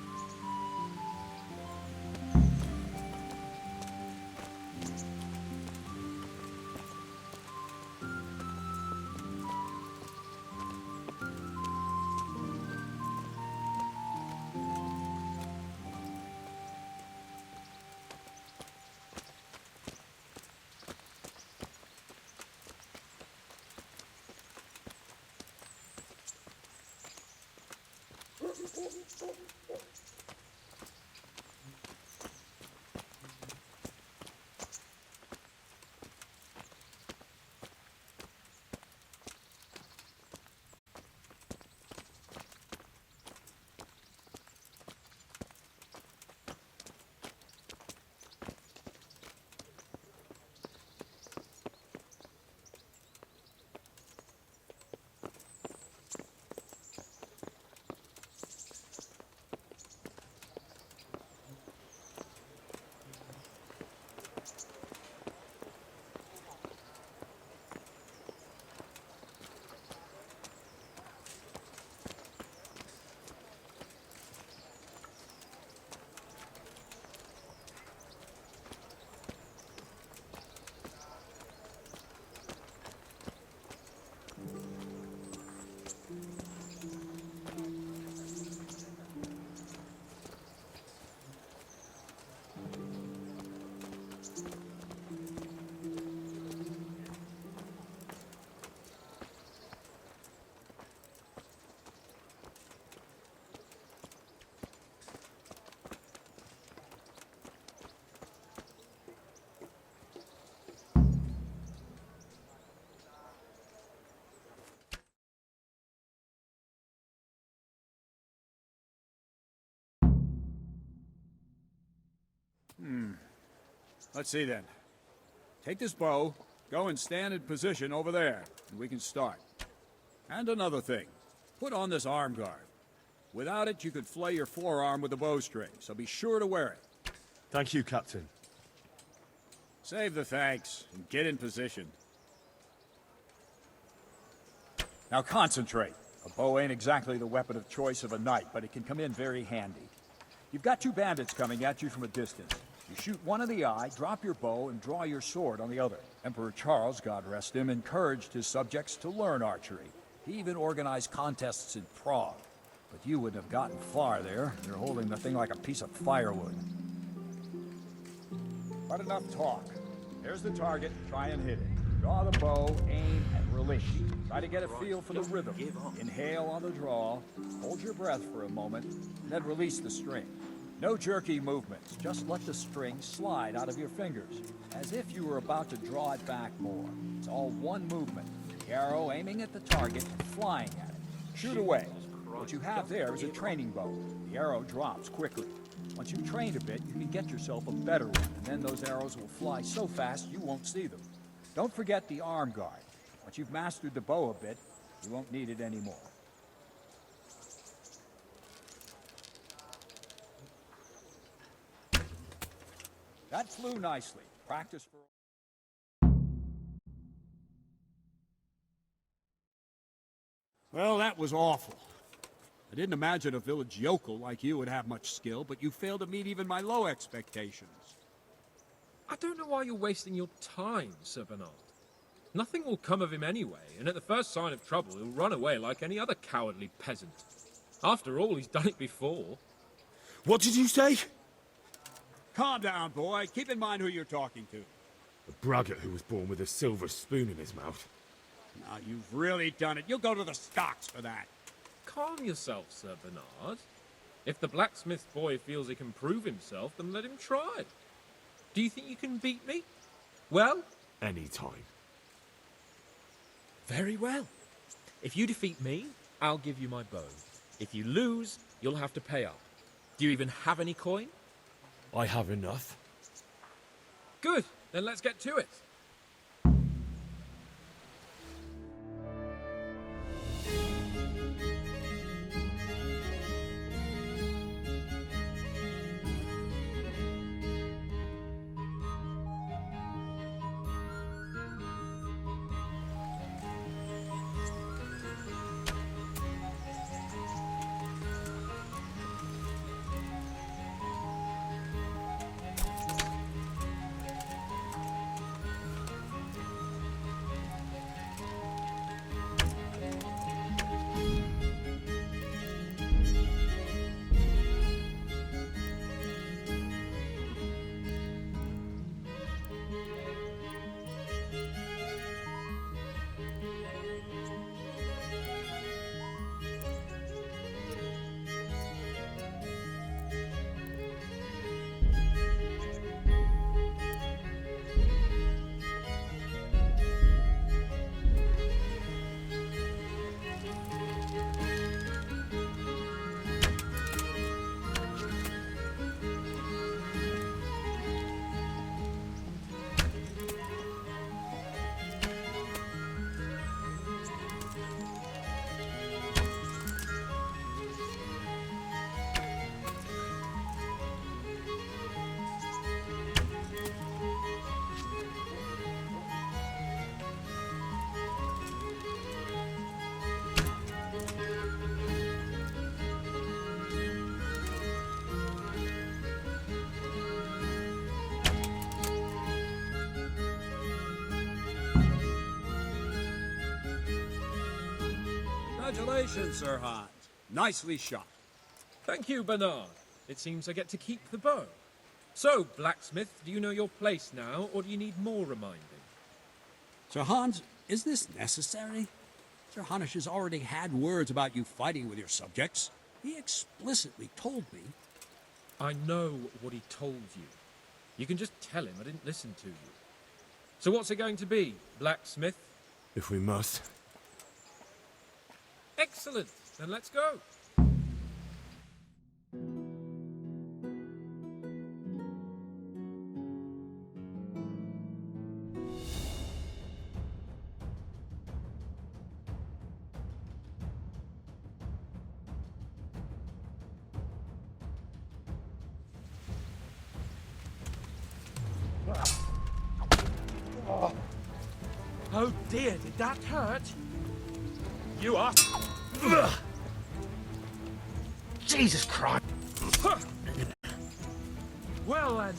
Let's see then. Take this bow, go and stand in position over there, and we can start. And another thing, put on this arm guard. Without it, you could flay your forearm with a bowstring, so be sure to wear it. Thank you, Captain. Save the thanks, and get in position. Now concentrate. A bow ain't exactly the weapon of choice of a knight, but it can come in very handy. You've got two bandits coming at you from a distance. You shoot one in the eye, drop your bow, and draw your sword on the other. Emperor Charles, God rest him, encouraged his subjects to learn archery. He even organized contests in Prague. But you wouldn't have gotten far there. You're holding the thing like a piece of firewood. But enough talk. Here's the target. Try and hit it. Draw the bow, aim, and release. Try to get a feel for the rhythm. Inhale on the draw, hold your breath for a moment, and then release the string. No jerky movements. Just let the string slide out of your fingers, as if you were about to draw it back more. It's all one movement. The arrow aiming at the target and flying at it. Shoot away. What you have there is a training bow. The arrow drops quickly. Once you've trained a bit, you can get yourself a better one, and then those arrows will fly so fast you won't see them. Don't forget the arm guard. Once you've mastered the bow a bit, you won't need it anymore. That flew nicely. Practice for... Well, that was awful. I didn't imagine a village yokel like you would have much skill, but you failed to meet even my low expectations. I don't know why you're wasting your time, Sir Bernard. Nothing will come of him anyway, and at the first sign of trouble, he'll run away like any other cowardly peasant. After all, he's done it before. What did you say? Calm down, boy. Keep in mind who you're talking to. A braggart who was born with a silver spoon in his mouth. Now, you've really done it. You'll go to the stocks for that. Calm yourself, Sir Bernard. If the blacksmith boy feels he can prove himself, then let him try. Do you think you can beat me? Well? Any time. Very well. If you defeat me, I'll give you my bow. If you lose, you'll have to pay up. Do you even have any coin? I have enough. Good. Then let's get to it. Congratulations, Sir Hans. Nicely shot. Thank you, Bernard. It seems I get to keep the bow. So, blacksmith, do you know your place now, or do you need more reminding? Sir Hans, is this necessary? Sir Hanush has already had words about you fighting with your subjects. He explicitly told me. I know what he told you. You can just tell him I didn't listen to you. So what's it going to be, blacksmith? If we must. Excellent. Then let's go. Oh dear, did that hurt? You are... Jesus Christ! Well then...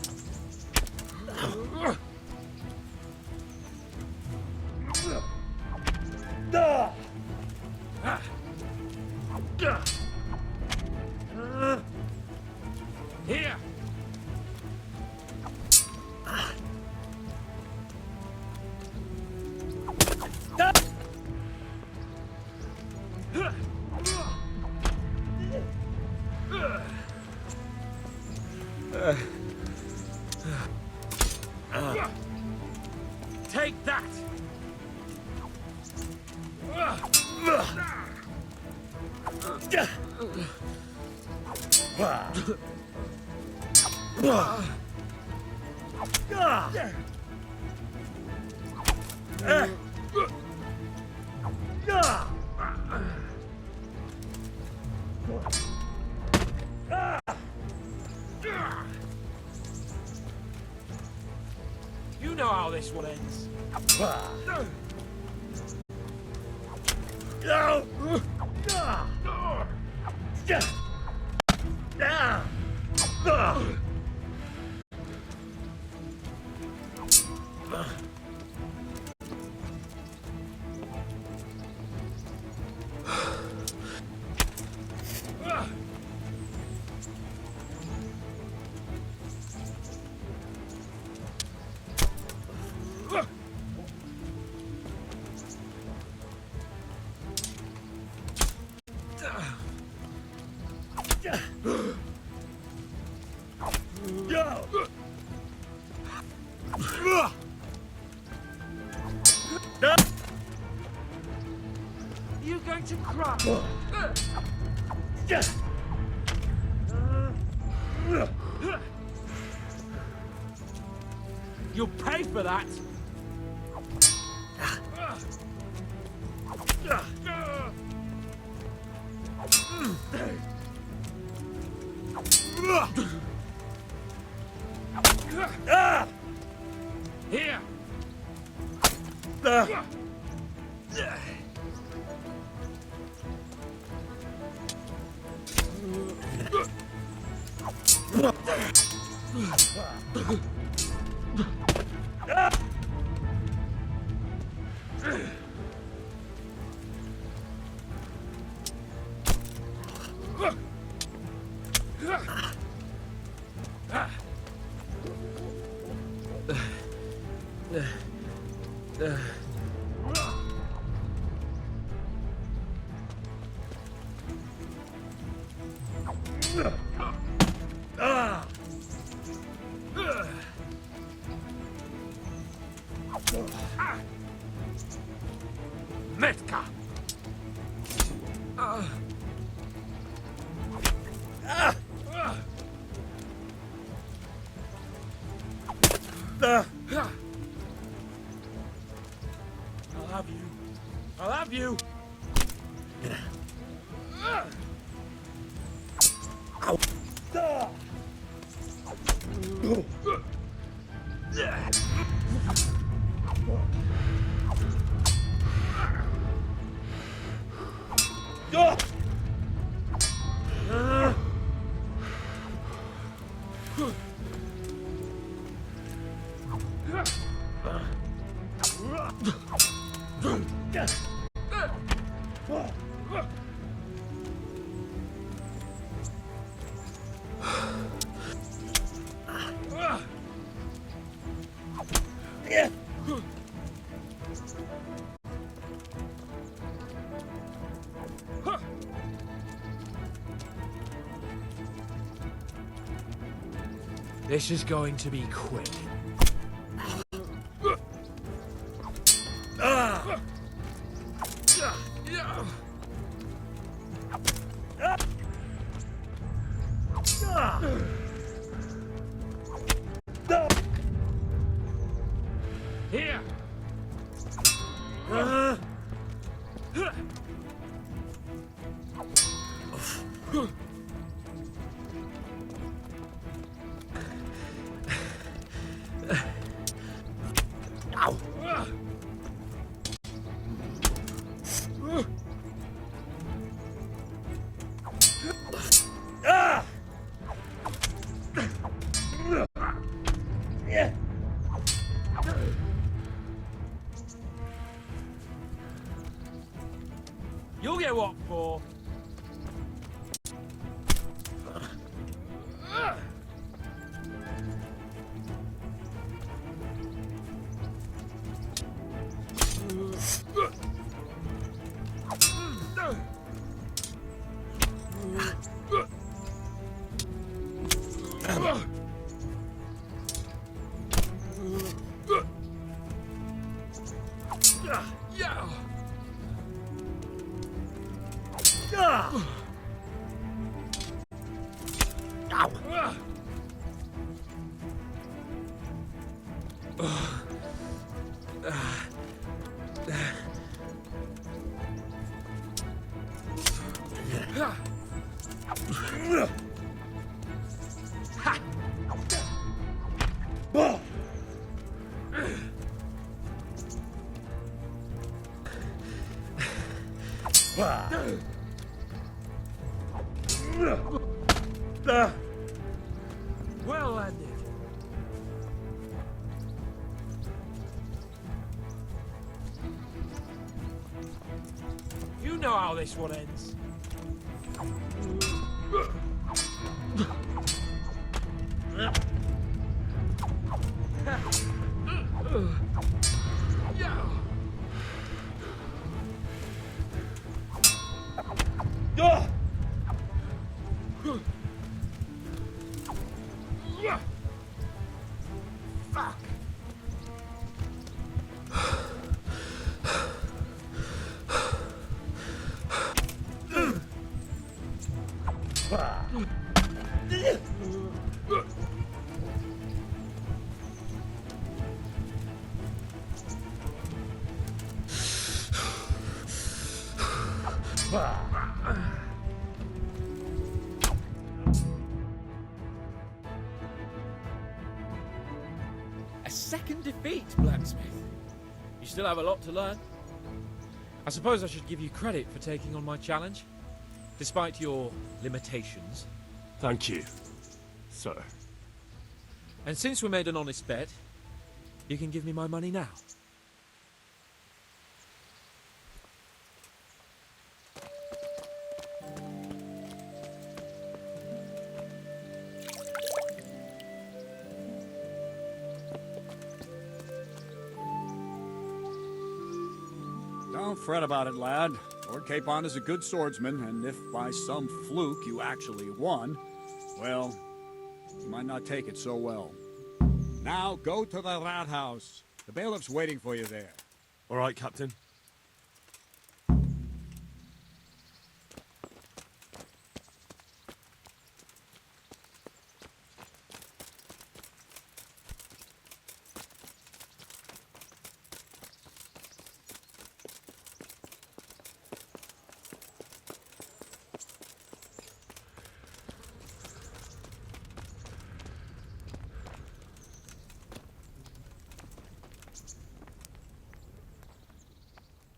Here! Take that! You know how this one ends. You going to cry? You'll pay for that. Here. Metka. I'll have you. I'll have you. This is going to be quick. Here. you up for? Well landed. You know how this one ends. A second defeat, Blacksmith. You still have a lot to learn. I suppose I should give you credit for taking on my challenge, despite your limitations. Thank you, sir. And since we made an honest bet, you can give me my money now. Don't fret about it, lad. Lord Capon is a good swordsman, and if by some fluke you actually won, well, you might not take it so well. Now go to the rat house. The bailiff's waiting for you there. All right, Captain.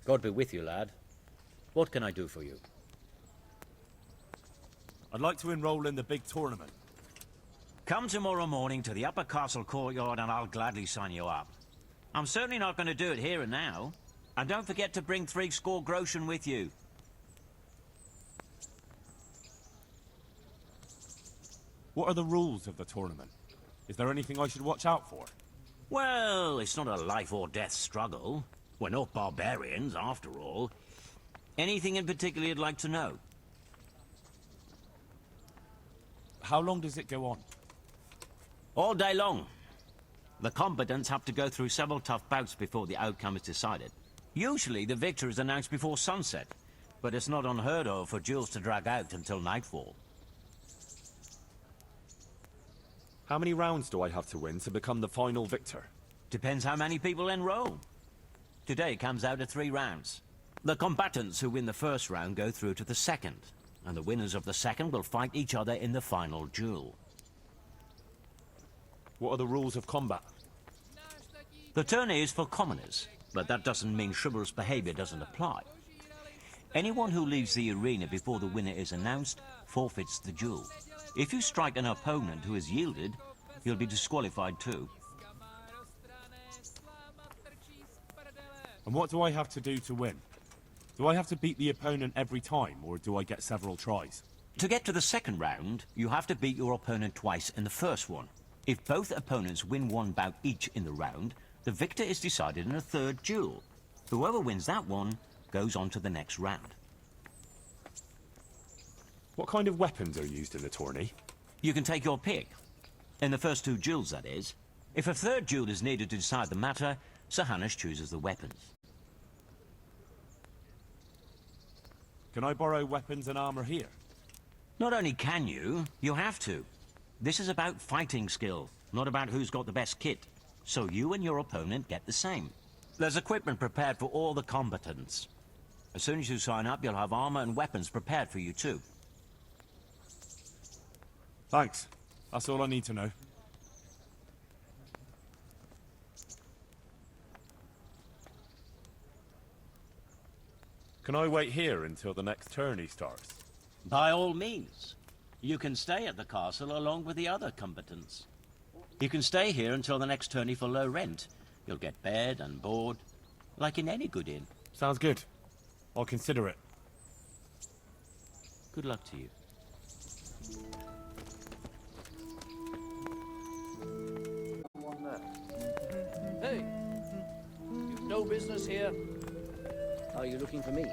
God be with you, lad. What can I do for you? I'd like to enroll in the big tournament. Come tomorrow morning to the upper castle courtyard and I'll gladly sign you up. I'm certainly not going to do it here and now. And don't forget to bring 60 groschen with you. What are the rules of the tournament? Is there anything I should watch out for? Well, it's not a life or death struggle. We're not barbarians, after all. Anything in particular you'd like to know? How long does it go on? All day long. The combatants have to go through several tough bouts before the outcome is decided. Usually the victor is announced before sunset, but it's not unheard of for duels to drag out until nightfall. How many rounds do I have to win to become the final victor? Depends how many people enroll. Today comes out of 3 rounds. The combatants who win the first round go through to the second, and the winners of the second will fight each other in the final duel. What are the rules of combat? The tourney is for commoners, but that doesn't mean chivalrous behavior doesn't apply. Anyone who leaves the arena before the winner is announced forfeits the duel. If you strike an opponent who has yielded, you'll be disqualified too. And what do I have to do to win? Do I have to beat the opponent every time, or do I get several tries? To get to the second round, you have to beat your opponent twice in the first one. If both opponents win one bout each in the round, the victor is decided in a third duel. Whoever wins that one goes on to the next round. What kind of weapons are used in the tourney? You can take your pick. In the first two duels, that is. If a third duel is needed to decide the matter, Sir Hanush chooses the weapons. Can I borrow weapons and armor here? Not only can you, you have to. This is about fighting skill, not about who's got the best kit. So you and your opponent get the same. There's equipment prepared for all the combatants. As soon as you sign up, you'll have armor and weapons prepared for you too. Thanks. That's all I need to know. Can I wait here until the next tourney starts? By all means. You can stay at the castle along with the other combatants. You can stay here until the next tourney for low rent. You'll get bed and board, like in any good inn. Sounds good. I'll consider it. Good luck to you. Hey! You've no business here. Are you looking for me?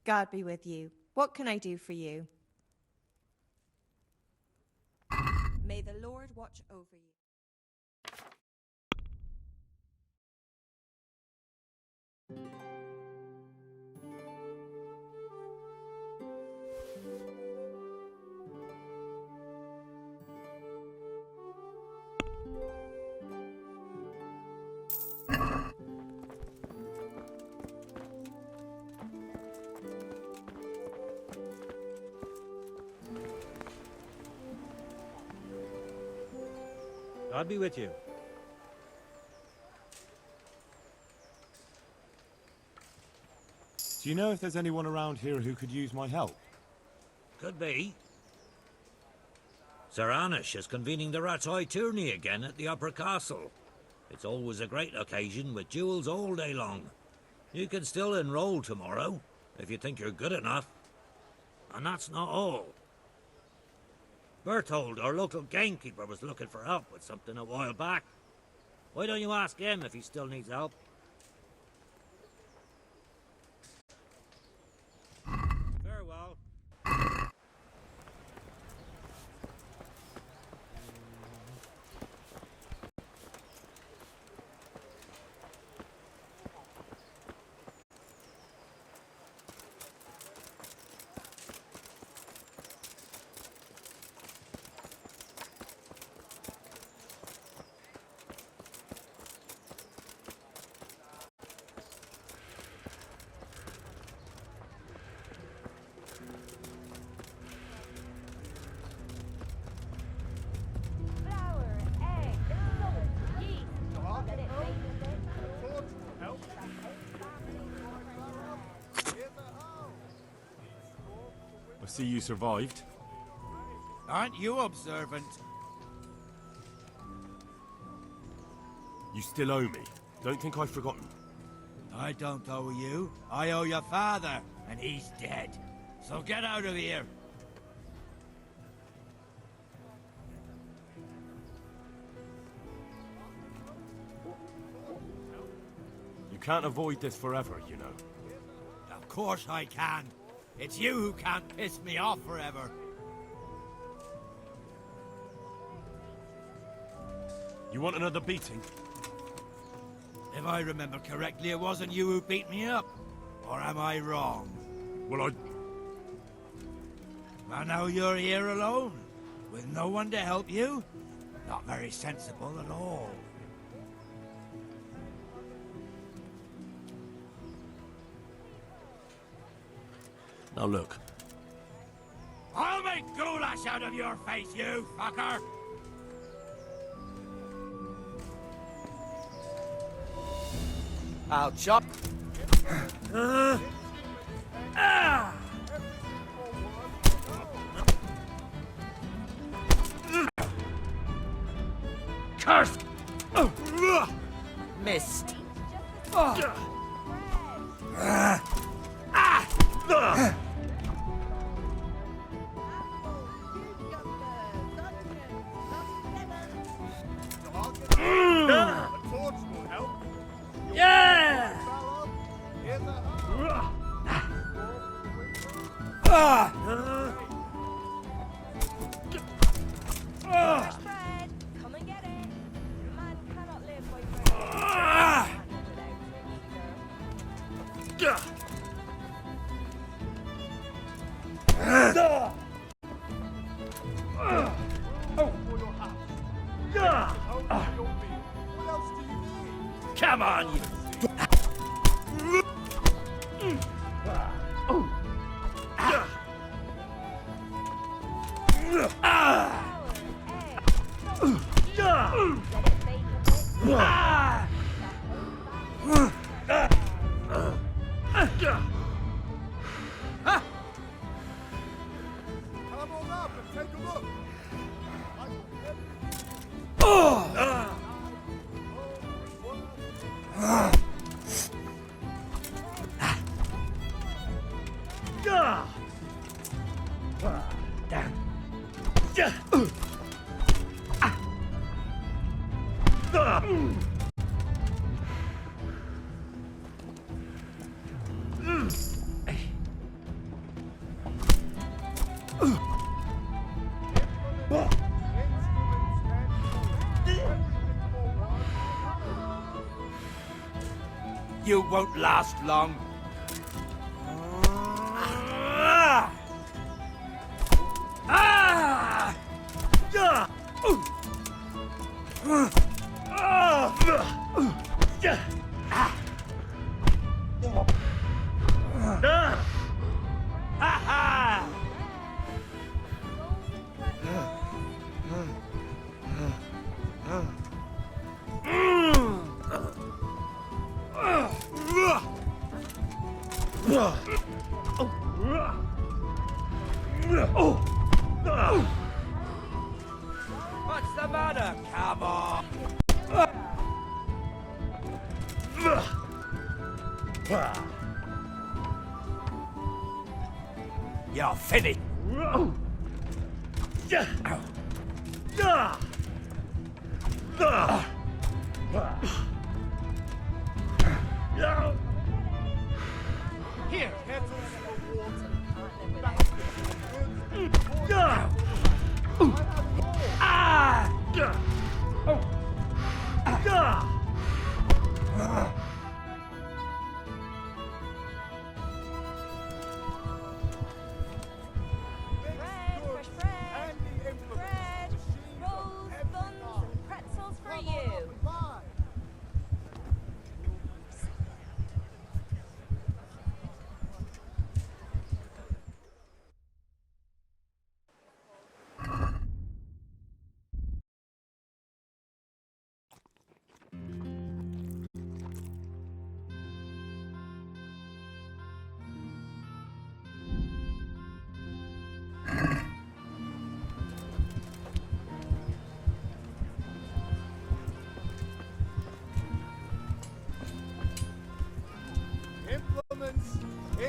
God be with you. What can I do for you? May the Lord watch over you. God be with you. Do you know if there's anyone around here who could use my help? Could be. Sir Hanush is convening the Rattay tourney again at the Upper Castle. It's always a great occasion with duels all day long. You can still enroll tomorrow, if you think you're good enough. And that's not all. Berthold, our local gamekeeper, was looking for help with something a while back. Why don't you ask him if he still needs help? Farewell. I see you survived. Aren't you observant? You still owe me. Don't think I've forgotten. I don't owe you. I owe your father, and he's dead. So get out of here. You can't avoid this forever, you know. Of course I can. It's you who can't piss me off forever. You want another beating? If I remember correctly, it wasn't you who beat me up. Or am I wrong? Well, And now you're here alone, with no one to help you? Not very sensible at all. Now look. I'll make goulash out of your face, you fucker! I'll chop. Curse! Missed. Yeah! Bread, come and get it. Man cannot live by Come on, you... Come on up and take a look. You won't last long. What's the matter? Come on. You're finished. Here, kettles for water. fresh bread, rolls, buns, and pretzels for you.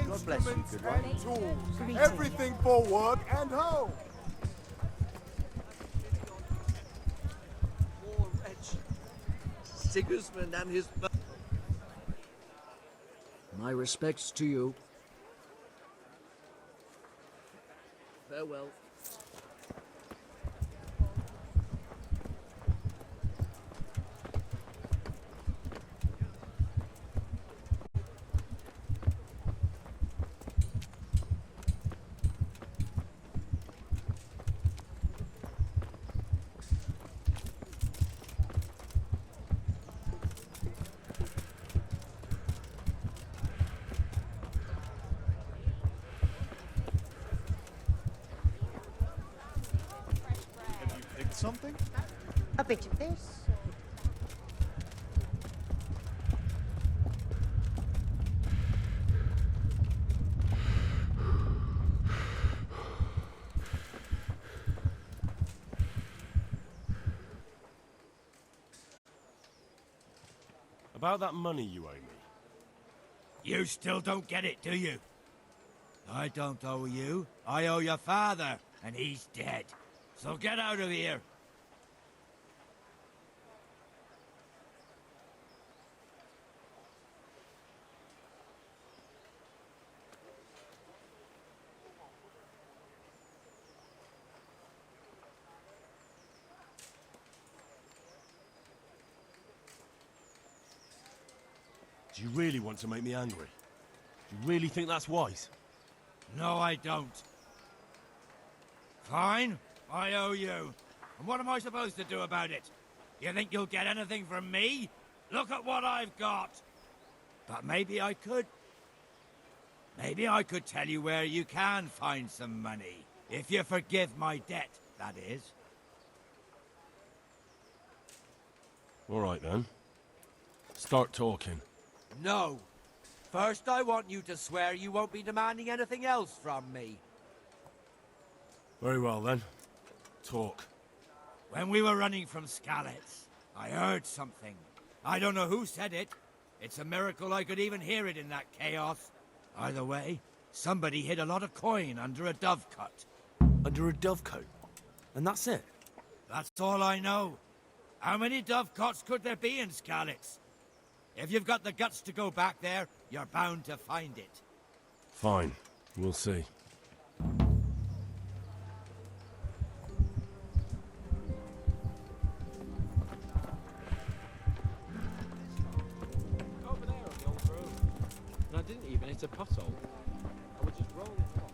God bless you, instruments good one. and tools. Everything for work and home. Poor wretch. Sigismund and his... My respects to you. Farewell. Something? A bit of this. About that money you owe me. You still don't get it, do you? I don't owe you. I owe your father, and he's dead. So get out of here. Do you really want to make me angry? Do you really think that's wise? No, I don't. Fine. I owe you. And what am I supposed to do about it? You think you'll get anything from me? Look at what I've got. But maybe I could. Maybe I could tell you where you can find some money. If you forgive my debt, that is. All right, then. Start talking. No. First, I want you to swear you won't be demanding anything else from me. Very well, then. Talk. When we were running from Skalitz, I heard something. I don't know who said it. It's a miracle I could even hear it in that chaos. Either way, somebody hid a lot of coin under a dovecot. Under a dovecote? And that's it? That's all I know. How many dovecots could there be in Skalitz? If you've got the guts to go back there, you're bound to find it. Fine. We'll see. Over there on the old road. And I didn't even hit a pothole. I was just rolling off.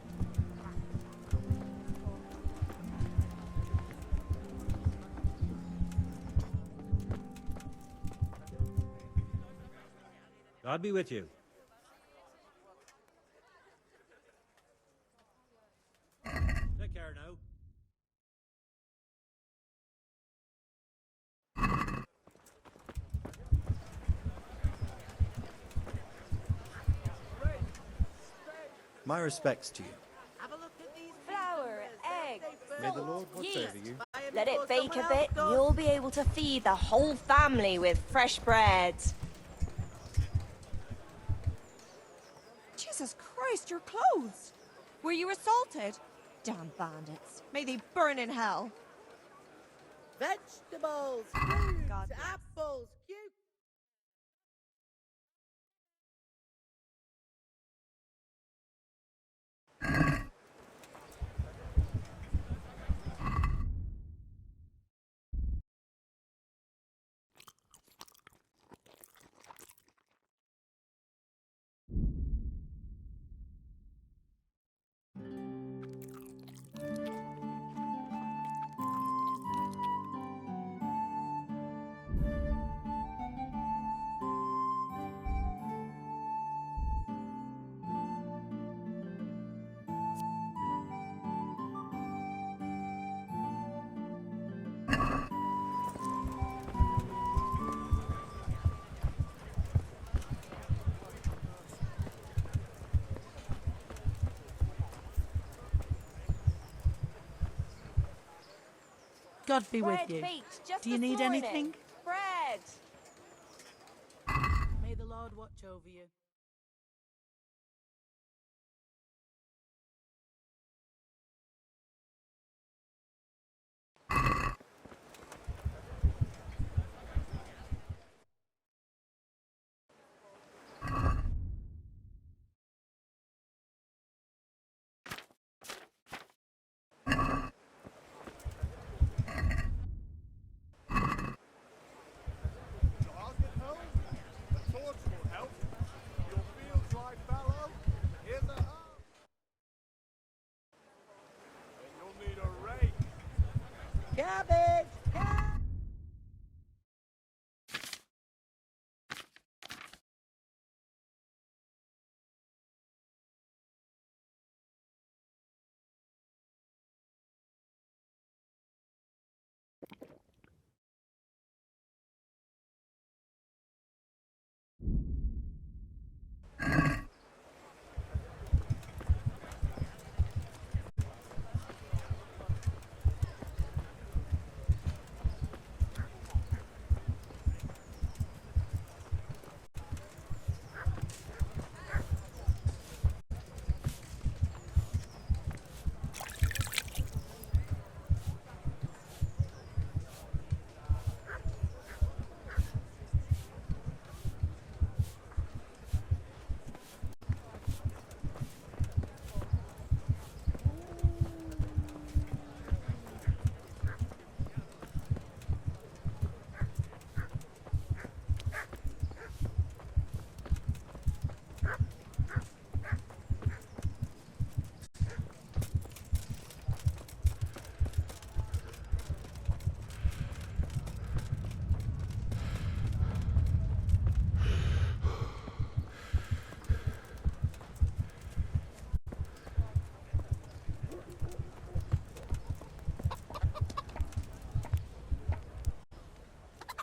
God be with you. Take care now. My respects to you. Flour, egg, May the Lord watch yeast. over you. Let it bake a bit, you'll be able to feed the whole family with fresh bread. Jesus Christ, your clothes! Were you assaulted? Damn bandits. May they burn in hell. Vegetables, fruits, apples, cucumbers. God be with Bread you. baked just Do you this need morning. anything? Bread. May the Lord watch over you. Cabbage!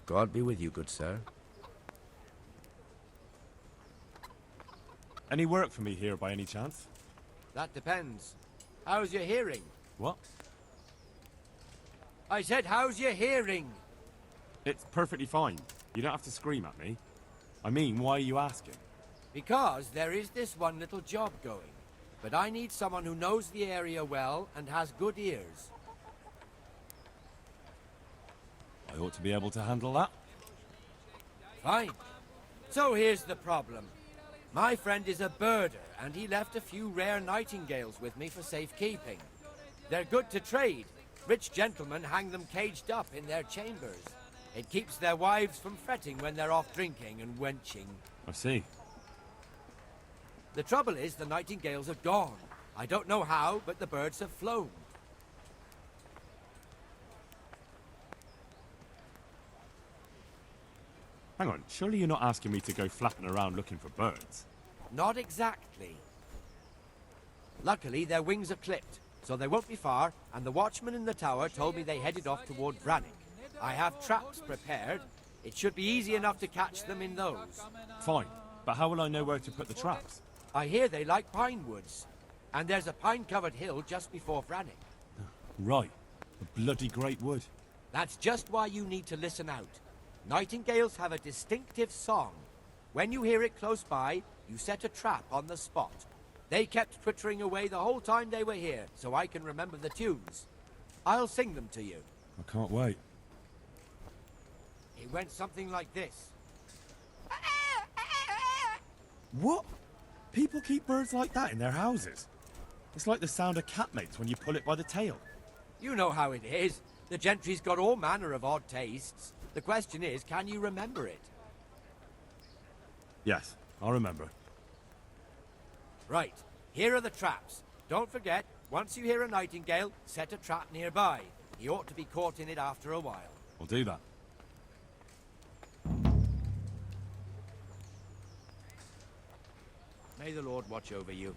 God be with you, good sir. Any work for me here by any chance? That depends. How's your hearing? What? I said, how's your hearing? It's perfectly fine. You don't have to scream at me. I mean, why are you asking? Because there is this one little job going. But I need someone who knows the area well and has good ears. I ought to be able to handle that. Fine. So here's the problem. My friend is a birder, and he left a few rare nightingales with me for safekeeping. They're good to trade. Rich gentlemen hang them caged up in their chambers. It keeps their wives from fretting when they're off drinking and wenching. I see. The trouble is the nightingales are gone. I don't know how, but the birds have flown. Hang on, surely you're not asking me to go flapping around looking for birds? Not exactly. Luckily, their wings are clipped, so they won't be far, and the watchman in the tower told me they headed off toward Brannick. I have traps prepared. It should be easy enough to catch them in those. Fine, but how will I know where to put the traps? I hear they like pine woods, and there's a pine-covered hill just before Brannick. Right, a bloody great wood. That's just why you need to listen out. Nightingales have a distinctive song. When you hear it close by, you set a trap on the spot. They kept twittering away the whole time they were here, so I can remember the tunes. I'll sing them to you. I can't wait. It went something like this. What? People keep birds like that in their houses? It's like the sound a cat makes when you pull it by the tail. You know how it is. The gentry's got all manner of odd tastes. The question is, can you remember it? Yes, I'll remember. Right, here are the traps. Don't forget, once you hear a nightingale, set a trap nearby. He ought to be caught in it after a while. I'll do that. May the Lord watch over you.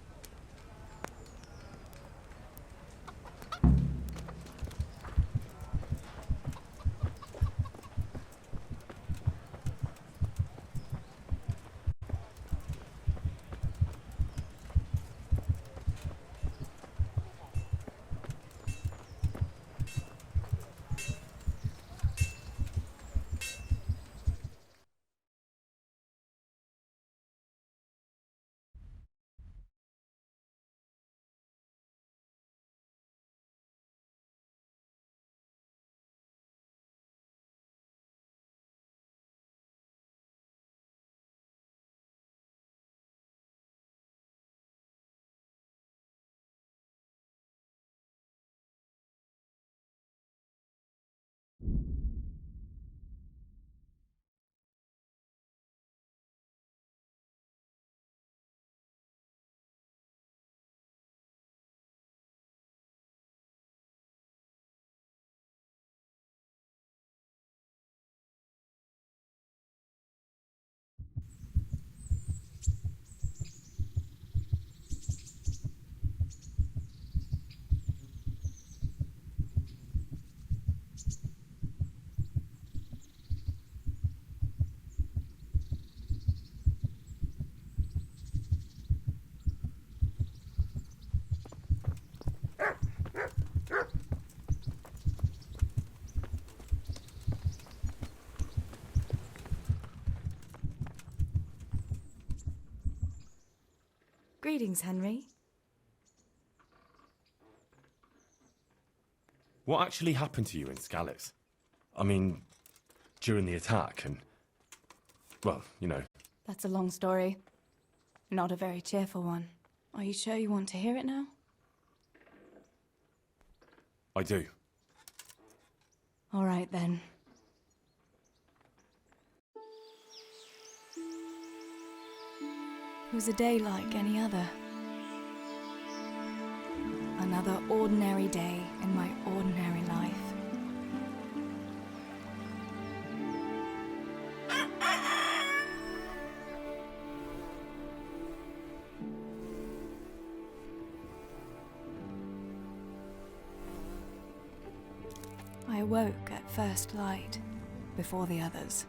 Greetings, Henry. What actually happened to you in Scallis? I mean, during the attack and... well, you know. That's a long story. Not a very cheerful one. Are you sure you want to hear it now? I do. All right, then. It was a day like any other. Another ordinary day in my ordinary life. I awoke at first light, before the others.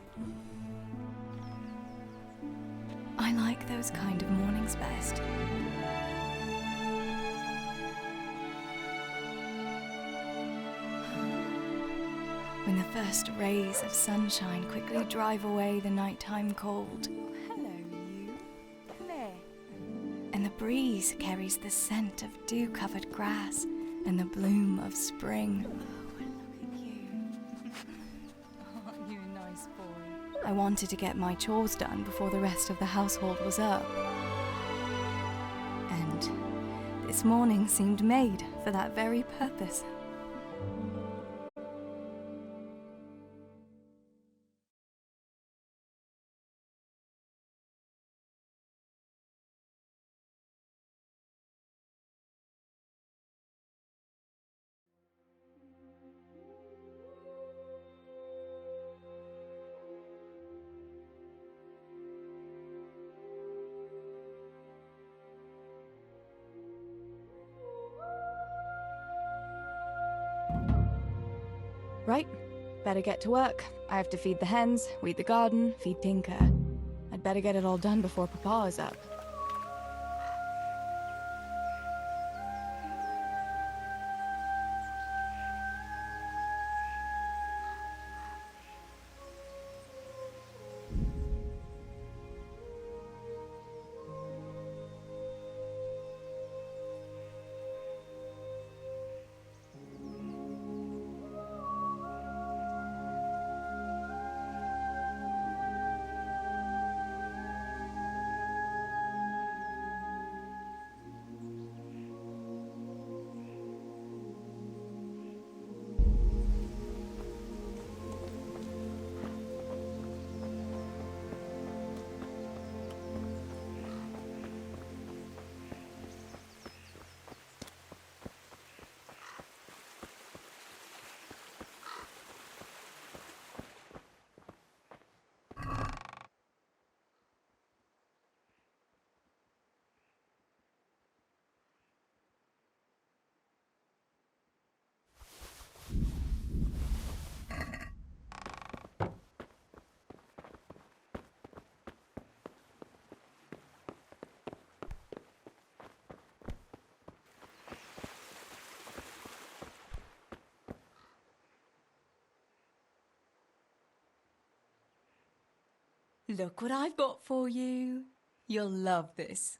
I like those kind of mornings best. When the first rays of sunshine quickly drive away the nighttime cold. Hello, you. Claire. And the breeze carries the scent of dew-covered grass and the bloom of spring. Aren't you a nice boy? I wanted to get my chores done before the rest of the household was up. And this morning seemed made for that very purpose. Right, better get to work. I have to feed the hens, weed the garden, feed Tinker. I'd better get it all done before Papa is up. Look what I've got for you. You'll love this.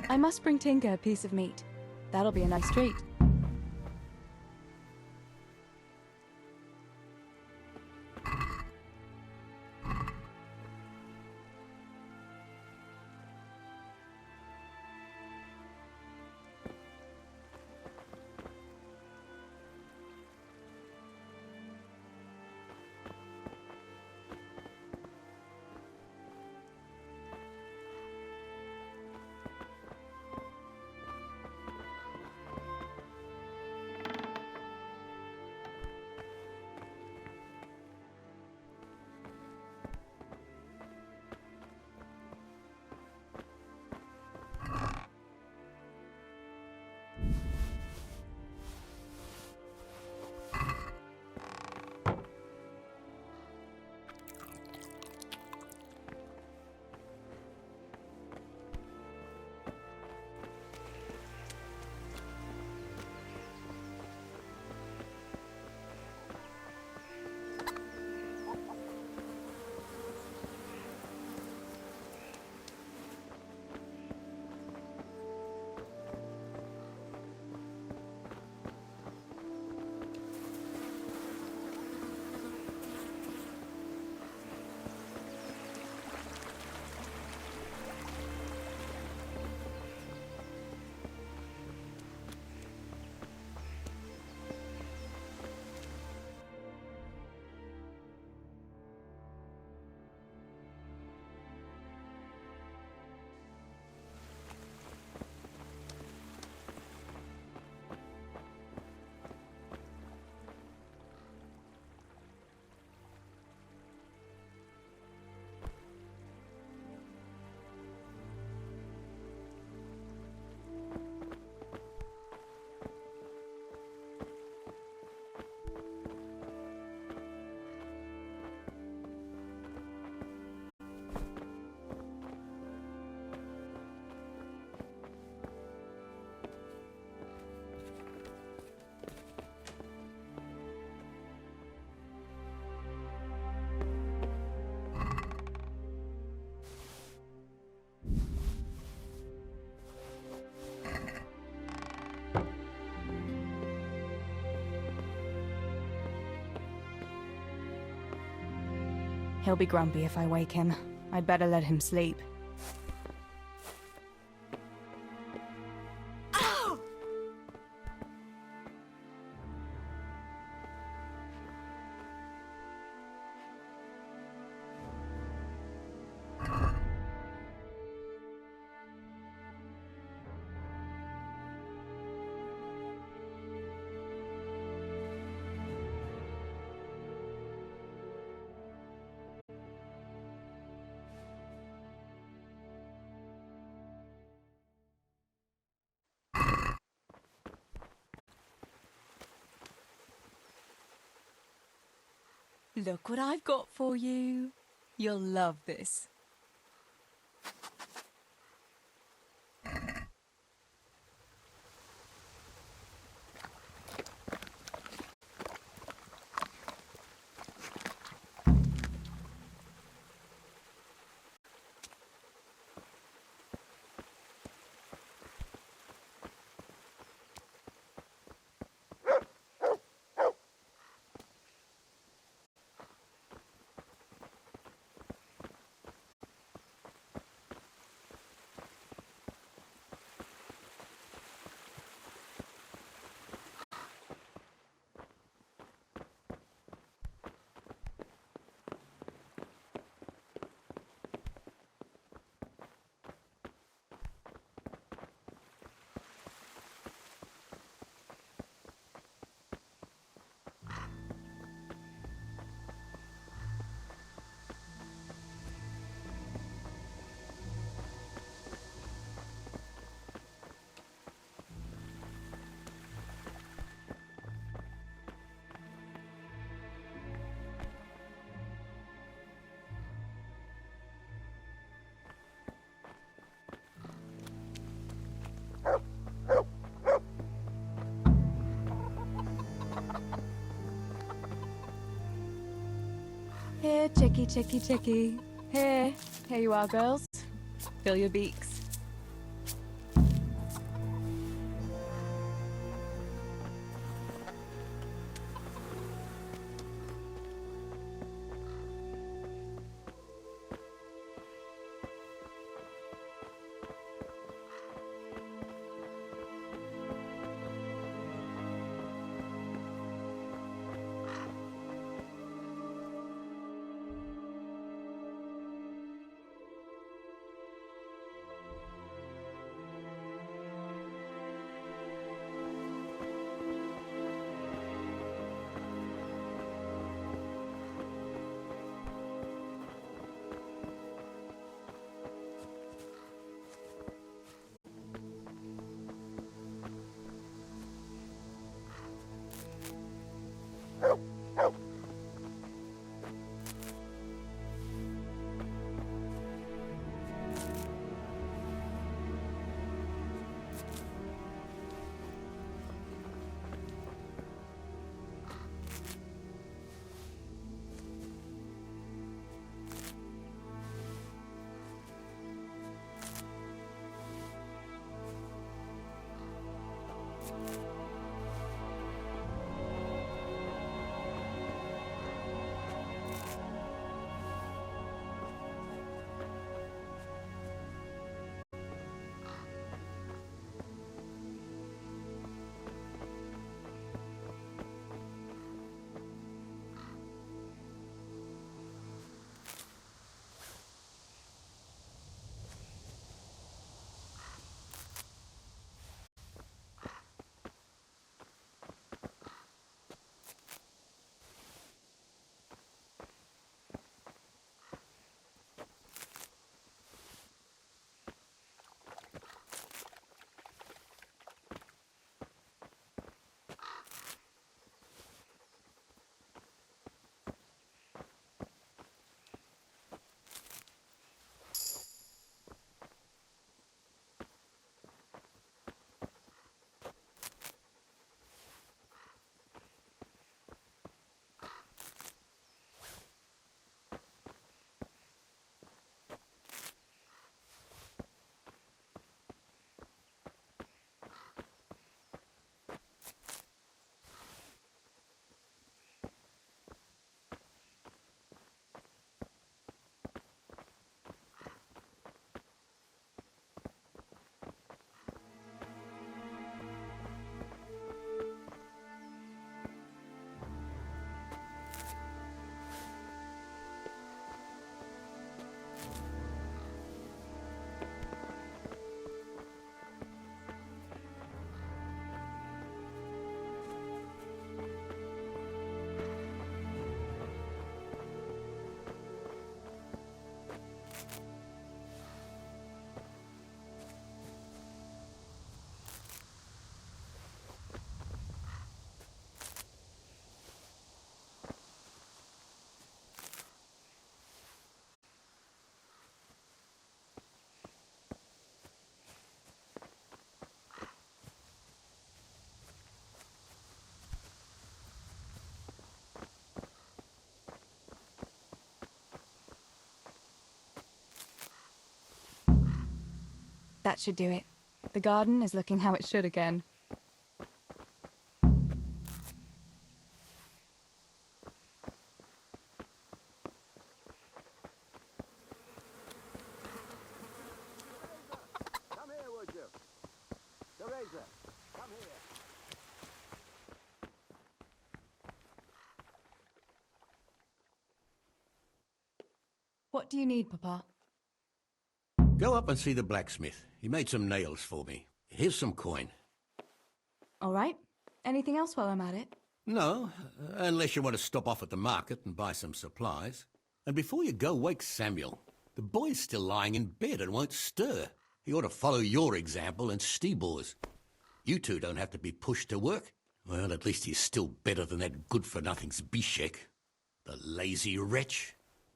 I must bring Tinker a piece of meat. That'll be a nice treat. He'll be grumpy if I wake him. I'd better let him sleep. Look what I've got for you. You'll love this. Here, chickie, chickie, chickie. Here you are, girls. Fill your beaks. That should do it. The garden is looking how it should again. Come here, would you? Teresa, come here. What do you need, Papa? Go up and see the blacksmith. He made some nails for me. Here's some coin. All right. Anything else while I'm at it? No, unless you want to stop off at the market and buy some supplies. And before you go, wake Samuel. The boy's still lying in bed and won't stir. He ought to follow your example and Stibor's. You two don't have to be pushed to work. Well, at least he's still better than that good-for-nothing's Bishek. The lazy wretch.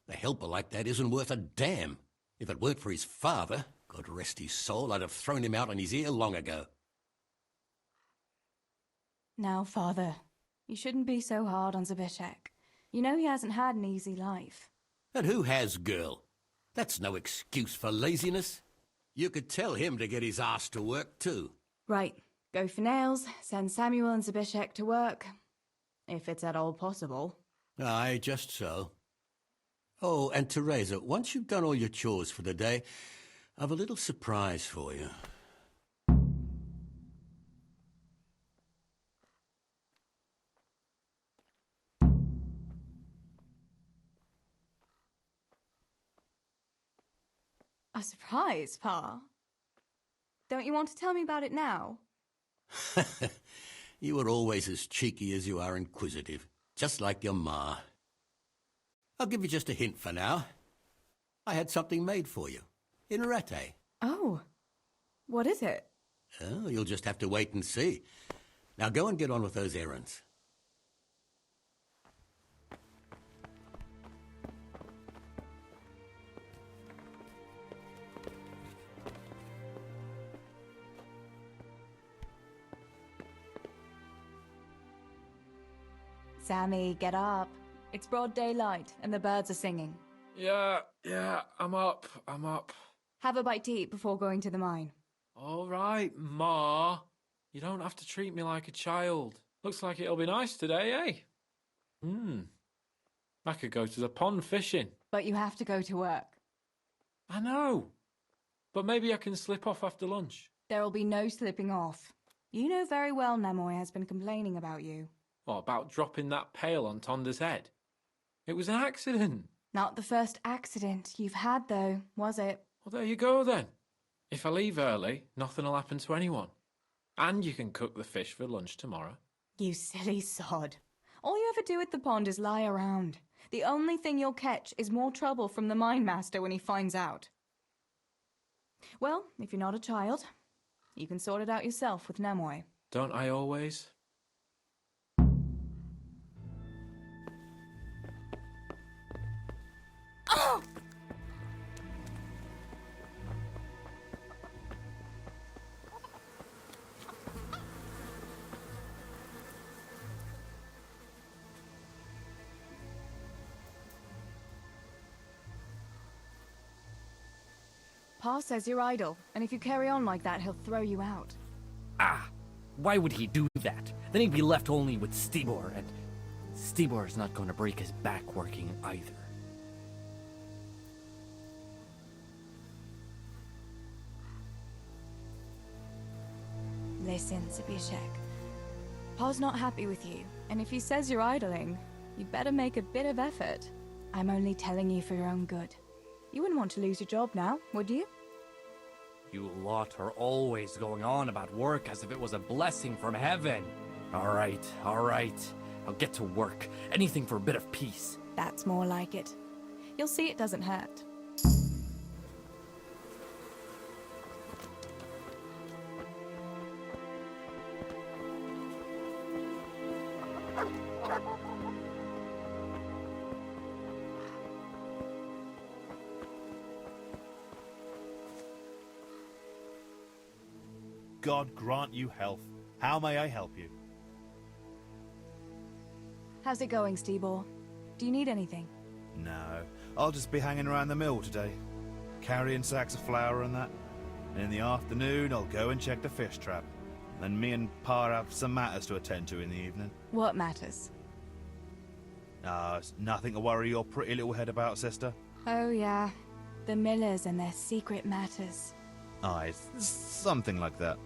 A helper like that isn't worth a damn. If it weren't for his father, God rest his soul, I'd have thrown him out on his ear long ago. Now, Father, you shouldn't be so hard on Zabishek. You know he hasn't had an easy life. And who has, girl? That's no excuse for laziness. You could tell him to get his ass to work, too. Right. Go for nails, send Samuel and Zabishek to work. If it's at all possible. Aye, just so. Oh, and Teresa, once you've done all your chores for the day, I've a little surprise for you. A surprise, Pa? Don't you want to tell me about it now? You were always as cheeky as you are inquisitive, just like your ma. I'll give you just a hint for now. I had something made for you, in Rattay. Oh, what is it? Oh, you'll just have to wait and see. Now go and get on with those errands. Sammy, get up. It's broad daylight, and the birds are singing. Yeah, I'm up. Have a bite to eat before going to the mine. All right, Ma. You don't have to treat me like a child. Looks like it'll be nice today, eh? I could go to the pond fishing. But you have to go to work. I know. But maybe I can slip off after lunch. There'll be no slipping off. You know very well Nemoy has been complaining about you. What, about dropping that pail on Tonda's head? It was an accident. Not the first accident you've had, though, was it? Well, there you go, then. If I leave early, nothing will happen to anyone. And you can cook the fish for lunch tomorrow. You silly sod. All you ever do at the pond is lie around. The only thing you'll catch is more trouble from the mine master when he finds out. Well, if you're not a child, you can sort it out yourself with Nemoy. Don't I always? Oh! Pa says you're idle, and if you carry on like that, he'll throw you out. Ah! Why would he do that? Then he'd be left only with Stibor, and Stibor's not going to break his back working either. Listen, Zabishek. Pa's not happy with you, and if he says you're idling, you'd better make a bit of effort. I'm only telling you for your own good. You wouldn't want to lose your job now, would you? You lot are always going on about work as if it was a blessing from heaven. All right. I'll get to work. Anything for a bit of peace. That's more like it. You'll see it doesn't hurt. God grant you health. How may I help you? How's it going, Stibor? Do you need anything? No, I'll just be hanging around the mill today. Carrying sacks of flour and that. And in the afternoon, I'll go and check the fish trap. Then me and Pa have some matters to attend to in the evening. What matters? It's nothing to worry your pretty little head about, sister. Oh, yeah. The Millers and their secret matters. Aye, it's something like that.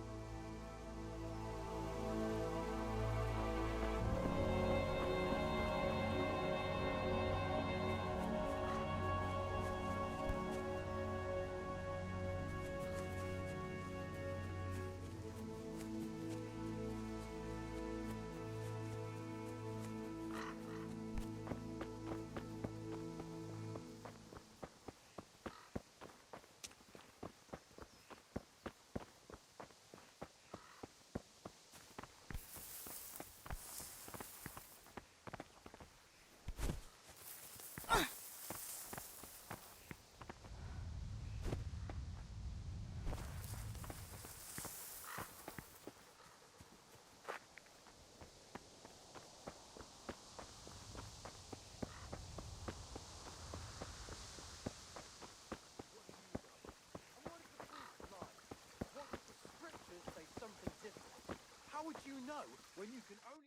How would you know when you can only...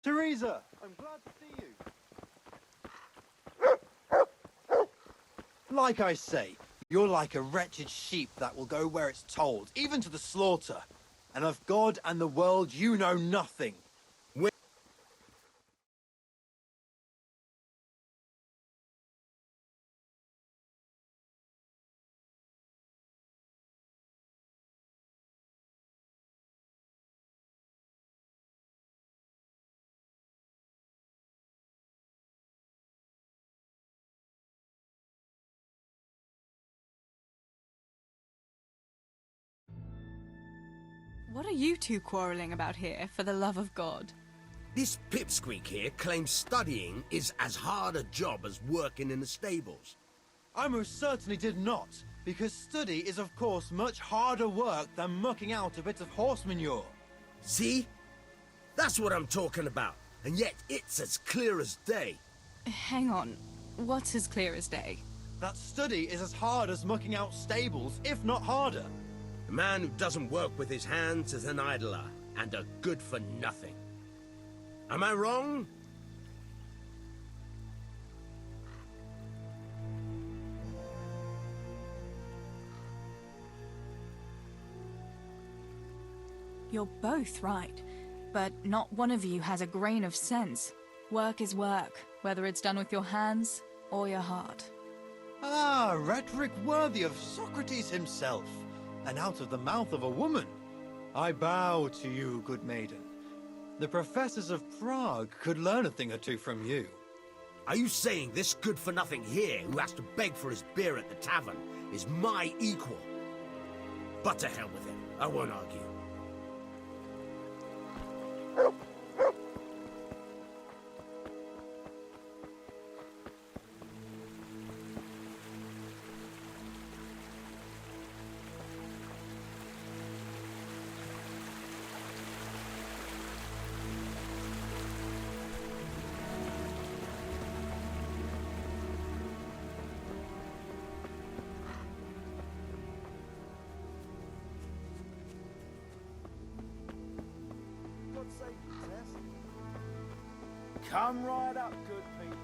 Teresa, I'm glad to see you. Like I say, you're like a wretched sheep that will go where it's told, even to the slaughter. And of God and the world you know nothing. What are you two quarreling about here, for the love of God? This pipsqueak here claims studying is as hard a job as working in the stables. I most certainly did not, because study is of course much harder work than mucking out a bit of horse manure. See? That's what I'm talking about, and yet it's as clear as day. Hang on, what's as clear as day? That study is as hard as mucking out stables, if not harder. A man who doesn't work with his hands is an idler, and a good for nothing. Am I wrong? You're both right, but not one of you has a grain of sense. Work is work, whether it's done with your hands or your heart. Ah, rhetoric worthy of Socrates himself, and out of the mouth of a woman. I bow to you, good maiden. The professors of Prague could learn a thing or two from you. Are you saying this good-for-nothing here, who has to beg for his beer at the tavern, is my equal? But to hell with him, I won't argue. test. Come right up, good people.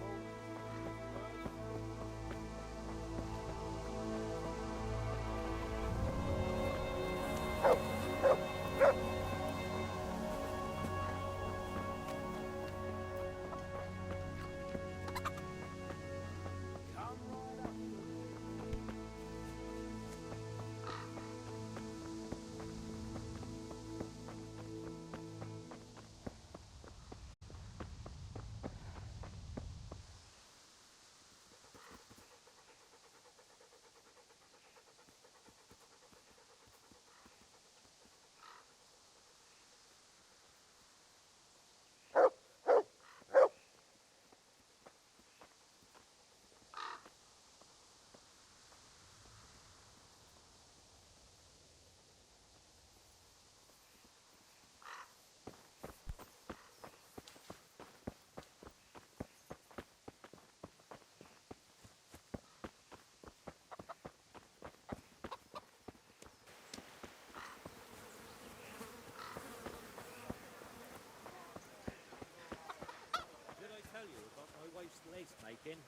Did I tell you about my wife's lace making?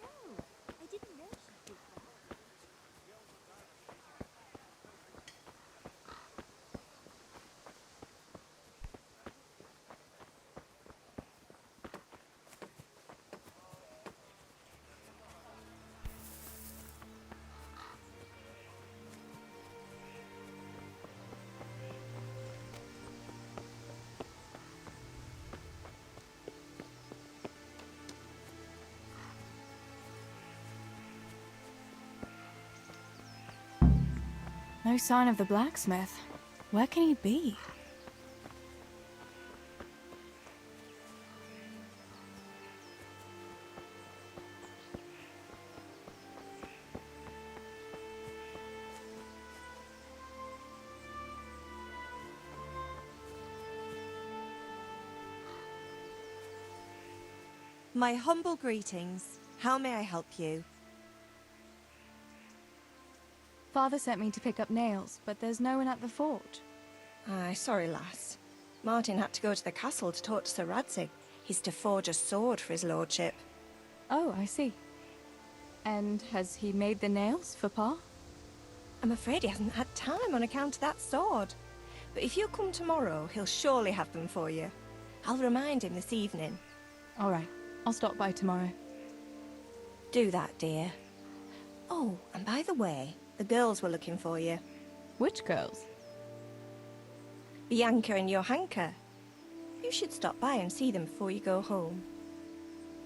No, I didn't know she did that. No sign of the blacksmith. Where can he be? My humble greetings. How may I help you? Father sent me to pick up nails, but there's no one at the fort. Aye, sorry, lass. Martin had to go to the castle to talk to Sir Radzig. He's to forge a sword for his lordship. Oh, I see. And has he made the nails for Pa? I'm afraid he hasn't had time on account of that sword. But if you come tomorrow, he'll surely have them for you. I'll remind him this evening. All right, I'll stop by tomorrow. Do that, dear. Oh, and by the way, the girls were looking for you. Which girls? Bianca and Johanka. You should stop by and see them before you go home.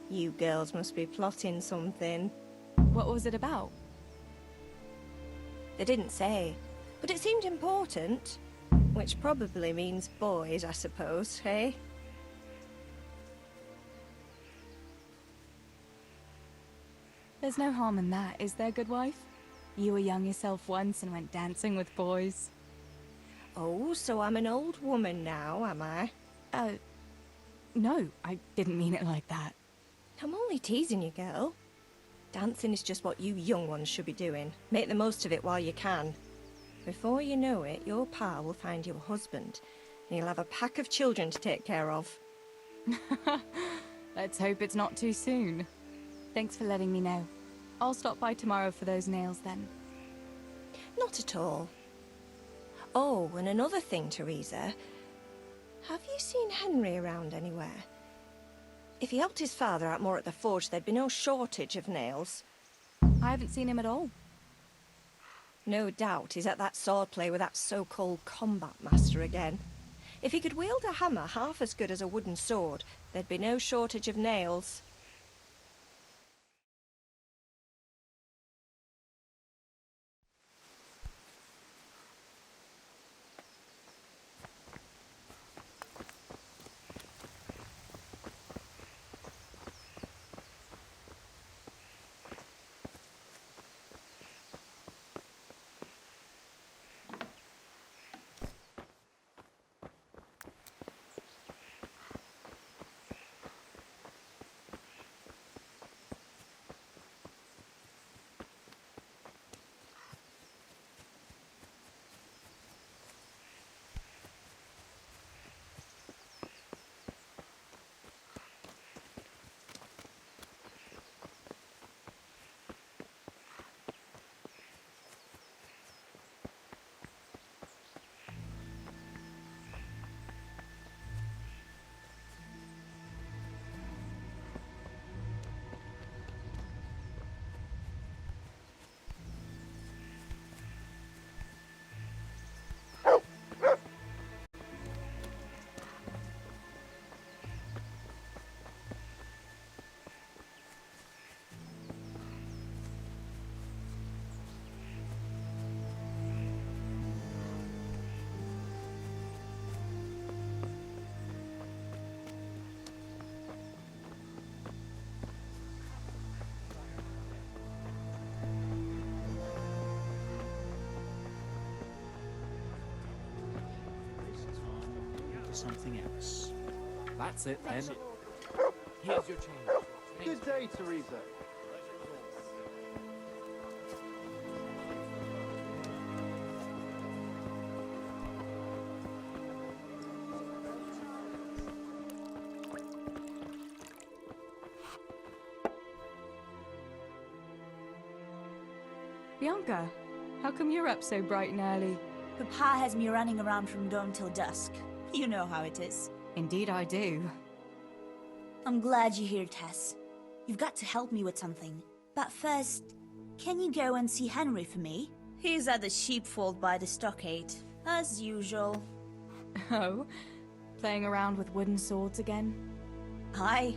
You girls must be plotting something. What was it about? They didn't say, but it seemed important. Which probably means boys, I suppose, hey? There's no harm in that, is there, good wife? You were young yourself once and went dancing with boys. Oh, so I'm an old woman now, am I? No, I didn't mean it like that. I'm only teasing you, girl. Dancing is just what you young ones should be doing. Make the most of it while you can. Before you know it, your pa will find you a husband, and you'll have a pack of children to take care of. Let's hope it's not too soon. Thanks for letting me know. I'll stop by tomorrow for those nails then. Not at all. Oh, and another thing, Teresa. Have you seen Henry around anywhere? If he helped his father out more at the forge, there'd be no shortage of nails. I haven't seen him at all. No doubt he's at that swordplay with that so-called combat master again. If he could wield a hammer half as good as a wooden sword, there'd be no shortage of nails. something else. That's it, then. Here's your change. Good day, Teresa. Bianca, how come you're up so bright and early? Papa has me running around from dawn till dusk. You know how it is. Indeed I do. I'm glad you're here, Tess. You've got to help me with something. But first, can you go and see Henry for me? He's at the sheepfold by the stockade, as usual. Oh? Playing around with wooden swords again? Aye.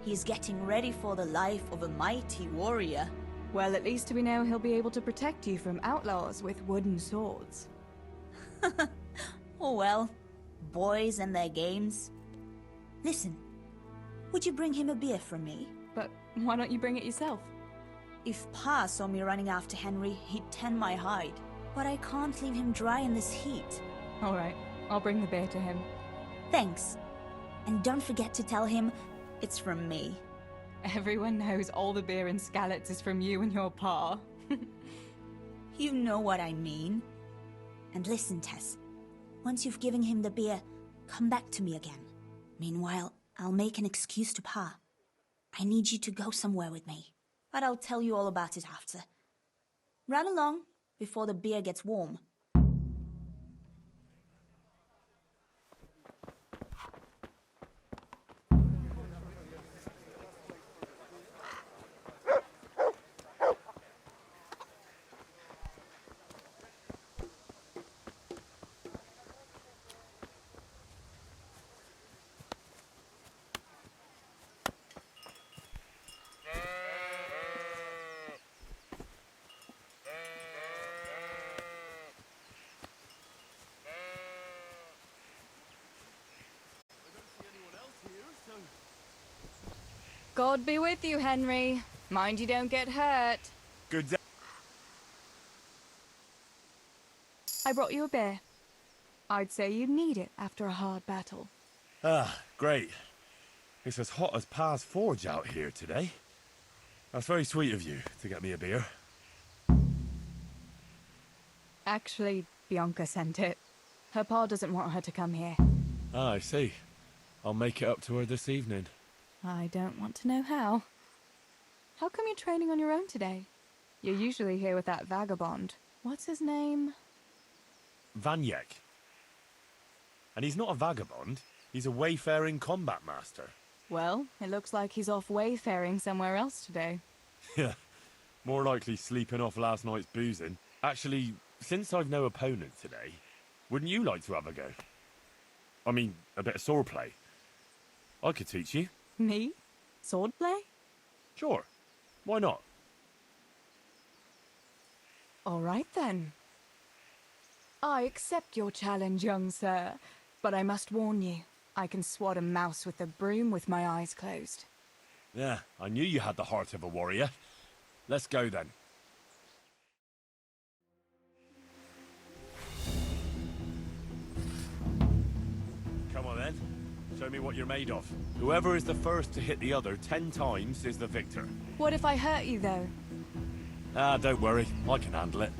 He's getting ready for the life of a mighty warrior. Well, at least we know he'll be able to protect you from outlaws with wooden swords. Oh well, boys and their games. Listen, would you bring him a beer from me? But why don't you bring it yourself? If Pa saw me running after Henry, he'd tan my hide. But I can't leave him dry in this heat. All right, I'll bring the beer to him. Thanks. And don't forget to tell him it's from me. Everyone knows all the beer in Skalitz is from you and your pa. You know what I mean. And listen, Tess. Once you've given him the beer, come back to me again. Meanwhile, I'll make an excuse to Pa. I need you to go somewhere with me. But I'll tell you all about it after. Run along before the beer gets warm. God be with you, Henry. Mind you don't get hurt. Good day. I brought you a beer. I'd say you'd need it after a hard battle. Ah, great. It's as hot as Pa's Forge out here today. That's very sweet of you to get me a beer. Actually, Bianca sent it. Her pa doesn't want her to come here. Ah, I see. I'll make it up to her this evening. I don't want to know how. How come you're training on your own today? You're usually here with that vagabond. What's his name? Vanyek. And he's not a vagabond. He's a wayfaring combat master. Well, it looks like he's off wayfaring somewhere else today. Yeah, more likely sleeping off last night's boozing. Actually, since I've no opponent today, wouldn't you like to have a go? I mean, a bit of swordplay. I could teach you. Me? Swordplay? Sure. Why not? All right then. I accept your challenge, young sir, but I must warn you, I can swat a mouse with a broom with my eyes closed. Yeah, I knew you had the heart of a warrior. Let's go then. Come on then. Show me what you're made of. Whoever is the first to hit the other 10 times is the victor. What if I hurt you, though? Ah, don't worry. I can handle it.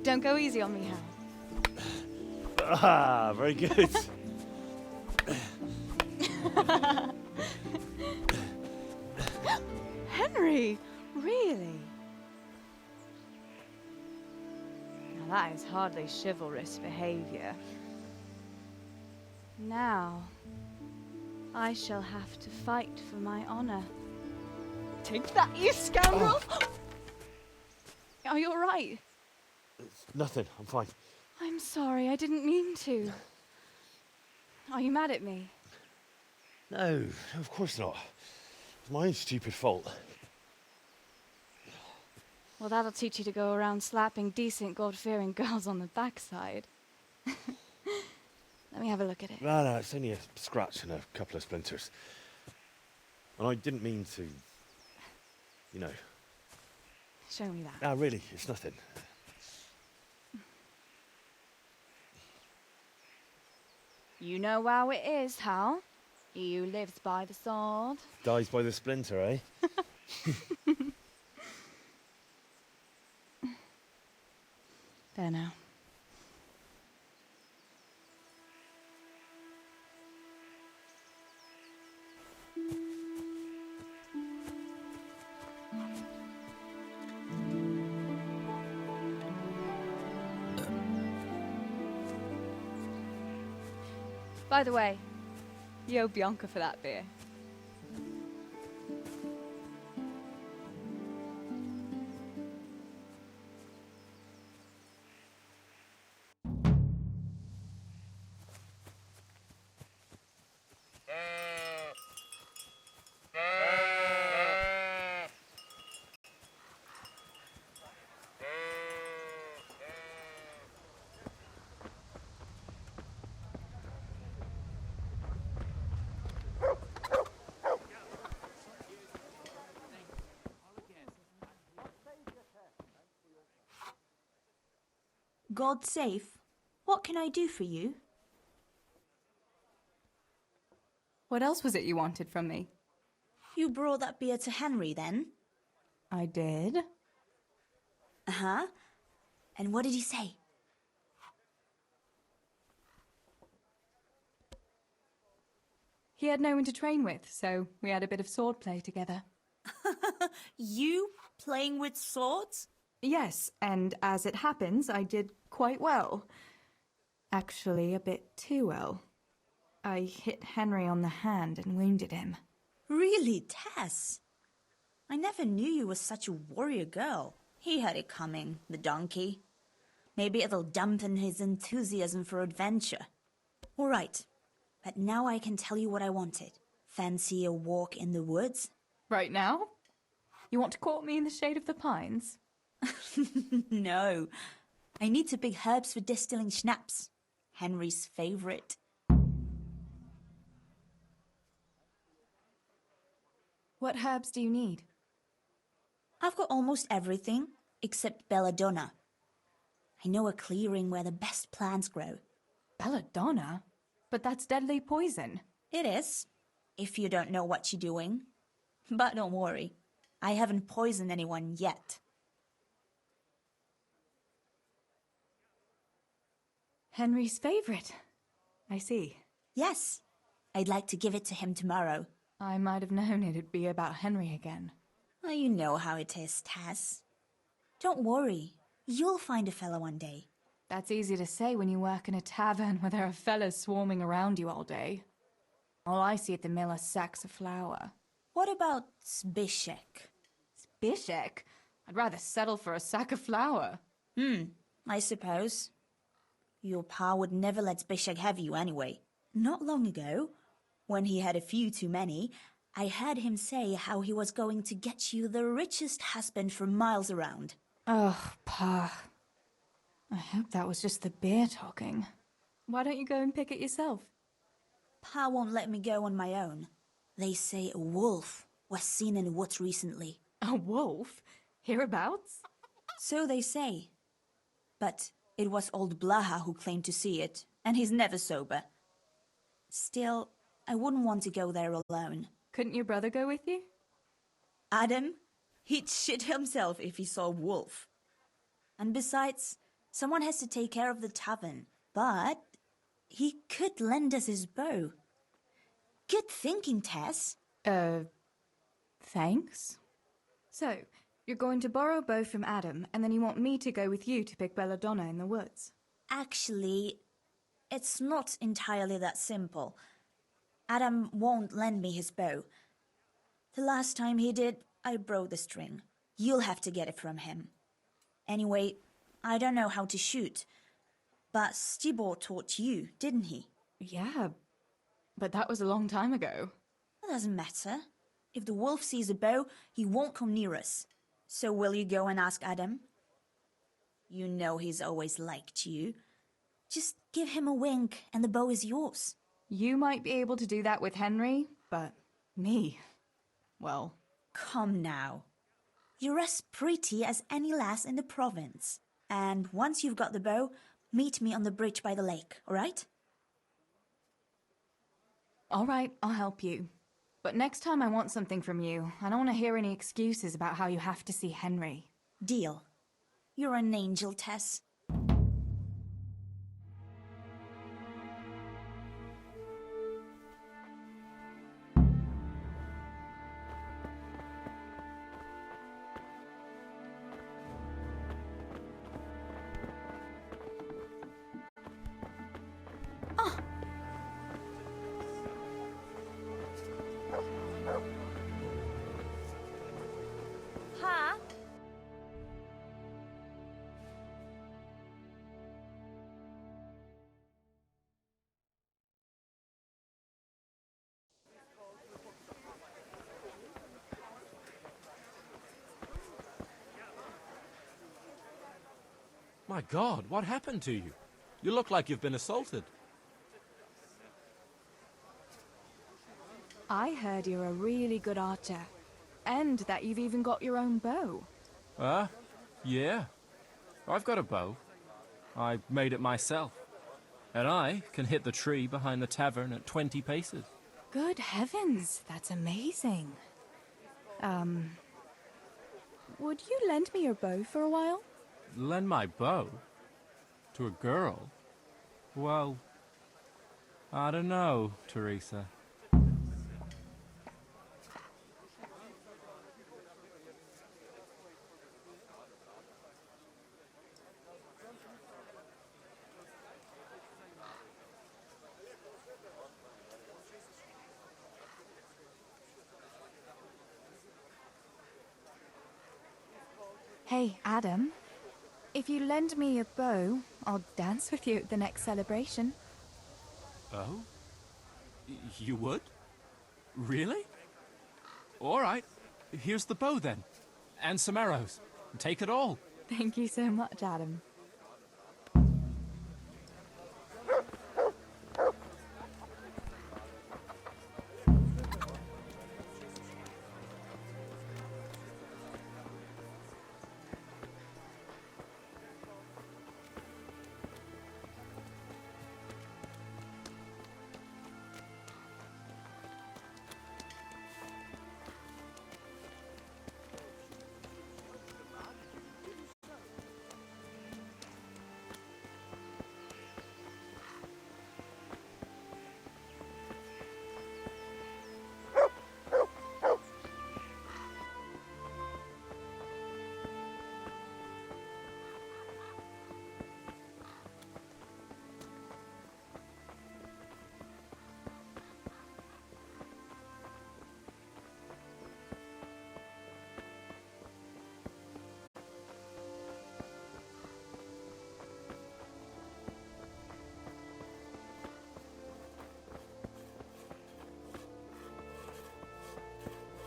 Don't go easy on me, Hal. Ah, very good. Henry, really? Now that is hardly chivalrous behavior. Now, I shall have to fight for my honor. Take that, you scoundrel! Are you alright? It's nothing. I'm fine. I'm sorry, I didn't mean to. Are you mad at me? No, of course not. It's my own stupid fault. Well, that'll teach you to go around slapping decent, God-fearing girls on the backside. Let me have a look at it. No, it's only a scratch and a couple of splinters. And I didn't mean to, you know. Show me that. No, really, it's nothing. You know how it is, Hal. He who lives by the sword Dies by the splinter, eh? There now. By the way, you owe Bianca for that beer. God safe. What can I do for you? What else was it you wanted from me? You brought that beer to Henry, then? I did. Uh-huh. And what did he say? He had no one to train with, so we had a bit of swordplay together. You playing with swords? Yes, and as it happens, I did quite well. Actually, a bit too well. I hit Henry on the hand and wounded him. Really, Tess? I never knew you were such a warrior girl. He had it coming, the donkey. Maybe it'll dampen his enthusiasm for adventure. All right, but now I can tell you what I wanted. Fancy a walk in the woods? Right now? You want to court me in the shade of the pines? No. I need to pick herbs for distilling schnapps. Henry's favorite. What herbs do you need? I've got almost everything, except belladonna. I know a clearing where the best plants grow. Belladonna? But that's deadly poison. It is, if you don't know what you're doing. But don't worry, I haven't poisoned anyone yet. Henry's favorite. I see. Yes, I'd like to give it to him tomorrow. I might have known it'd be about Henry again. Well, you know how it is, Tess. Don't worry, you'll find a fella one day. That's easy to say when you work in a tavern where there are fellas swarming around you all day. All I see at the mill are sacks of flour. What about Zbyszek? Zbyszek? I'd rather settle for a sack of flour. I suppose. Your pa would never let Zbyszek have you anyway. Not long ago, when he had a few too many, I heard him say how he was going to get you the richest husband for miles around. Oh, Pa. I hope that was just the beer talking. Why don't you go and pick it yourself? Pa won't let me go on my own. They say a wolf was seen in the woods recently. A wolf? Hereabouts? So they say. But it was old Blaha who claimed to see it, and he's never sober. Still, I wouldn't want to go there alone. Couldn't your brother go with you? Adam? He'd shit himself if he saw a wolf. And besides, Someone has to take care of the tavern, but he could lend us his bow. Good thinking, Tess. Thanks. So, you're going to borrow a bow from Adam, and then you want me to go with you to pick belladonna in the woods? Actually, it's not entirely that simple. Adam won't lend me his bow. The last time he did, I broke the string. You'll have to get it from him. Anyway, I don't know how to shoot. But Stibor taught you, didn't he? Yeah, but that was a long time ago. It doesn't matter. If the wolf sees a bow, he won't come near us. So will you go and ask Adam? You know he's always liked you. Just give him a wink and the bow is yours. You might be able to do that with Henry, but me, well... Come now. You're as pretty as any lass in the province. And once you've got the bow, meet me on the bridge by the lake, all right? All right, I'll help you. But next time I want something from you. I don't want to hear any excuses about how you have to see Henry. Deal. You're an angel, Tess. Pa? My God, what happened to you? You look like you've been assaulted. I heard you're a really good archer. And that you've even got your own bow. Yeah. I've got a bow. I made it myself. And I can hit the tree behind the tavern at 20 paces. Good heavens, that's amazing. Would you lend me your bow for a while? Lend my bow? To a girl? Well, I don't know, Teresa. Hey, Adam. If you lend me a bow, I'll dance with you at the next celebration. Oh? You would? Really? All right. Here's the bow, then. And some arrows. Take it all. Thank you so much, Adam.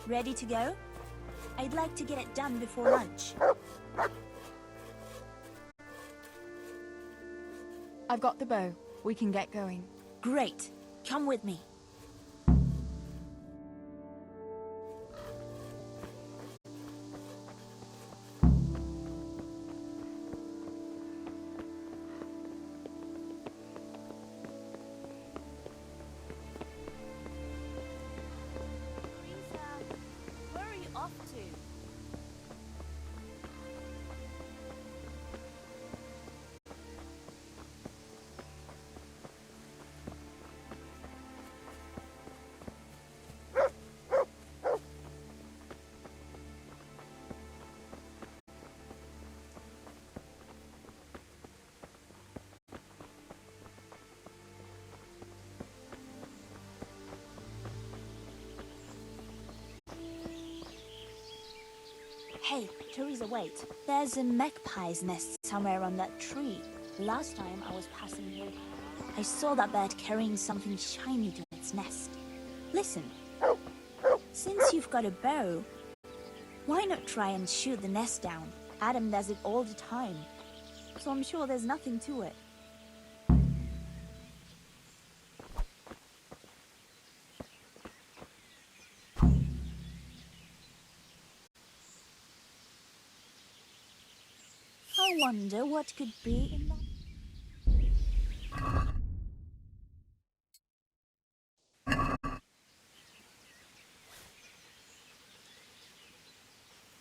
Ready to go? I'd like to get it done before lunch. I've got the bow. We can get going. Great. Come with me. Where are you off to? Hey, Teresa, wait. There's a magpie's nest somewhere on that tree. Last time I was passing here, I saw that bird carrying something shiny to its nest. Listen, since you've got a bow, why not try and shoot the nest down? Adam does it all the time, so I'm sure there's nothing to it. I wonder what could be in that.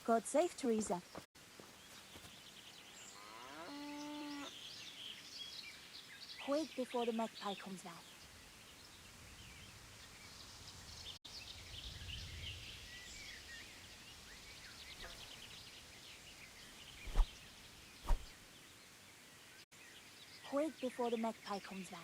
God save Teresa. Quick before the magpie comes back. Quick before the magpie comes back.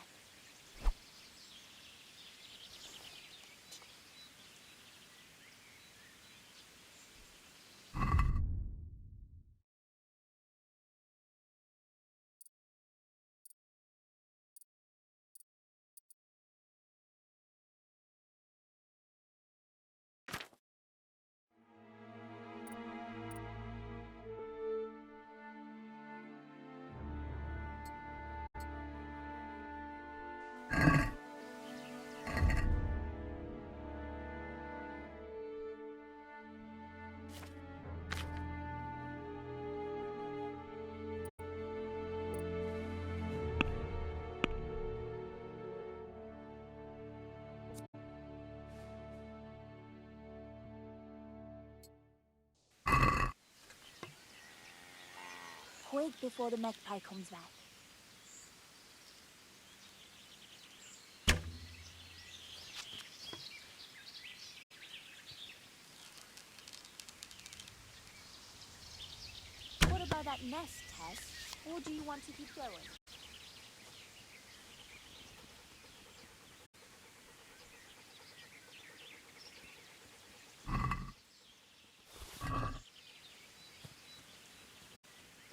Quick before the magpie comes back. What about that nest, Tess? Or do you want to keep going?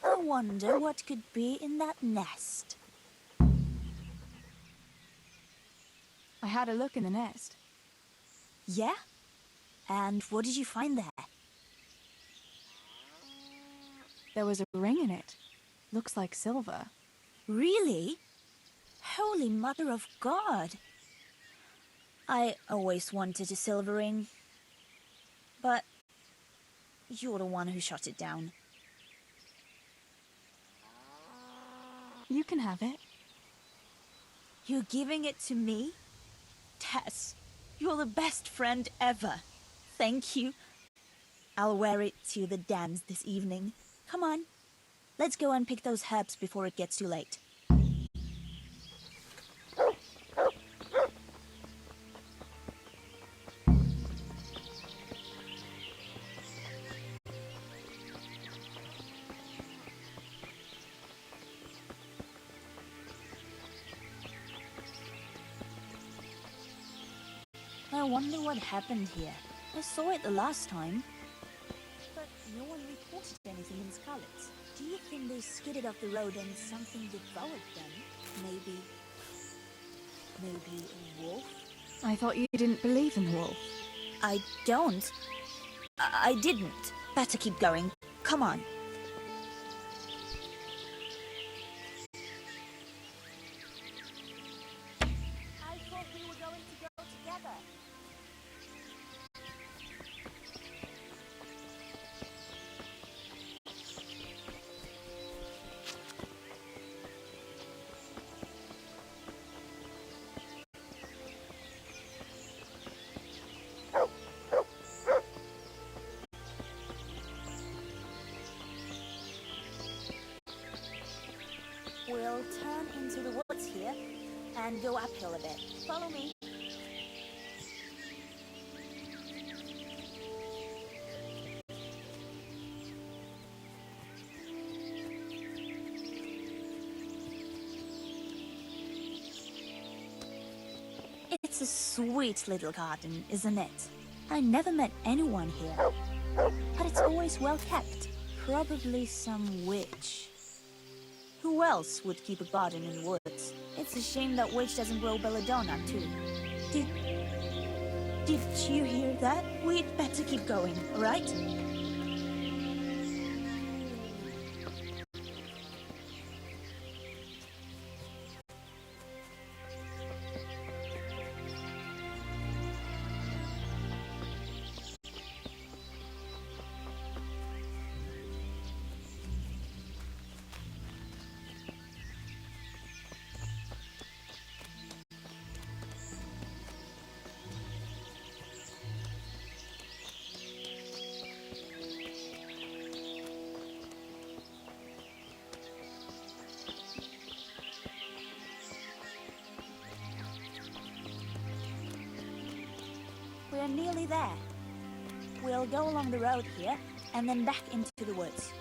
I wonder what could be in that nest. I had a look in the nest. Yeah? And what did you find there? There was a ring in it. Looks like silver. Really? Holy Mother of God! I always wanted a silver ring. But you're the one who shot it down. You can have it. You're giving it to me? Tess, you're the best friend ever. Thank you. I'll wear it to the dance this evening. Come on. Let's go and pick those herbs before it gets too late. I wonder what happened here. I saw it the last time. But no one reported anything in Scarlet's. Do you think they skidded off the road and something devoured them? Maybe a wolf? I thought you didn't believe in the wolf. I don't. I didn't. Better keep going. Come on. I thought we were going to go together. We'll turn into the woods here and go uphill a bit. Follow me. It's a sweet little garden, isn't it? I never met anyone here. But it's always well kept. Probably some witch. Who else would keep a garden in the woods? It's a shame that witch doesn't grow belladonna, too. Did you hear that? We'd better keep going, alright? We're nearly there. We'll go along the road here, and then back into the woods.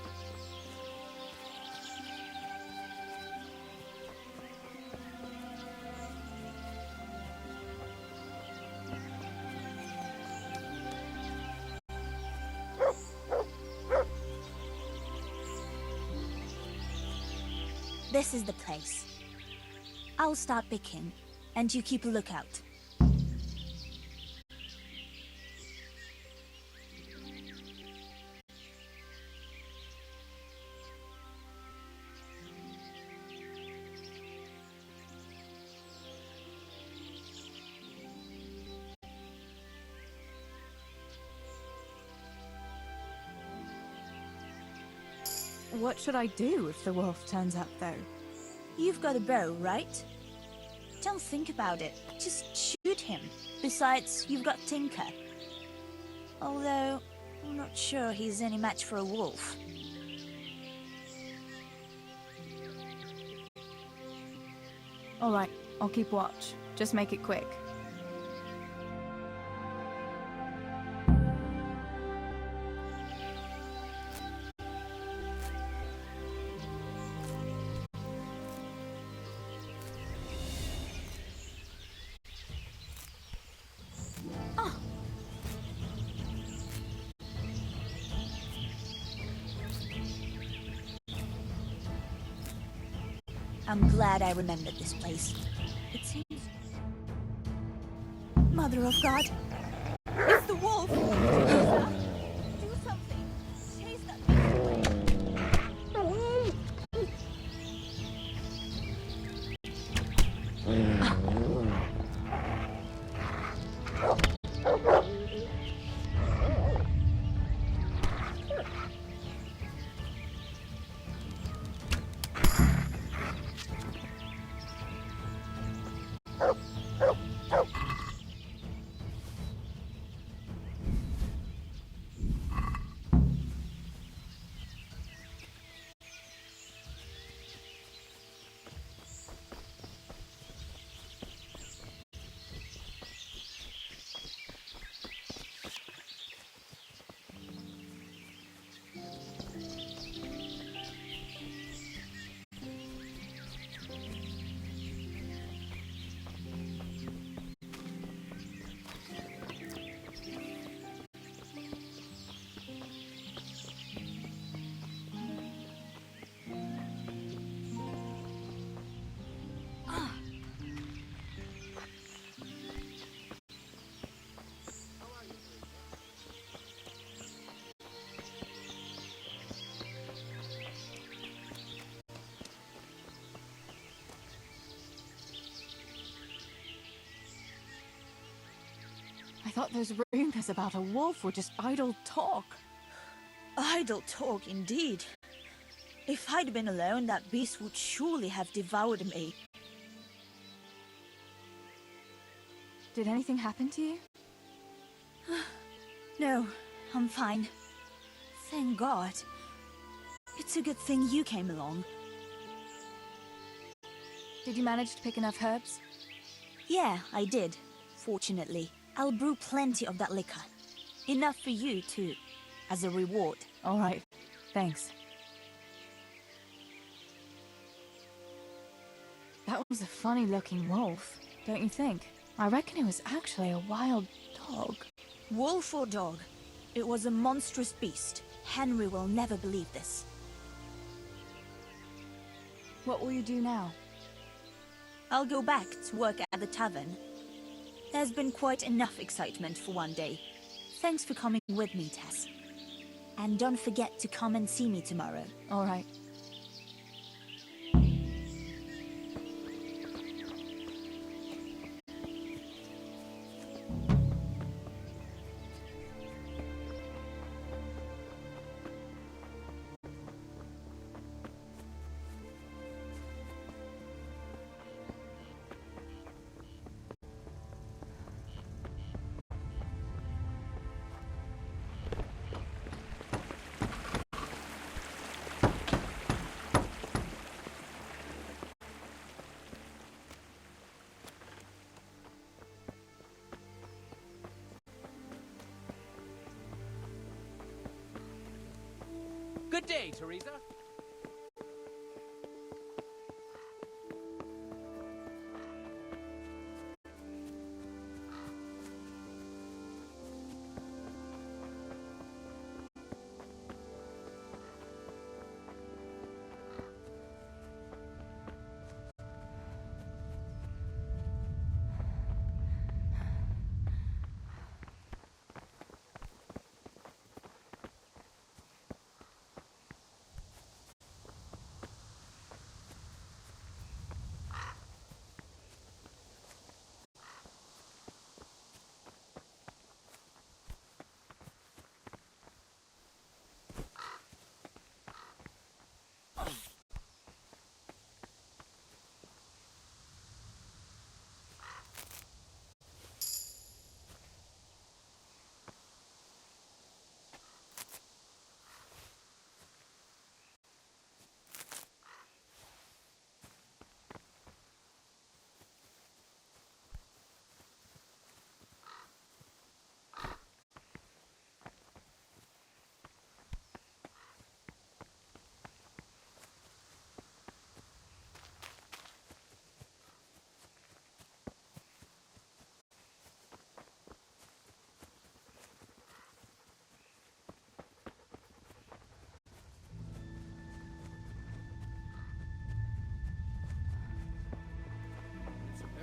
This is the place. I'll start picking, and you keep a lookout. What should I do if the wolf turns up, though? You've got a bow, right? Don't think about it. Just shoot him. Besides, you've got Tinker. Although, I'm not sure he's any match for a wolf. Alright, I'll keep watch. Just make it quick. I'm glad I remembered this place. It seems... Mother of God! It's the wolf! Do something! Chase that I thought those rumors about a wolf were just idle talk. Idle talk, indeed. If I'd been alone, that beast would surely have devoured me. Did anything happen to you? No, I'm fine. Thank God. It's a good thing you came along. Did you manage to pick enough herbs? Yeah, I did. Fortunately. I'll brew plenty of that liquor. Enough for you, too. As a reward. All right. Thanks. That was a funny-looking wolf, don't you think? I reckon it was actually a wild dog. Wolf or dog, it was a monstrous beast. Henry will never believe this. What will you do now? I'll go back to work at the tavern. There's been quite enough excitement for one day. Thanks for coming with me, Tess. And don't forget to come and see me tomorrow. All right. Good day, Teresa.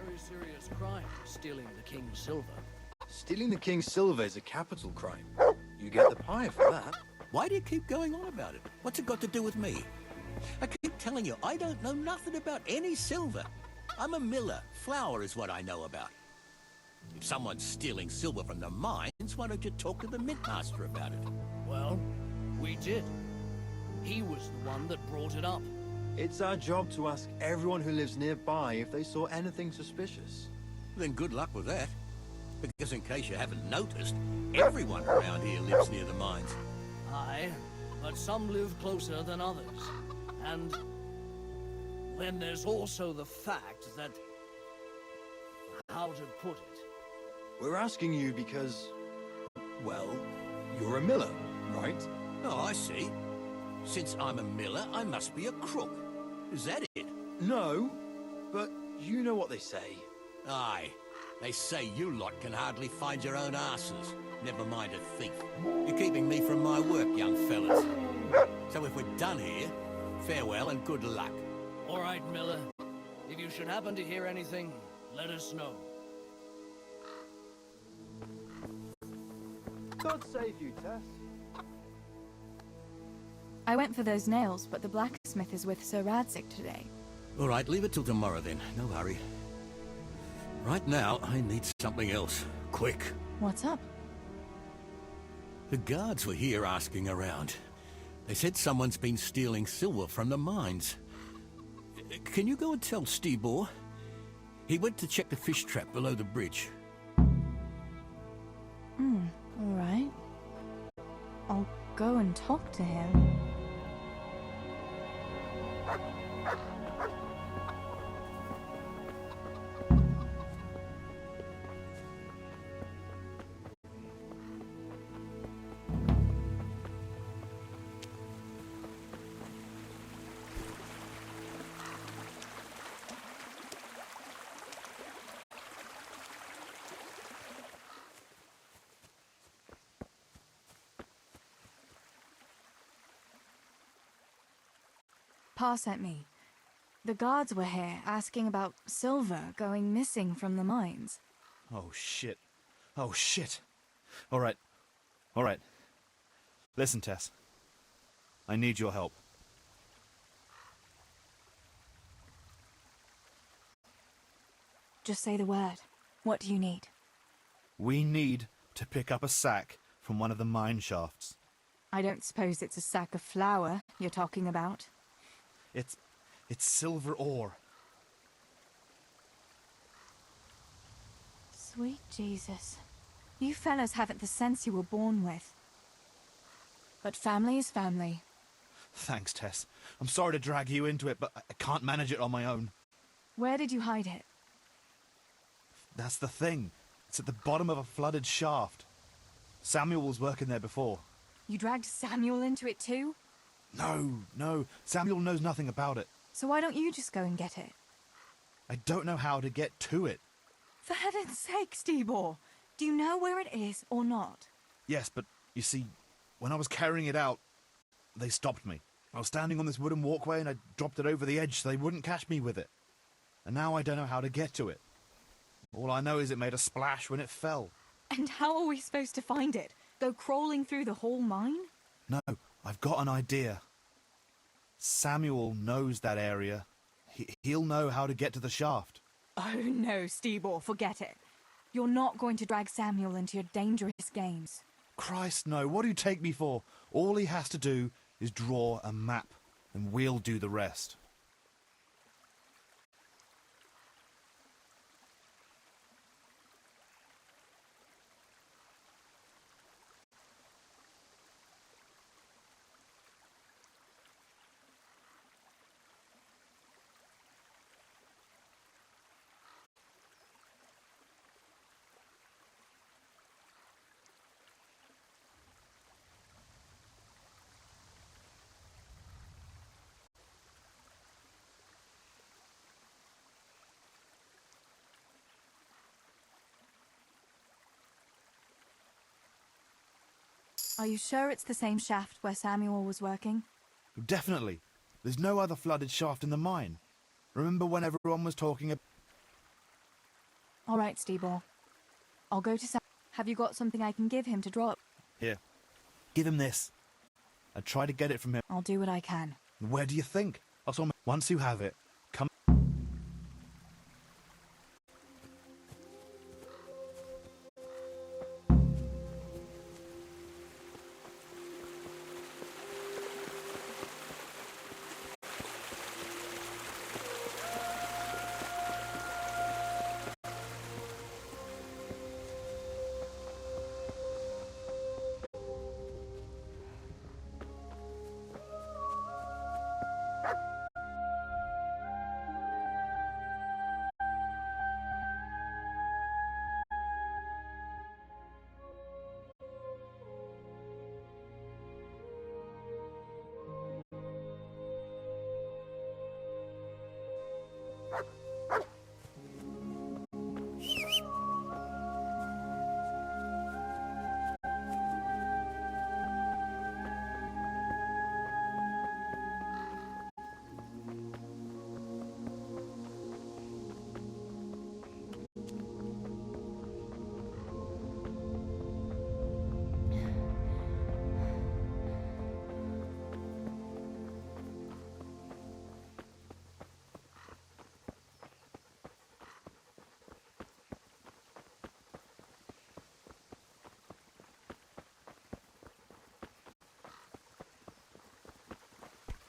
Very serious crime, stealing the king's silver. Stealing the king's silver is a capital crime. You get the pie for that. Why do you keep going on about it? What's it got to do with me? I keep telling you, I don't know nothing about any silver. I'm a miller. Flour is what I know about. If someone's stealing silver from the mines, why don't you talk to the mint master about it? Well, we did. He was the one that brought it up. It's our job to ask everyone who lives nearby if they saw anything suspicious. Then good luck with that. Because in case you haven't noticed, everyone around here lives near the mines. Aye, but some live closer than others. And then there's also the fact that... how to put it? We're asking you because, well, you're a miller, right? Oh, I see. Since I'm a miller, I must be a crook. Is that it? No, but you know what they say. Aye. They say you lot can hardly find your own asses. Never mind a thief. You're keeping me from my work, young fellas. So if we're done here, farewell and good luck. All right, Miller. If you should happen to hear anything, let us know. God save you, Tess. I went for those nails, but the blacksmith is with Sir Radzig today. All right, leave it till tomorrow then. No hurry. Right now, I need something else. Quick. What's up? The guards were here asking around. They said someone's been stealing silver from the mines. Can you go and tell Stibor? He went to check the fish trap below the bridge. All right. I'll go and talk to him. Pa sent me. The guards were here asking about silver going missing from the mines. Oh, shit. Oh, shit. All right. All right. Listen, Tess. I need your help. Just say the word. What do you need? We need to pick up a sack from one of the mine shafts. I don't suppose it's a sack of flour you're talking about. It's silver ore. Sweet Jesus. You fellas haven't the sense you were born with. But family is family. Thanks, Tess. I'm sorry to drag you into it, but I can't manage it on my own. Where did you hide it? That's the thing. It's at the bottom of a flooded shaft. Samuel was working there before. You dragged Samuel into it too? No. Samuel knows nothing about it. So why don't you just go and get it? I don't know how to get to it. For heaven's sake, Stibor! Do you know where it is or not? Yes, but you see, when I was carrying it out, they stopped me. I was standing on this wooden walkway and I dropped it over the edge so they wouldn't catch me with it. And now I don't know how to get to it. All I know is it made a splash when it fell. And how are we supposed to find it? Go crawling through the whole mine? No, I've got an idea. Samuel knows that area. He'll know how to get to the shaft. Oh no, Stibor, forget it. You're not going to drag Samuel into your dangerous games. Christ, no. What do you take me for? All he has to do is draw a map, and we'll do the rest. Are you sure it's the same shaft where Samuel was working? Definitely. There's no other flooded shaft in the mine. Remember when everyone was talking about... All right, Stibor. I'll go to Sam. Have you got something I can give him to draw? Here. Give him this. I try to get it from him. I'll do what I can. Where do you think? Once you have it, come...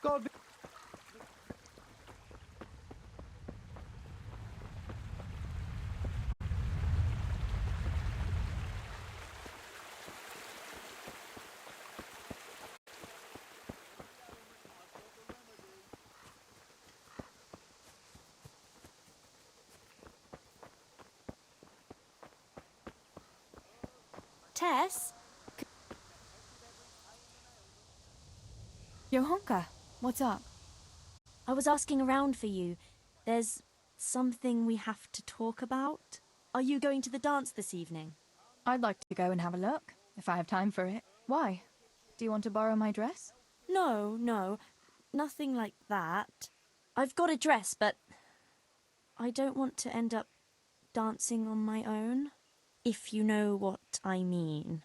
God be... Tess? Johanka, what's up? I was asking around for you. There's something we have to talk about. Are you going to the dance this evening? I'd like to go and have a look, if I have time for it. Why? Do you want to borrow my dress? No. nothing like that. I've got a dress, but I don't want to end up dancing on my own, if you know what I mean.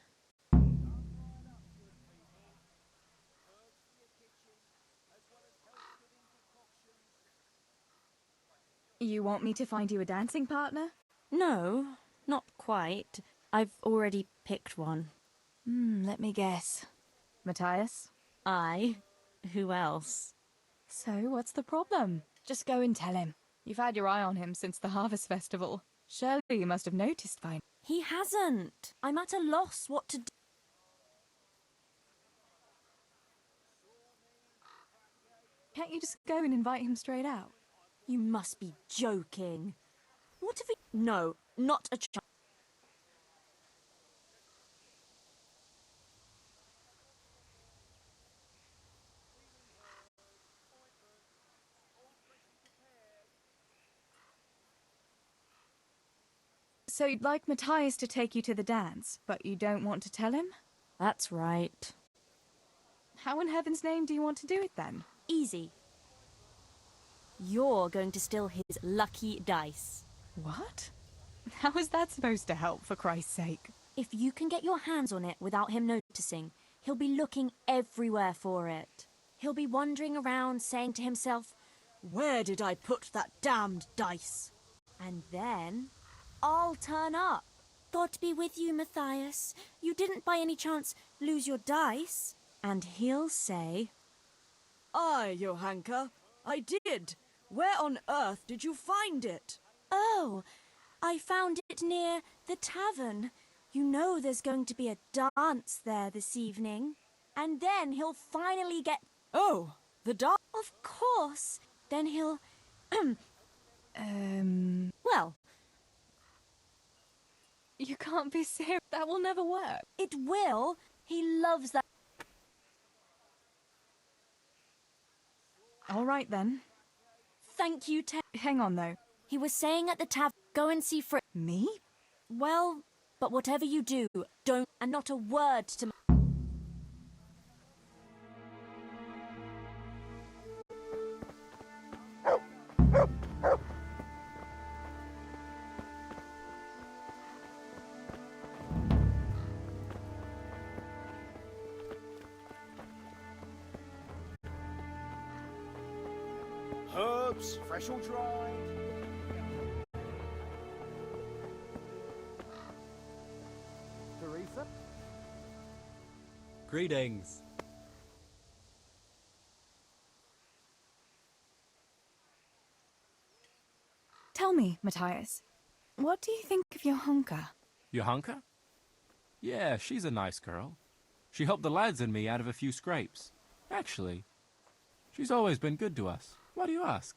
You want me to find you a dancing partner? No, not quite. I've already picked one. Let me guess. Matthias? Aye. Who else? So, what's the problem? Just go and tell him. You've had your eye on him since the Harvest Festival. Surely you must have noticed by now. He hasn't. I'm at a loss what to do. Can't you just go and invite him straight out? You must be joking. What if he... No, not a chance. So you'd like Matthias to take you to the dance, but you don't want to tell him? That's right. How in heaven's name do you want to do it then? Easy. You're going to steal his lucky dice. What? How is that supposed to help, for Christ's sake? If you can get your hands on it without him noticing, he'll be looking everywhere for it. He'll be wandering around saying to himself, "Where did I put that damned dice?" And then I'll turn up. God be with you, Matthias. You didn't by any chance lose your dice? And he'll say, "Aye, Johanka, I did. Where on earth did you find it?" "Oh, I found it near the tavern. You know there's going to be a dance there this evening." And then he'll finally get... "Oh, the dance?" "Of course. Then he'll... Well... You can't be serious. That will never work. It will. He loves that... All right, then. Thank you, Hang on, though. He was saying at the tavern, go and see Fritz. Me? Well, but whatever you do, don't... And not a word to... Herbs, fresh or dried. Teresa? Greetings. Tell me, Matthias, what do you think of Johanka? Johanka? Yeah, she's a nice girl. She helped the lads and me out of a few scrapes. Actually, she's always been good to us. Why do you ask?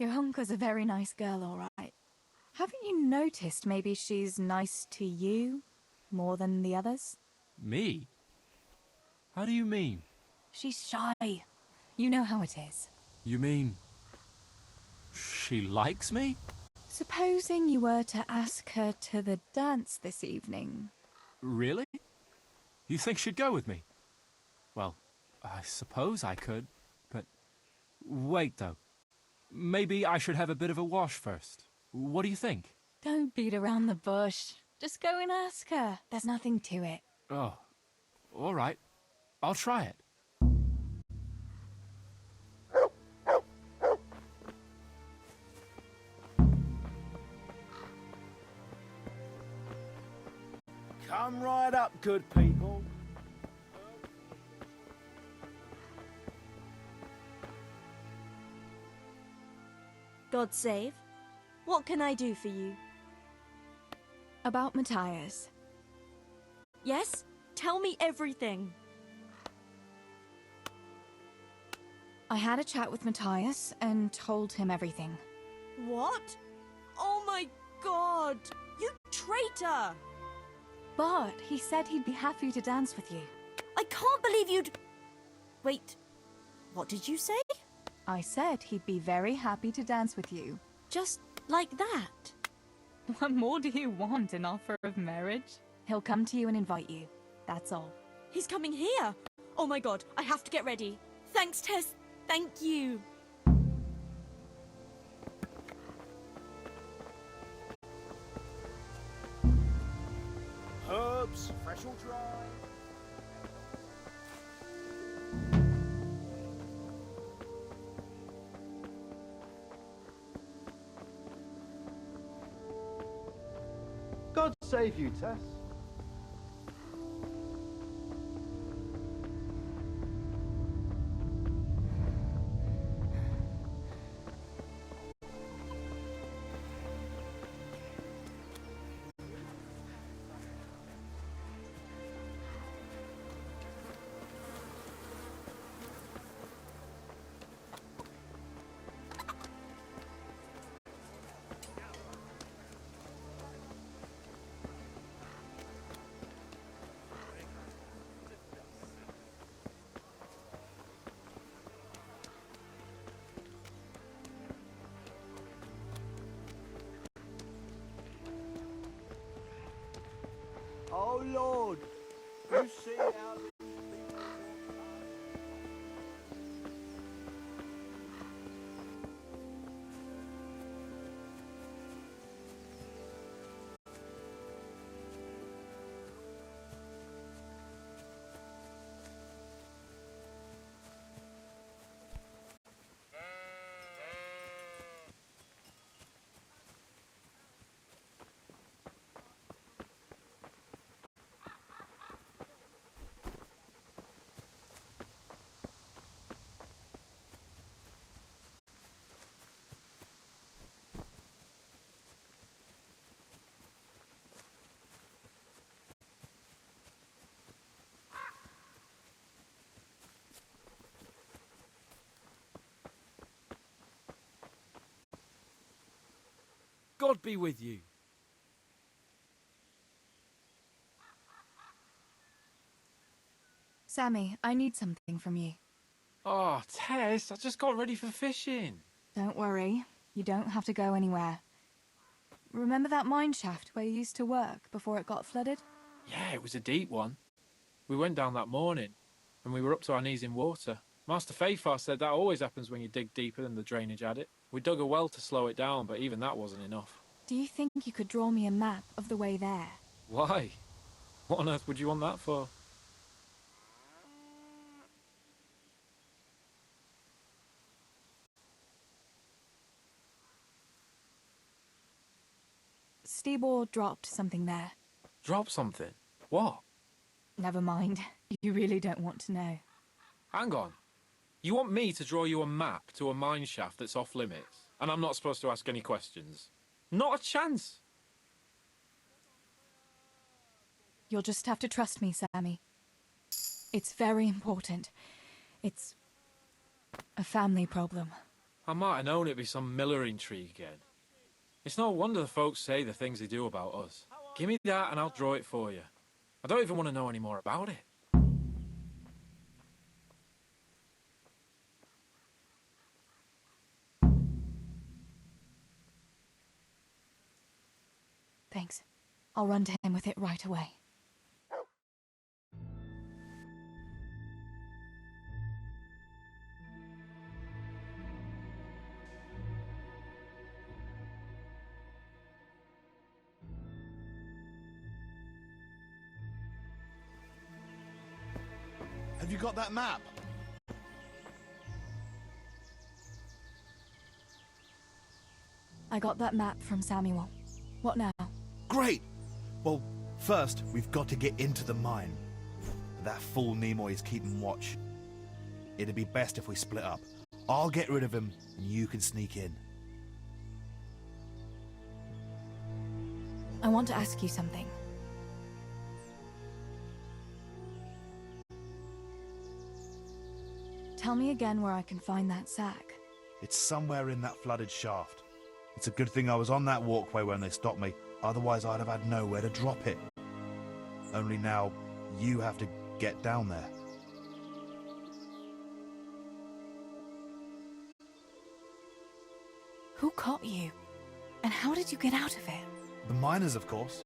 Johanka's a very nice girl, all right. Haven't you noticed maybe she's nice to you more than the others? Me? How do you mean? She's shy. You know how it is. You mean... she likes me? Supposing you were to ask her to the dance this evening. Really? You think she'd go with me? Well, I suppose I could, but... Wait, though. Maybe I should have a bit of a wash first. What do you think? Don't beat around the bush. Just go and ask her. There's nothing to it. Oh, all right. I'll try it. Come right up, good people. God save. What can I do for you? About Matthias. Yes? Tell me everything. I had a chat with Matthias and told him everything. What? Oh my god! You traitor! But he said he'd be happy to dance with you. I can't believe you'd... Wait. What did you say? I said he'd be very happy to dance with you. Just like that? What more do you want, an offer of marriage? He'll come to you and invite you. That's all. He's coming here! Oh my god, I have to get ready. Thanks, Tess. Thank you. Herbs, fresh or dry. God save you, Tess. Oh Lord, you see how these people God be with you. Sammy, I need something from you. Oh, Tess, I just got ready for fishing. Don't worry. You don't have to go anywhere. Remember that mine shaft where you used to work before it got flooded? Yeah, it was a deep one. We went down that morning, and we were up to our knees in water. Master Fafar said that always happens when you dig deeper than the drainage had it. We dug a well to slow it down, but even that wasn't enough. Do you think you could draw me a map of the way there? Why? What on earth would you want that for? Stibor dropped something there. Drop something? What? Never mind. You really don't want to know. Hang on. You want me to draw you a map to a mine shaft that's off limits, and I'm not supposed to ask any questions? Not a chance! You'll just have to trust me, Sammy. It's very important. It's a family problem. I might have known it'd be some Miller intrigue again. It's no wonder the folks say the things they do about us. Give me that and I'll draw it for you. I don't even want to know any more about it. Thanks. I'll run to him with it right away. Have you got that map? I got that map from Samuel. What now? Great! Well, first, we've got to get into the mine. That fool Nimoy is keeping watch. It'd be best if we split up. I'll get rid of him, and you can sneak in. I want to ask you something. Tell me again where I can find that sack. It's somewhere in that flooded shaft. It's a good thing I was on that walkway when they stopped me, otherwise I'd have had nowhere to drop it. Only now, you have to get down there. Who caught you? And how did you get out of it? The miners, of course.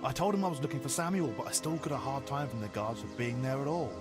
I told him I was looking for Samuel, but I still got a hard time from the guards for being there at all.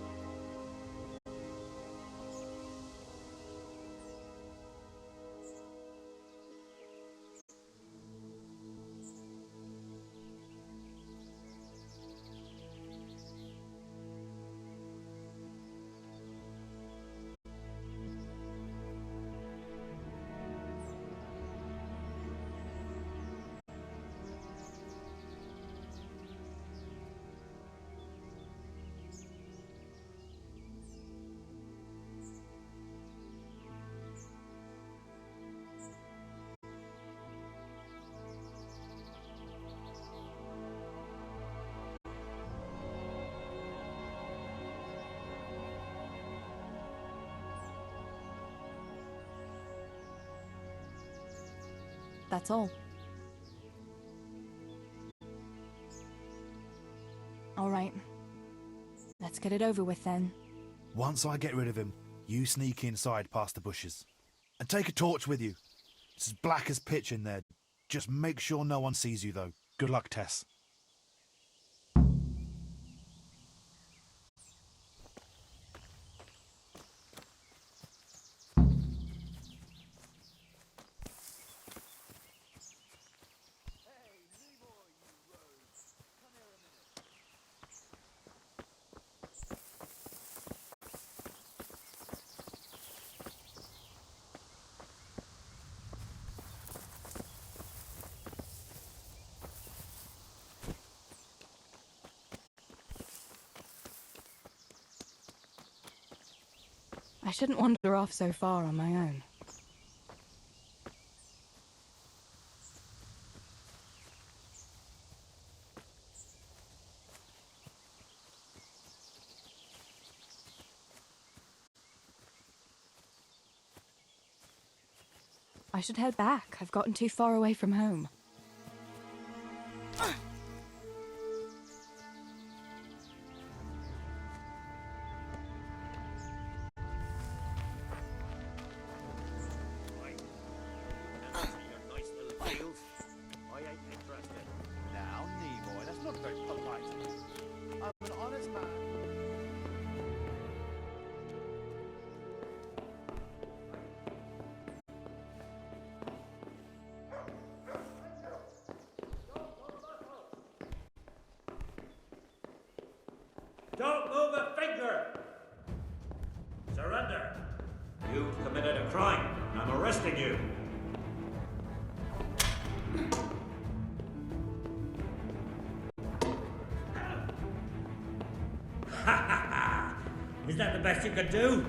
That's all. All right. Let's get it over with then. Once I get rid of him, you sneak inside past the bushes. And take a torch with you. It's as black as pitch in there. Just make sure no one sees you, though. Good luck, Tess. I shouldn't wander off so far on my own. I should head back. I've gotten too far away from home. Don't move a finger! Surrender! You've committed a crime. I'm arresting you. Ha ha ha! Is that the best you could do?